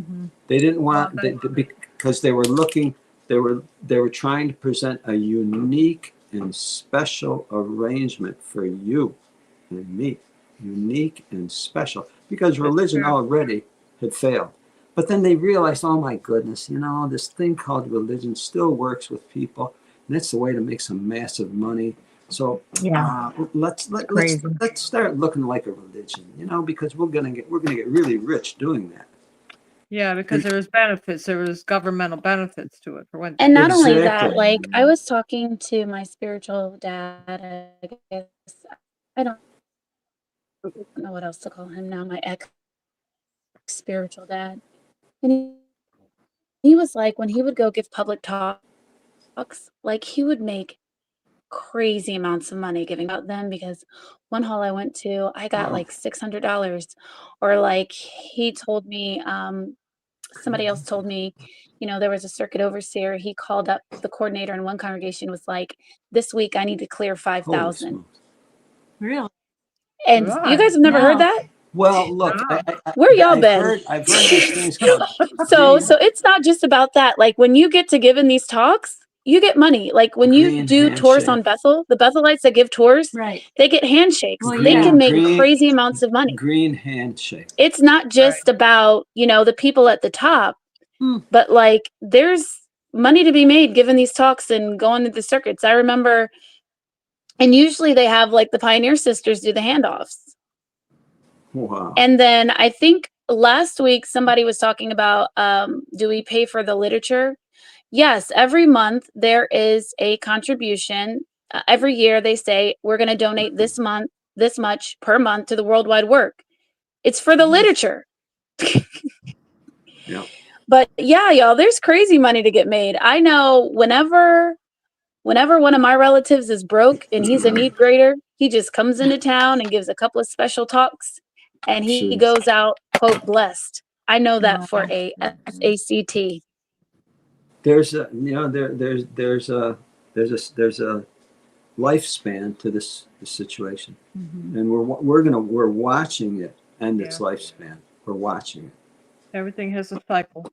They didn't want because they were looking. They were trying to present a unique and special arrangement for you and me. Unique and special, because religion already had failed. But then they realized, oh my goodness, this thing called religion still works with people, and that's the way to make some massive money. So let's start looking like a religion, because we're gonna get really rich doing that.
Yeah, because there was benefits, there was governmental benefits to it for one thing.
And not only that, I was talking to my spiritual dad. I guess I don't know what else to call him now. My ex-spiritual dad. And he was like, when he would go give public talks, he would make crazy amounts of money giving out them, because one hall I went to, I got $600. Or he told me, somebody else told me, there was a circuit overseer. He called up the coordinator in one congregation, was like, this week I need to clear 5,000.
Really?
And you guys have never heard that?
Well, look,
where y'all been?
I've heard these things called
so it's not just about that. When you get to give in these talks, you get money. When you do tours on Bethel, the Bethelites that give tours, they get handshakes. They can make crazy amounts of money.
Green handshake.
It's not just about, the people at the top, but there's money to be made giving these talks and going to the circuits. I remember, and usually they have the Pioneer Sisters do the handoffs.
Wow.
And then I think last week somebody was talking about, do we pay for the literature? Yes, every month there is a contribution. Every year they say we're going to donate this much per month to the worldwide work. It's for the literature.
Yeah.
But yeah, y'all, there's crazy money to get made. I know whenever one of my relatives is broke and he's a need grader, he just comes into town and gives a couple of special talks and he
Jeez.
goes out, quote, blessed. I know that for a FACT.
There's a, you know, there's a lifespan to this situation, and we're watching it end its lifespan. We're watching it.
Everything has a cycle.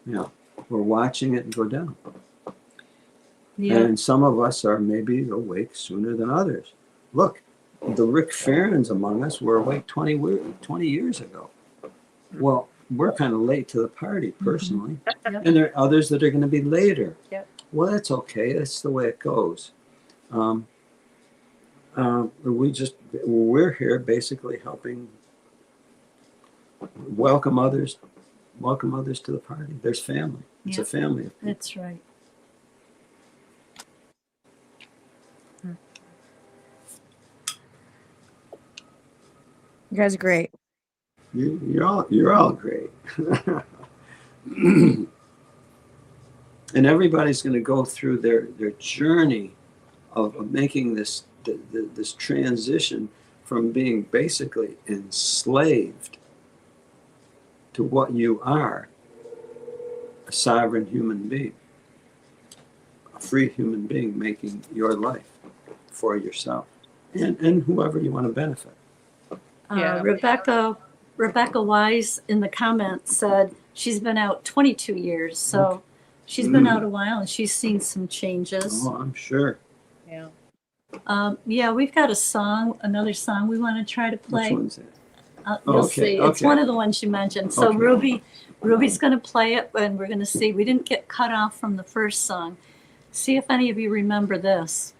Yeah, we're watching it go down.
Yeah.
And some of us are maybe awake sooner than others. Look, the Rick Farrens among us were awake 20 years ago. Well, we're kind of late to the party personally.
Yep.
And there are others that are going to be later.
Yep.
Well, that's okay. That's the way it goes. We're here basically helping welcome others to the party. There's family. It's a family of people.
That's right.
You guys are great.
You're all great. And everybody's going to go through their journey of making this transition from being basically enslaved to what you are, a sovereign human being, a free human being making your life for yourself and whoever you want to benefit.
Rebecca Wise in the comments said she's been out 22 years, so she's been out a while and she's seen some changes.
Oh, I'm sure.
Yeah, we've got another song we want to try to play.
Which one's that?
You'll see. It's one of the ones you mentioned. So Ruby's going to play it, and we're going to see. We didn't get cut off from the first song. See if any of you remember this.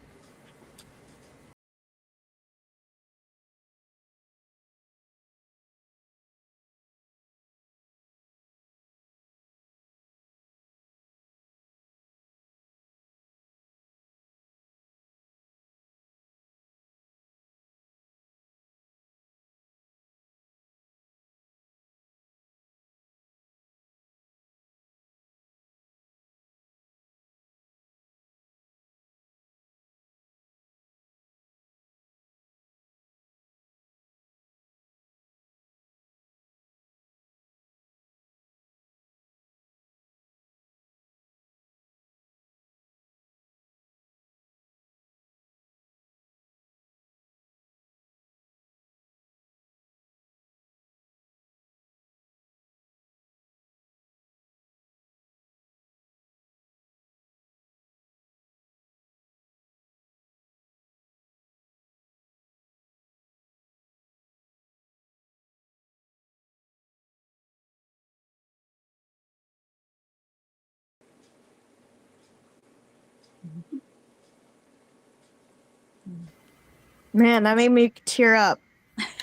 Man, that made me tear up.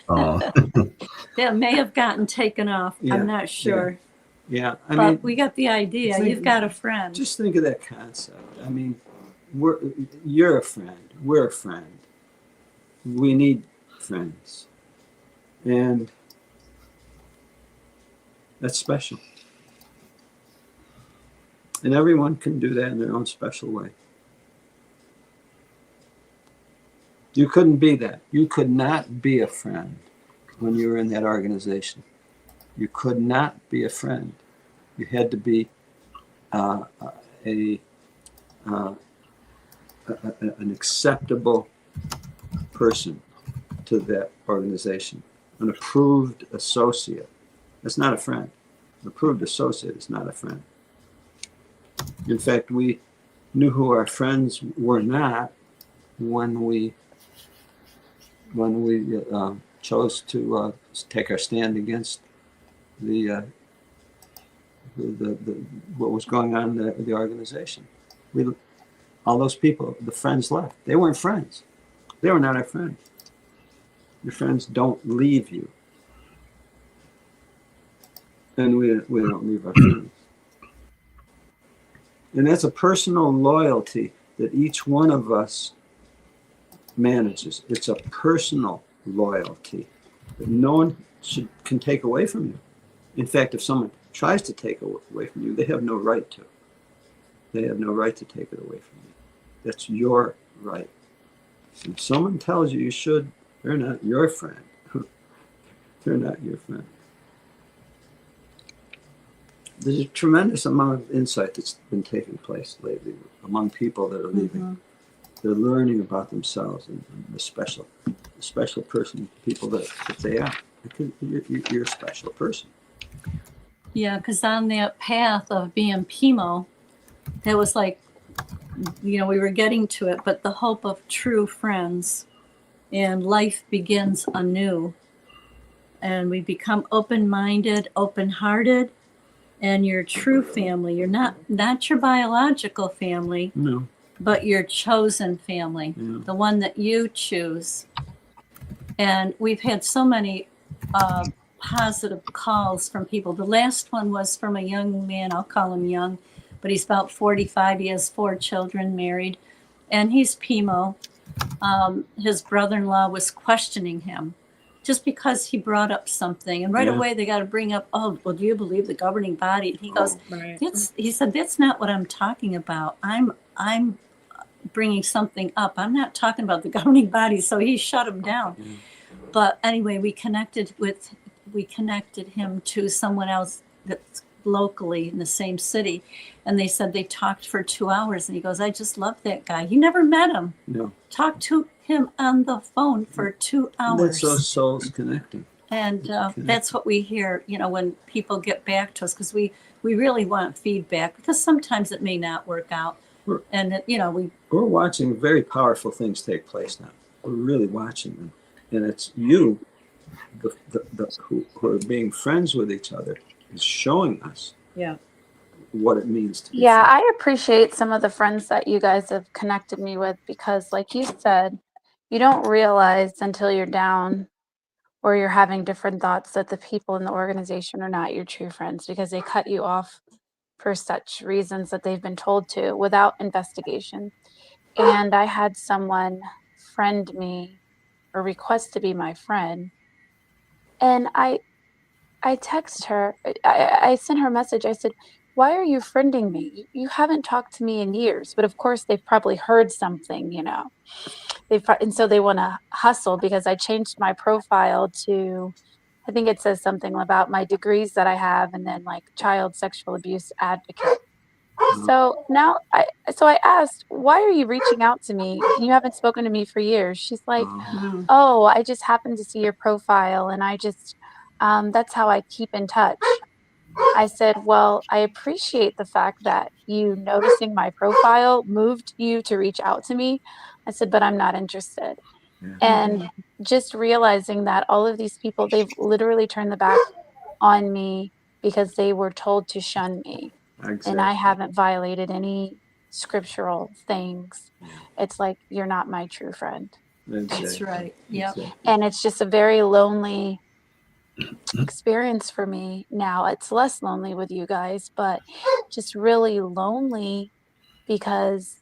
Oh.
That may have gotten taken off. I'm not sure.
Yeah.
But we got the idea. You've got a friend.
Just think of that concept. I mean, you're a friend. We're a friend. We need friends. And that's special. And everyone can do that in their own special way. You couldn't be that. You could not be a friend when you were in that organization. You could not be a friend. You had to be an acceptable person to that organization, an approved associate. That's not a friend. An approved associate is not a friend. In fact, we knew who our friends were not when we chose to take our stand against the what was going on in the organization. All those people, the friends left. They weren't friends. They were not our friends. Your friends don't leave you, and we don't leave our friends. And that's a personal loyalty that each one of us manages. It's a personal loyalty that no one can take away from you. In fact, if someone tries to take it away from you, they have no right to. They have no right to take it away from you. That's your right. If someone tells you you should, they're not your friend. They're not your friend. There's a tremendous amount of insight that's been taking place lately among people that are leaving. Mm-hmm. They're learning about themselves and the special person, people that they are. You're a special person.
Yeah, because on that path of being PIMO, that was like, we were getting to it, but the hope of true friends, and life begins anew. And we become open-minded, open-hearted, and your true family. You're not your biological family,
no,
but your chosen family, the one that you choose. And we've had so many positive calls from people. The last one was from a young man. I'll call him young, but he's about 45. He has 4 children, married, and he's PIMO. His brother-in-law was questioning him just because he brought up something, and right away they got to bring up, oh, well, do you believe the governing body? And he goes, he said, that's not what I'm talking about. I'm bringing something up. I'm not talking about the governing body. So he shut him down. But anyway, we connected him to someone else that's locally in the same city, and they said they talked for 2 hours, and he goes, I just love that guy. You never met him.
No.
Talked to him on the phone for 2 hours.
That's those souls connecting.
And that's what we hear, when people get back to us, because we really want feedback, because sometimes it may not work out. We're
watching very powerful things take place now. We're really watching them. And it's you, who are being friends with each other, is showing us what it means to be friends.
I appreciate some of the friends that you guys have connected me with, because like you said, you don't realize until you're down or you're having different thoughts that the people in the organization are not your true friends, because they cut you off for such reasons that they've been told to without investigation. And I had someone friend me or request to be my friend, and I text her, I sent her a message. I said, why are you friending me? You haven't talked to me in years. But of course, they've probably heard something, and so they want to hustle, because I changed my profile to, I think it says something about my degrees that I have, and then like child sexual abuse advocate. So now I asked, why are you reaching out to me? You haven't spoken to me for years. She's like, oh, I just happened to see your profile, and I just, that's how I keep in touch. I said, well, I appreciate the fact that you noticing my profile moved you to reach out to me. I said, but I'm not interested. And just realizing that all of these people, they've literally turned the back on me because they were told to shun me. Exactly. And I haven't violated any scriptural things. It's like, you're not my true friend.
Exactly.
That's right. Yep.
Exactly.
And it's just a very lonely experience for me now. It's less lonely with you guys, but just really lonely, because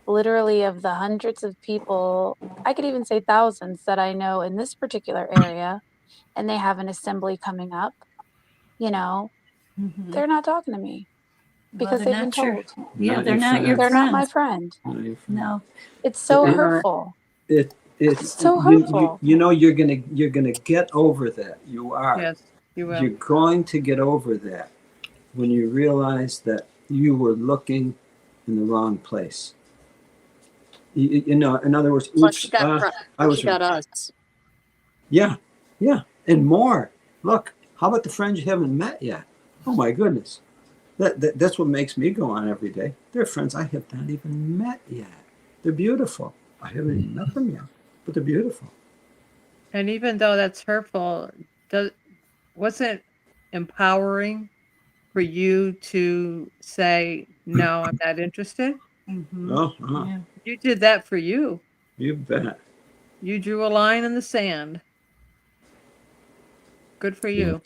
literally of the hundreds of people, I could even say thousands, that I know in this particular area, and they have an assembly coming up, they're not talking to me because they've been told.
They're not your friend.
They're not my friend.
No.
It's so hurtful.
It's
so hurtful.
You're gonna get over that. You are.
Yes, you will.
You're going to get over that when you realize that you were looking in the wrong place. In other words, oops,
she got us.
Yeah, and more. Look, how about the friends you haven't met yet? Oh my goodness, that's what makes me go on every day. They're friends I have not even met yet. They're beautiful. I haven't even met them yet, but they're beautiful.
And even though that's hurtful, wasn't empowering for you to say, no, I'm not interested?
Yeah.
You did that for you.
You bet.
You drew a line in the sand. Good for you.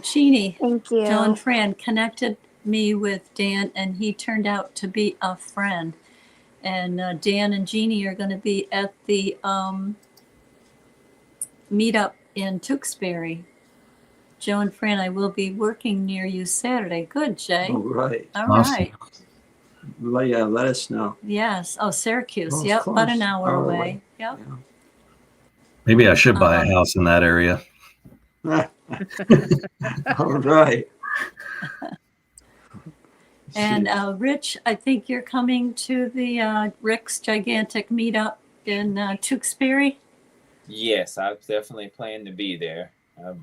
Jeannie,
Thank you.
Joe and Fran connected me with Dan, and he turned out to be a friend. And Dan and Jeannie are going to be at the meetup in Tewksbury. Joe and Fran, I will be working near you Saturday. Good, Jay.
Oh, right.
All
Awesome.
right.
Well, yeah, let us know.
Yes. Oh, Syracuse.
Oh,
Yep.
close.
About an hour
Hour
away.
away.
Yep.
Maybe I should buy a house in that area.
All right.
And Rich, I think you're coming to the Rick's gigantic meetup in Tewksbury.
Yes, I definitely plan to be there.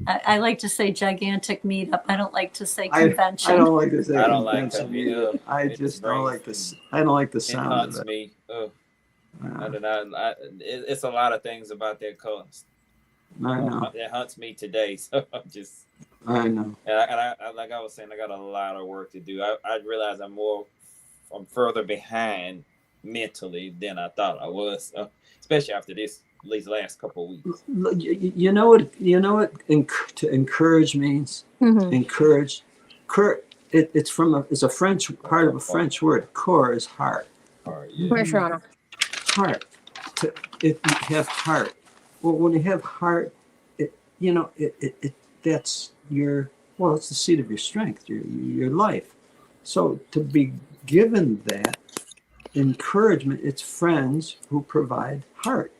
I like to say gigantic meetup. I don't like to say convention.
I don't like to say
I don't like
convention
to be
either. I just don't like this. I don't like the
It
sound
haunts
of it.
me. Ugh. It's a lot of things about that cause.
I know.
It hunts me today, so I'm just.
I know.
And I like I was saying, I got a lot of work to do. I realize I'm further behind mentally than I thought I was, especially after these last couple of weeks.
You know what? To encourage means.
Mm-hmm.
Encourage. It's a French part of a French word. Cor is heart.
Heart. Yeah.
Where's your honor?
Heart. If you have heart, well, when you have heart, that's it's the seat of your strength, your life. So to be given that encouragement, it's friends who provide heart,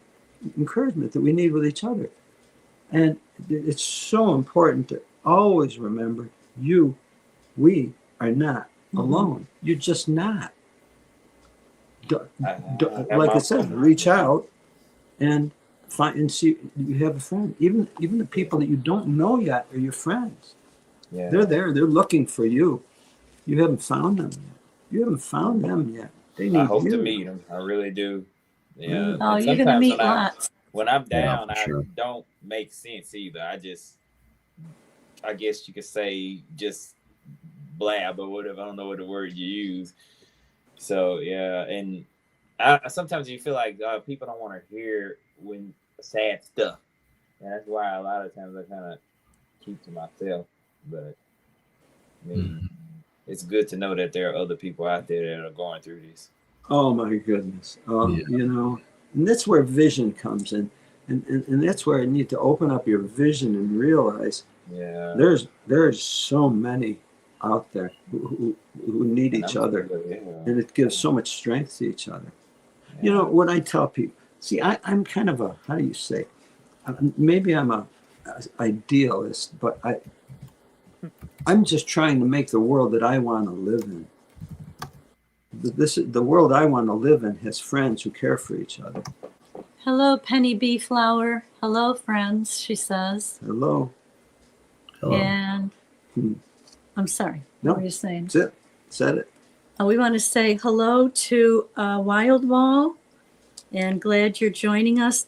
encouragement that we need with each other. And it's so important to always remember we are not alone. You're just not. Like I said, reach out and find and see you have a friend. Even the people that you don't know yet are your friends.
Yeah.
They're there. They're looking for you. You haven't found them yet. You haven't found them yet. They need
I hope
you.
to meet them. I really do. Yeah.
Oh, you're gonna meet lots.
When I'm down,
Yeah, sure.
I don't make sense either. I guess you could say just blab or whatever. I don't know what the word you use. So yeah, and sometimes you feel like people don't want to hear when sad stuff, and that's why a lot of times I kind of keep to myself. But I mean, it's good to know that there are other people out there that are going through this.
Oh my goodness. And that's where vision comes in. And that's where you need to open up your vision and realize there's so many out there who need each other. And it gives so much strength to each other. Yeah. You know, what I tell people, see, I'm kind of a, how do you say, maybe I'm a idealist, but I'm just trying to make the world that I want to live in. The world I want to live in has friends who care for each other.
Hello, Penny Bee Flower. Hello, friends, she says.
Hello.
And I'm sorry.
No,
what were you saying?
That's it. Said it.
We want to say hello to Wild Wall, and glad you're joining us.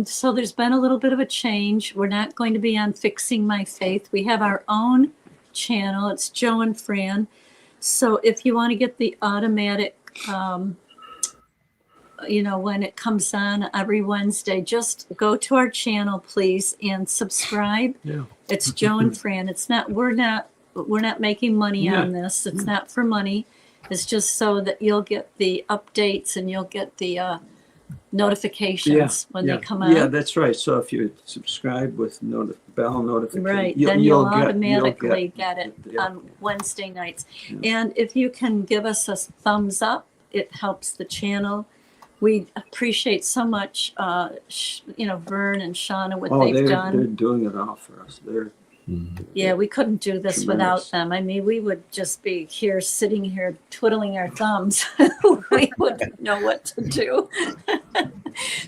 So there's been a little bit of a change. We're not going to be on Fixing My Faith. We have our own channel. It's Joe and Fran. So if you want to get the automatic, when it comes on every Wednesday, just go to our channel, please, and subscribe.
Yeah.
It's Joe and Fran. It's not. We're not making money on this. It's not for money. It's just so that you'll get the updates and you'll get the notifications when they come out.
Yeah, that's right. So if you subscribe with bell notification,
right, then you'll automatically get it on Wednesday nights. Yeah. And if you can give us a thumbs up, it helps the channel. We appreciate so much, Vern and Shauna, what they've done.
They're doing it all for us.
We couldn't do this without them. I mean, we would just be here, sitting here, twiddling our thumbs. We wouldn't know what to do.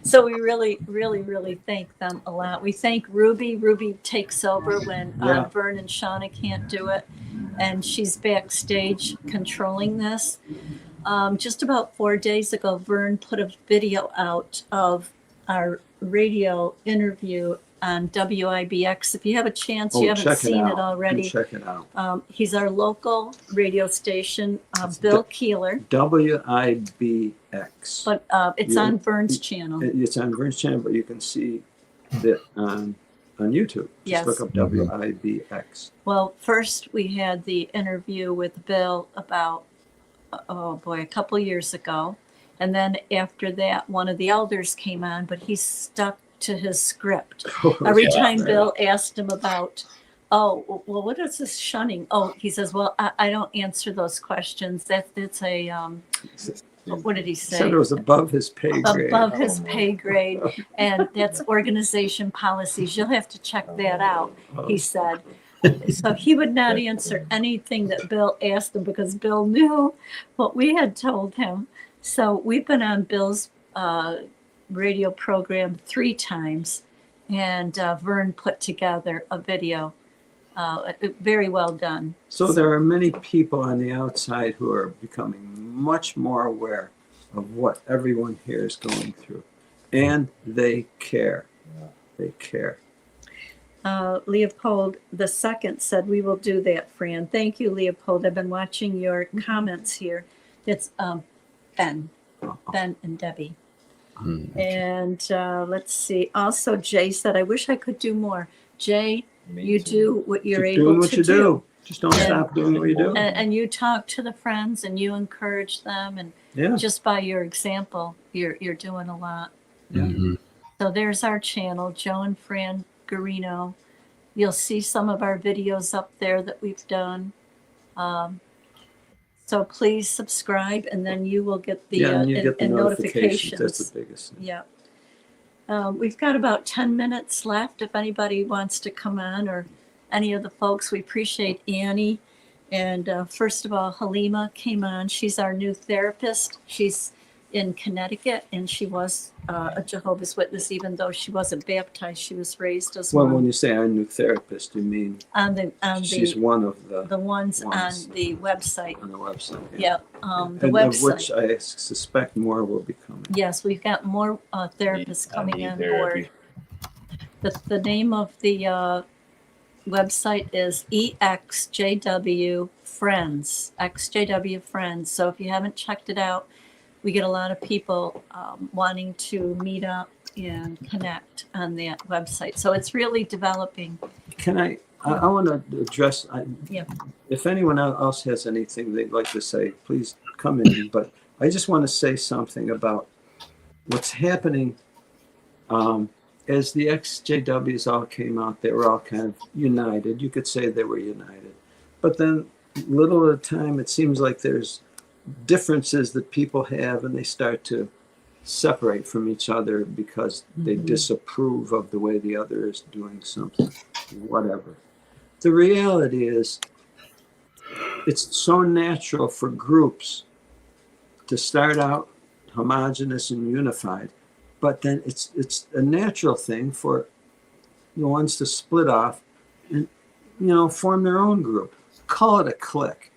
So we really, really, really thank them a lot. We thank Ruby. Ruby takes over when Vern and Shauna can't do it. And she's backstage controlling this. Just about 4 days ago, Vern put a video out of our radio interview on WIBX. If you have a chance, you haven't seen it already.
Check it out.
He's our local radio station, Bill Keeler.
WIBX. But
it's on Vern's channel.
It's on Vern's channel, but you can see that on on YouTube. Just
Yes.
look up WIBX.
Well, first we had the interview with Bill about, oh boy, a couple years ago. And then after that, one of the elders came on, but he stuck to his script. Every time Bill asked him about, oh, well, what is this shunning? Oh, he says, well, I don't answer those questions. That's a, what did he say?
He said it was above his pay grade.
Above his pay grade. And that's organization policies. You'll have to check that out, he said. So he would not answer anything that Bill asked him because Bill knew what we had told him. So we've been on Bill's radio program 3 times, and Vern put together a video. Very well done.
So there are many people on the outside who are becoming much more aware of what everyone here is going through, and they care. They care.
Leopold II said, we will do that, Fran. Thank you, Leopold. I've been watching your comments here. It's Ben and Debbie. And let's see. Also, Jay said, I wish I could do more. Jay, you do what you're able to do.
Just don't stop doing what you do.
And you talk to the friends and you encourage them. And just by your example, you're doing a lot. So there's our channel, Joe and Fran Garino. You'll see some of our videos up there that we've done. So please subscribe, and then you will get the, notifications.
That's the biggest thing.
Yeah. We've got about 10 minutes left. If anybody wants to come on, or any of the folks, we appreciate Annie. And first of all, Halima came on. She's our new therapist. She's in Connecticut, and she was a Jehovah's Witness, even though she wasn't baptized. She was raised as one.
Well, when you say our new therapist, you mean she's one of the
ones on the website.
On the website.
Yeah, the
and
website.
Of which I suspect more will be coming.
Yes, we've got more therapists coming on board. The name of the website is ExJWFriends, ExJWFriends. So if you haven't checked it out, we get a lot of people wanting to meet up and connect on that website. So it's really developing.
Can I want to address, if anyone else has anything they'd like to say, please come in. But I just want to say something about what's happening. As the ExJWs all came out, they were all kind of united. You could say they were united. But then little at a time, it seems like there's differences that people have, and they start to separate from each other because they disapprove of the way the other is doing something, whatever. The reality is, it's so natural for groups to start out homogenous and unified, but then it's a natural thing for the ones to split off and form their own group. Call it a clique.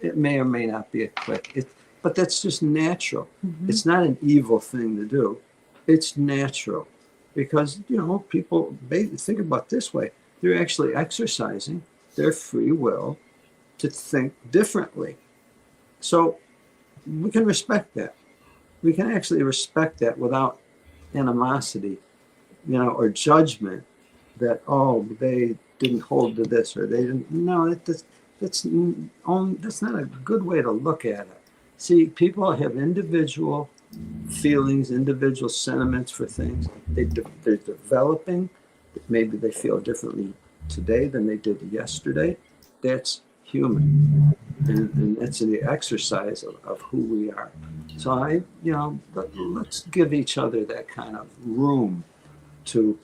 It may or may not be a clique, but that's just natural. It's not an evil thing to do. It's natural because, people think about it this way. They're actually exercising their free will to think differently. So we can respect that. We can actually respect that without animosity, or judgment that, they didn't hold to this or they didn't. No, that's not a good way to look at it. See, people have individual feelings, individual sentiments for things. They're developing. Maybe they feel differently today than they did yesterday. That's human. And that's the exercise of who we are. So let's give each other that kind of room to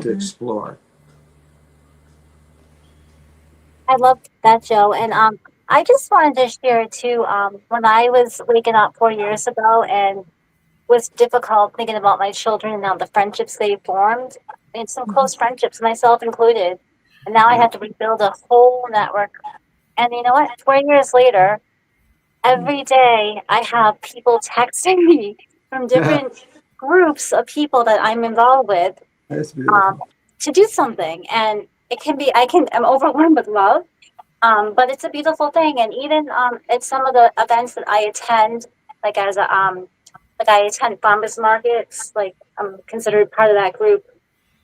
explore.
I love that, Joe. And I just wanted to share too, when I was waking up 4 years ago and was difficult thinking about my children and now the friendships they formed, and some close friendships, myself included. And now I have to rebuild a whole network. And you know what? 4 years later, every day I have people texting me from different groups of people that I'm involved with to do something. And it can be, I'm overwhelmed with love, but it's a beautiful thing. And even at some of the events that I attend, like as a, like I attend farmers markets, like I'm considered part of that group.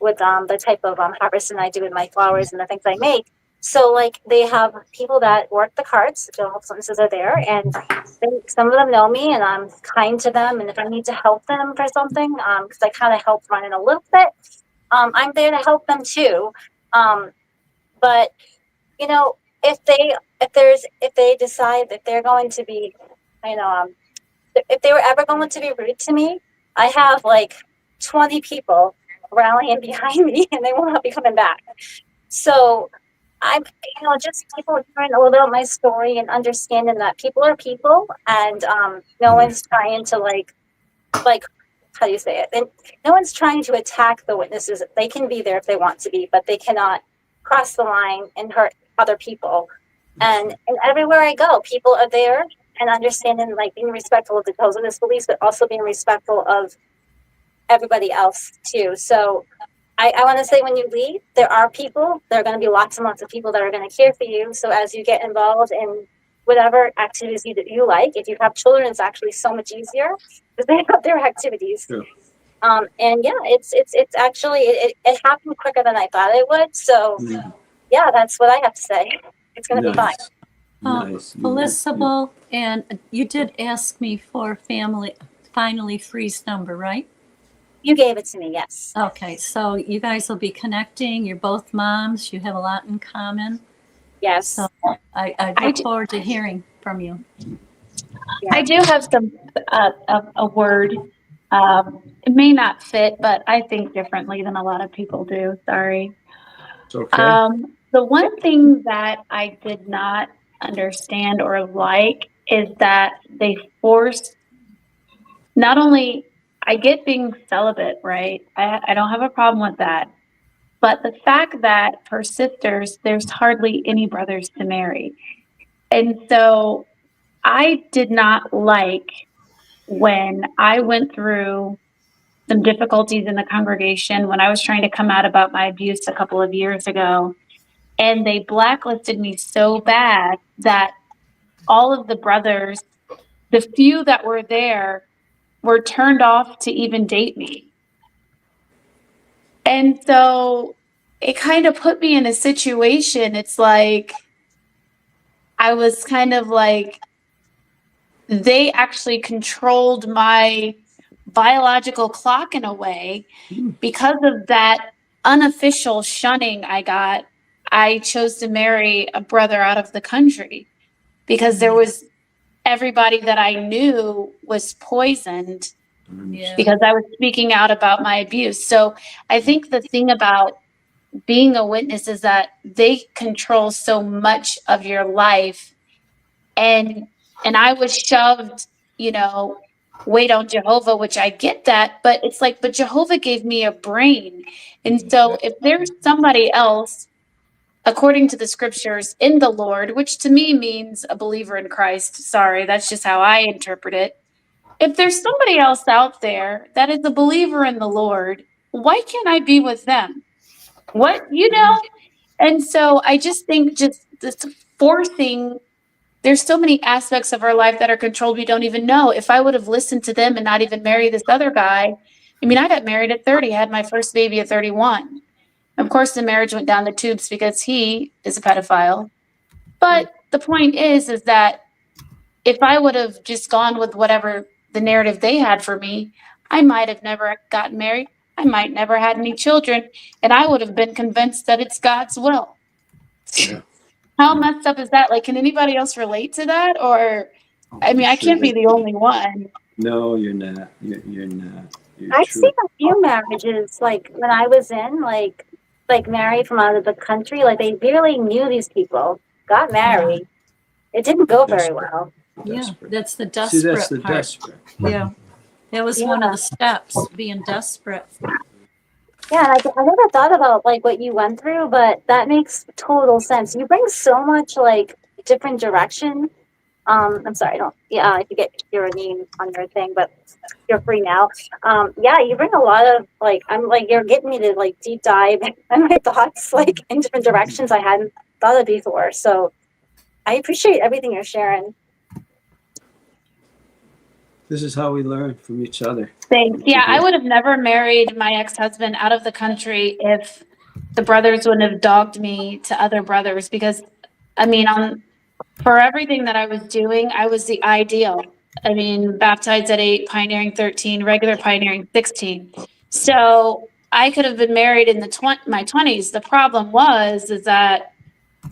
the type of harvesting I do with my flowers and the things I make. So like they have people that work the carts. Jehovah's Witnesses are there, and some of them know me, and I'm kind to them. And if I need to help them for something, because I kind of help run it a little bit, I'm there to help them too. But you know, if they decide that they're going to be, you know, if they were ever going to be rude to me, I have like 20 people rallying behind me, and they will not be coming back. So I'm, just people hearing a little bit of my story and understanding that people are people, and no one's trying to like how do you say it? And no one's trying to attack the witnesses. They can be there if they want to be, but they cannot cross the line and hurt other people. And everywhere I go, people are there and understanding, like being respectful of the Jehovah's beliefs, but also being respectful of everybody else too. So I want to say, when you leave, there are going to be lots and lots of people that are going to care for you. So as you get involved in whatever activities that you like, if you have children, it's actually so much easier because they have their activities.
True.
And yeah, it's actually, it happened quicker than I thought it would. So yeah, that's what I have to say. It's going to be fine.
Nice.
Felicitable, and you did ask me for Finally Free's number, right?
You gave it to me, yes.
Okay, so you guys will be connecting. You're both moms. You have a lot in common.
Yes.
So I look forward to hearing from you.
I do have some a word. It may not fit, but I think differently than a lot of people do. Sorry.
It's okay.
The one thing that I did not understand or like is that they force, not only, I get being celibate, right? I don't have a problem with that. But the fact that for sisters, there's hardly any brothers to marry. And so I did not like when I went through some difficulties in the congregation when I was trying to come out about my abuse a couple of years ago. And they blacklisted me so bad that all of the brothers, the few that were there, were turned off to even date me. And so it kind of put me in a situation. It's like, I was kind of like, they actually controlled my biological clock in a way. Because of that unofficial shunning I got, I chose to marry a brother out of the country because there was everybody that I knew was poisoned because I was speaking out about my abuse. So I think the thing about being a witness is that they control so much of your life. And I was shoved, wait on Jehovah, which I get that, but it's like, but Jehovah gave me a brain. And so if there's somebody else, according to the scriptures, in the Lord, which to me means a believer in Christ, sorry, that's just how I interpret it. If there's somebody else out there that is a believer in the Lord, why can't I be with them? And so I just think just this forcing, there's so many aspects of our life that are controlled we don't even know. If I would have listened to them and not even marry this other guy, I mean, I got married at 30, had my first baby at 31. Of course, the marriage went down the tubes because he is a pedophile. But the point is that if I would have just gone with whatever the narrative they had for me, I might have never gotten married. I might never had any children, and I would have been convinced that it's God's will.
Yeah.
How messed up is that? Like, can anybody else relate to that? Or, I mean, I can't be the only one.
No, you're not. You're not.
I've seen a few marriages, like when I was in, like married from out of the country, like they barely knew these people, got married. It didn't go very well.
Yeah, that's the desperate
See, that's the
part.
desperate.
Yeah, that was one of the steps, being desperate.
Yeah, I never thought about like what you went through, but that makes total sense. You bring so much like different direction. I'm sorry, I forget your name on your thing, but you're free now. Yeah, you bring a lot of like, you're getting me to like deep dive in my thoughts, like in different directions I hadn't thought of before. So I appreciate everything you're sharing.
This is how we learn from each other.
Thanks. Yeah, I would have never married my ex-husband out of the country if the brothers wouldn't have dogged me to other brothers, because I mean, for everything that I was doing, I was the ideal. I mean, baptized at 8, pioneering 13, regular pioneering 16. So I could have been married in my 20s. The problem is that,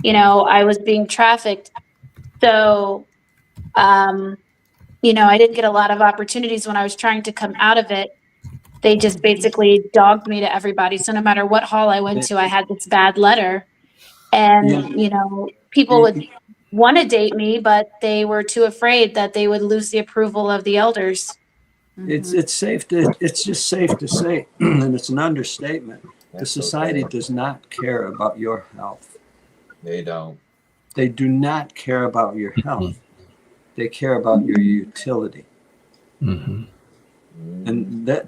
you know, I was being trafficked. So, you know, I didn't get a lot of opportunities when I was trying to come out of it. They just basically dogged me to everybody. So no matter what hall I went to, I had this bad letter. And, you know, people would want to date me, but they were too afraid that they would lose the approval of the elders.
It's just safe to say, and it's an understatement. The society does not care about your health.
They don't.
They do not care about your health. They care about your utility. And that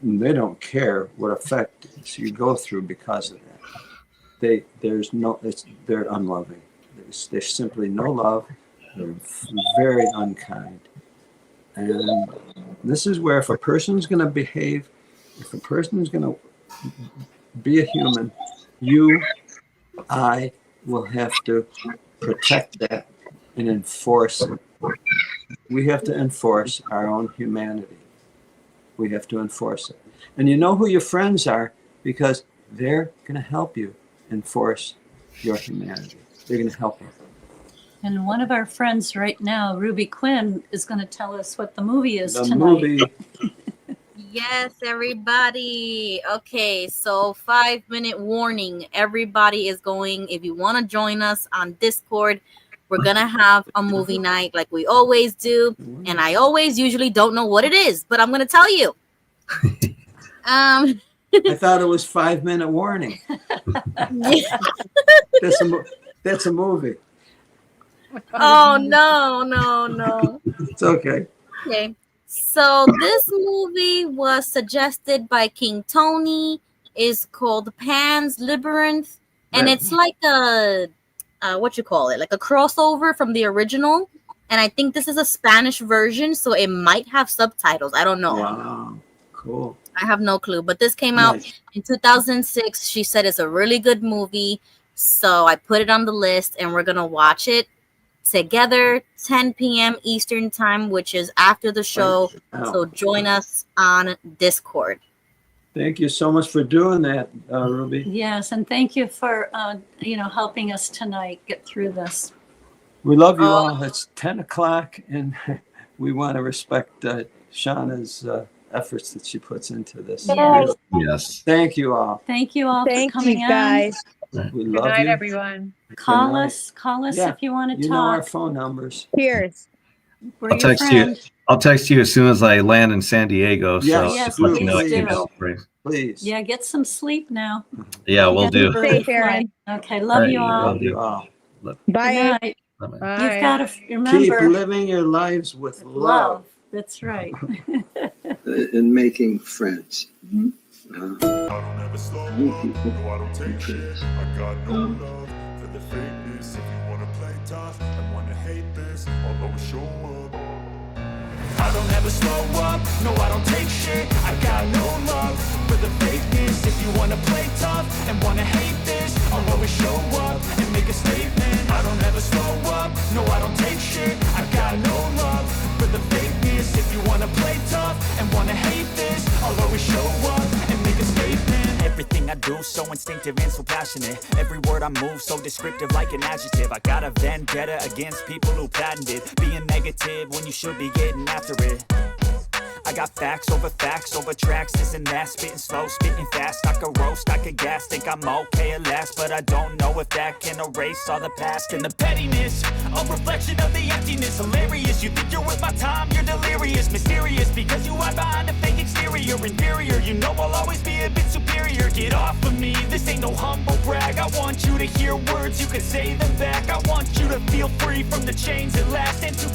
they don't care what effects you go through because of that. They're unloving. There's simply no love. They're very unkind. And this is where if a person's going to behave, if a person's going to be a human, I will have to protect that and enforce it. We have to enforce our own humanity. We have to enforce it. And you know who your friends are because they're going to help you enforce your humanity. They're going to help you.
And one of our friends right now, Ruby Quinn, is going to tell us what the movie is tonight.
Movie.
Yes, everybody. Okay, so 5-minute warning. Everybody is going. If you want to join us on Discord, we're going to have a movie night like we always do. And I always usually don't know what it is, but I'm going to tell you.
I thought it was 5-minute warning. That's a movie.
Oh, no.
It's okay.
Okay. So this movie was suggested by King Tony. It's called Pan's Labyrinth. And it's like a, what you call it? Like a crossover from the original. And I think this is a Spanish version, so it might have subtitles. I don't know.
Wow. Cool.
I have no clue. But this came out in 2006. She said it's a really good movie. So I put it on the list and we're going to watch it together, 10 p.m. Eastern time, which is after the show. So join us on Discord.
Thank you so much for doing that, Ruby.
Yes, and thank you for helping us tonight get through this.
We love you all. It's 10 o'clock, and we want to respect Shauna's efforts that she puts into this.
Yes.
Thank you all.
Thank you all for coming
you guys.
We
Good
love
night,
you.
everyone.
Call us if you want to
You
talk.
know our phone numbers.
Cheers.
We're
I'll
your
text
friend.
you. I'll text you as soon as I land in San Diego. So
Yes,
let you know
please
email.
Please.
Yeah, get some sleep now.
Yeah, we'll do.
Stay Aaron. Okay, love you all.
Love you all.
Bye.
Bye.
You've got to remember.
Keep living your lives with love.
That's right.
And making friends.
I don't ever slow up, no, I don't take shit. I got no love for the fakeness. If you wanna play tough and wanna hate this, I'll always show up. I don't ever slow up, no, I don't take shit. I got no love for the fakeness. If you wanna play tough and wanna hate this, I'll always show up and make a statement. I don't ever slow up, no, I don't take shit. I got no love for the fakeness. If you wanna play tough and wanna hate this, I'll always show up and make a statement.
Everything I do so instinctive and so passionate. Every word I move so descriptive like an adjective. I got a vendetta against people who patented being negative when you should be getting after it. I got facts over tracks, this and that. Spitting slow, spitting fast. I could roast, I could gas. Think I'm okay at last, but I don't know if that can erase all the past. And the pettiness, a reflection of the emptiness. Hilarious, you think you're worth my time, you're delirious. Mysterious, because you hide behind a fake exterior. Inferior, you know I'll always be a bit superior. Get off of me, this ain't no humble brag. I want you to hear words, you can say them back. I want you to feel free from the chains at last, and to